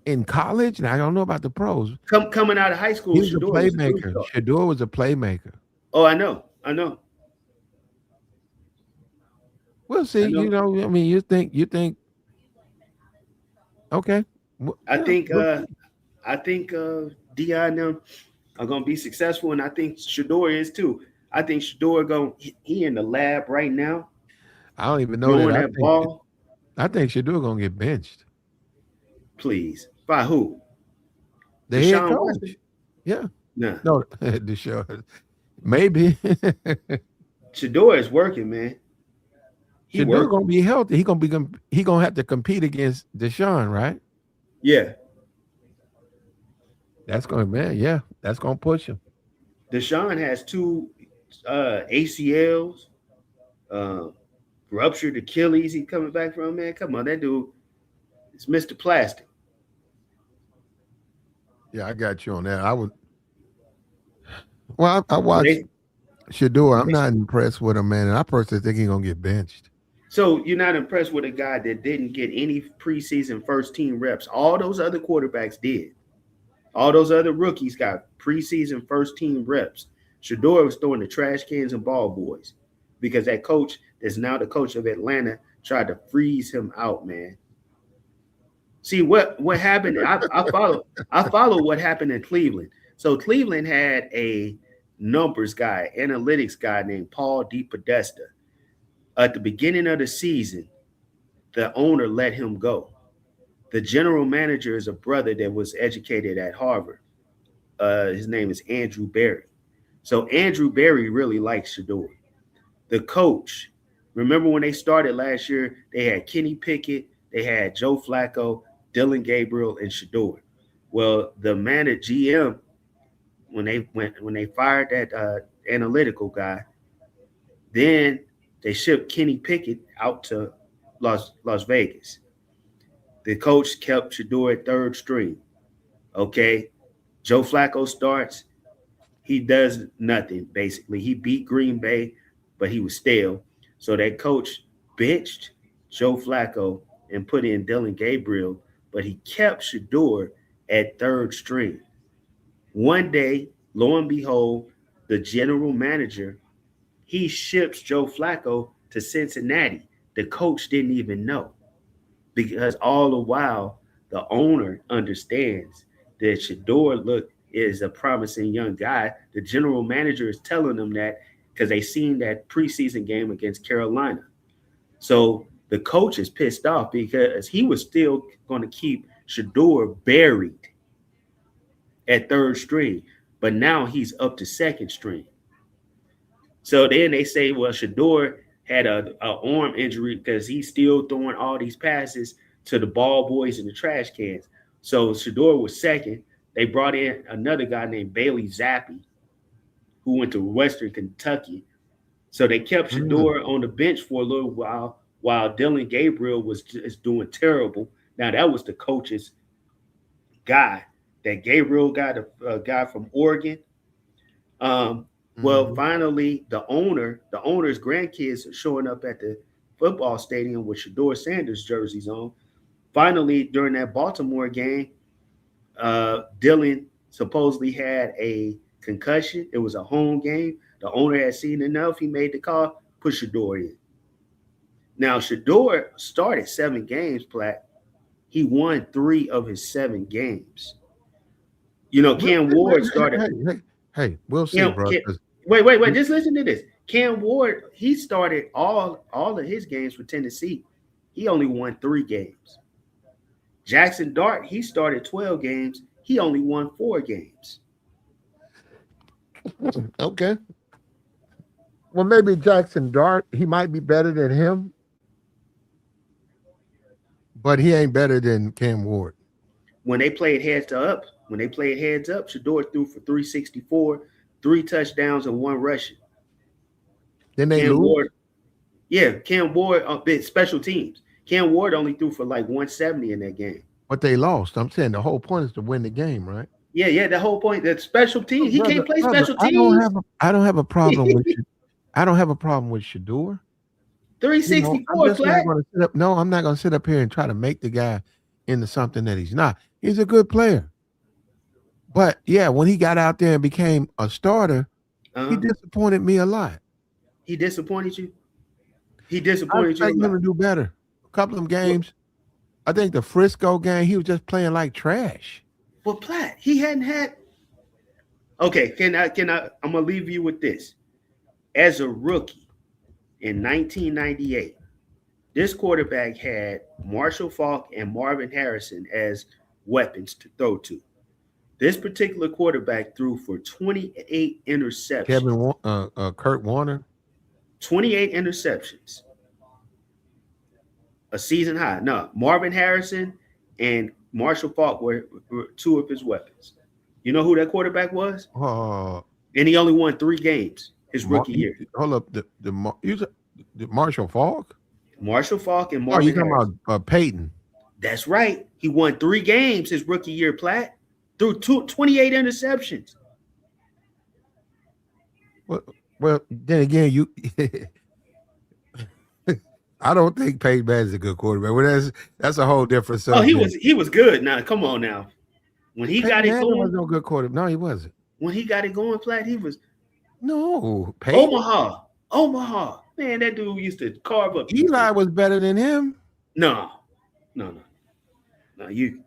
in college, and I don't know about the pros. Coming out of high school, He was a Shador was a playmaker. 3-star. Shador was a playmaker. Oh, I know. We'll see. You know, I mean, you think, okay. I think we'll Dion and them are gonna be successful, and I think Shador is too. I think Shador he in the lab right now. I don't even know that ball. I think Shador gonna get benched. Please, by who? The head coach. Yeah. Nah. No, Deshaun. Maybe. Shador is working, man. Shador gonna be healthy. He gonna have to compete against Deshaun, right? Yeah. That's gonna push him. Deshaun has 2 ACLs, ruptured Achilles. He's coming back from, man. Come on, that dude is Mr. Plastic. Yeah, I got you on that. I watched Shador. I'm not impressed with him, man. And I personally think he's gonna get benched. So you're not impressed with a guy that didn't get any preseason first team reps. All those other quarterbacks did. All those other rookies got preseason first team reps. Shador was throwing the trash cans and ball boys because that coach that's now the coach of Atlanta tried to freeze him out, man. See what happened. I follow what happened in Cleveland. So Cleveland had a numbers guy, analytics guy named Paul DePodesta. At the beginning of the season, the owner let him go. The general manager is a brother that was educated at Harvard. His name is Andrew Berry. So Andrew Berry really likes Shador. The coach, remember when they started last year, they had Kenny Pickett, they had Joe Flacco, Dylan Gabriel, and Shador. Well, the GM, when they fired that analytical guy, then they shipped Kenny Pickett out to Las Vegas. The coach kept Shador at third string. Okay. Joe Flacco starts. He does nothing, basically. He beat Green Bay, but he was stale. So that coach benched Joe Flacco and put in Dylan Gabriel, but he kept Shador at third string. One day, lo and behold, the general manager, he ships Joe Flacco to Cincinnati. The coach didn't even know, because all the while the owner understands that Shador is a promising young guy. The general manager is telling them that because they seen that preseason game against Carolina. So the coach is pissed off because he was still going to keep Shador buried at third string, but now he's up to second string. So then they say, well, Shador had a arm injury because he's still throwing all these passes to the ball boys and the trash cans. So Shador was second. They brought in another guy named Bailey Zappi, who went to Western Kentucky. So they kept Shador on the bench for a little while Dylan Gabriel was just doing terrible. Now, that was the coach's guy. That Gabriel got a guy from Oregon. Well, finally, the owner's grandkids are showing up at the football stadium with Shador Sanders jerseys on. Finally, during that Baltimore game, Dylan supposedly had a concussion. It was a home game. The owner had seen enough. He made the call, put Shador in. Now, Shador started 7 games, Platt. He won 3 of his 7 games. You know, Cam Ward started. Hey, we'll see, bro. Wait. Just listen to this. Cam Ward, he started all of his games for Tennessee. He only won 3 games. Jackson Dart, he started 12 games. He only won 4 games. Okay. Well, maybe Jackson Dart, he might be better than him, but he ain't better than Cam Ward. When they played heads up, Shador threw for 364, 3 touchdowns and 1 rushing. Then they Cam lose. Ward, Cam Ward special teams. Cam Ward only threw for like 170 in that game. But they lost. I'm saying the whole point is to win the game, right? Yeah. The whole point that special team. He can't play special I teams. don't have a problem with you. I don't have a problem with Shador. 364. I'm not going to sit up here and try to make the guy into something that he's not. He's a good player. But yeah, when he got out there and became a starter, he disappointed me a lot. He disappointed you? He I disappointed you a expect him lot. to do better. A couple of games. I think the Frisco game, he was just playing like trash. But Platt, he hadn't had. Okay, can I? I'm gonna leave you with this. As a rookie in 1998, this quarterback had Marshall Faulk and Marvin Harrison as weapons to throw to. This particular quarterback threw for 28 interceptions. Kurt Warner. 28 interceptions. A season high. No, Marvin Harrison and Marshall Faulk were 2 of his weapons. You know who that quarterback was? And he only won 3 games his rookie year. Hold up, the Marshall Faulk? Marshall Faulk and Marvin Harrison. Talking about Peyton. That's right. He won 3 games his rookie year, Platt. Threw 28 interceptions. Well, then again, you I don't think Peyton Manning's a good quarterback. Well, that's a whole different subject. Oh, he was good. Now, come on now. When he got it going, was no good quarterback. No, he wasn't. When he got it going, Platt, he was. No, Peyton. Omaha. Man, that dude used to carve up. Eli was better than him. No, you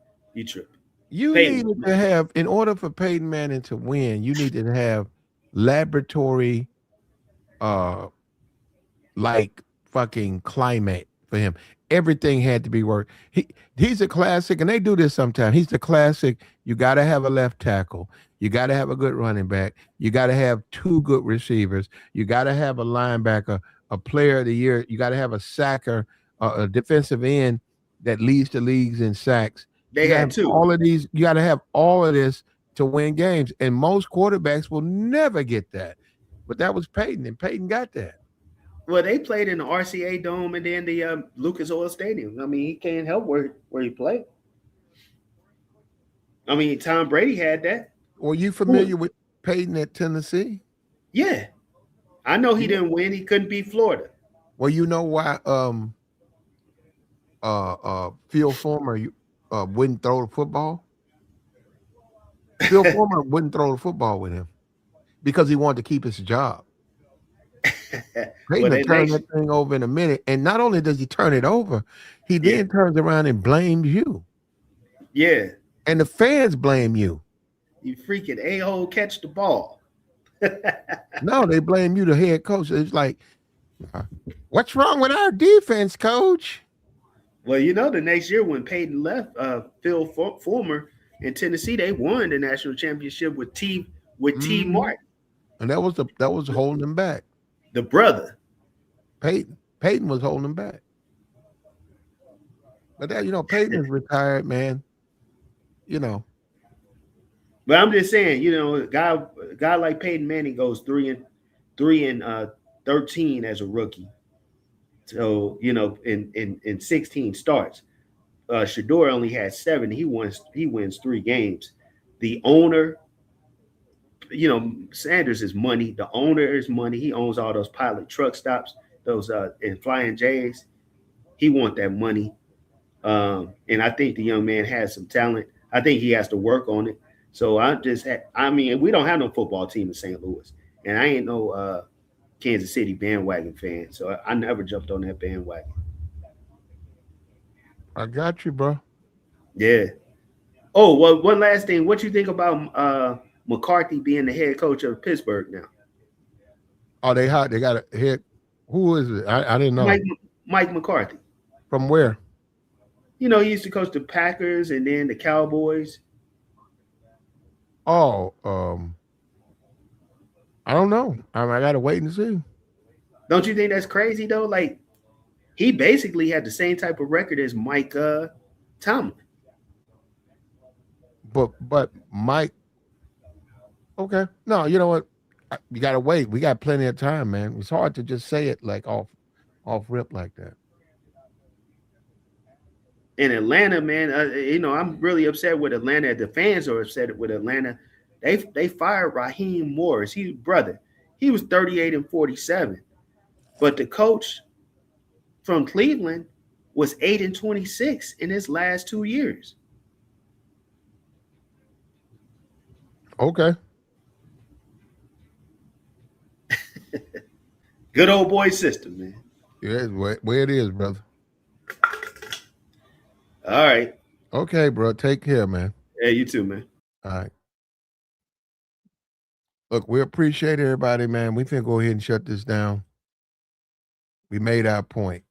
tripping. You needed to have, in order for Peyton Manning to win, you needed to have laboratory, like fucking climate for him. Everything had to be worked. He's a classic, and they do this sometimes. He's the classic. You got to have a left tackle. You got to have a good running back. You got to have 2 good receivers. You got to have a linebacker, a player of the year. You got to have a sacker, a defensive end that leads the leagues in sacks. They had 2. All of these. You got to have all of this to win games, and most quarterbacks will never get that. But that was Peyton, and Peyton got that. Well, they played in the RCA Dome and then the Lucas Oil Stadium. I mean, he can't help where he played. I mean, Tom Brady had that. Were you familiar with Peyton at Tennessee? Yeah. I know he didn't win. He couldn't beat Florida. Well, you know why Phil Fulmer wouldn't throw the football? Phil Fulmer wouldn't throw the football with him because he wanted to keep his job. Peyton turned that thing over in a minute, and not only does he turn it over, he then turns around and blames you. Yeah. And the fans blame you. You freaking a-hole catch the ball. No, they blame you, the head coach. It's like, what's wrong with our defense, coach? Well, you know, the next year when Peyton left, Phil Fulmer in Tennessee, they won the national championship with T Martin. And that was holding him back. The brother. Peyton was holding him back. But that, Peyton is retired, man. But I'm just saying, a guy like Peyton Manning goes 3 and 13 as a rookie. So, in 16 starts. Shador only had 7. He wins 3 games. The owner, Sanders is money. The owner is money. He owns all those pilot truck stops, those and Flying J's. He want that money. And I think the young man has some talent. I think he has to work on it. So we don't have no football team in St. Louis. And I ain't no Kansas City bandwagon fan. So I never jumped on that bandwagon. I got you, bro. Yeah. Oh, well, one last thing. What you think about McCarthy being the head coach of Pittsburgh now? Oh, they got a head. Who is it? I didn't know. Mike McCarthy. From where? He used to coach the Packers and then the Cowboys. Oh, I don't know. I got to wait and see. Don't you think that's crazy though? Like he basically had the same type of record as Mike Tomlin. But Mike, okay. No, you know what? You got to wait. We got plenty of time, man. It's hard to just say it like off rip like that. In Atlanta, man, I'm really upset with Atlanta. The fans are upset with Atlanta. They fired Raheem Morris. He brother. He was 38 and 47. But the coach from Cleveland was 8 and 26 in his last 2 years. Okay. Good old boy system, man. Yeah, where it is, brother. All right. Okay, bro. Take care, man. Yeah, you too, man. All right. Look, we appreciate everybody, man. We finna go ahead and shut this down. We made our point.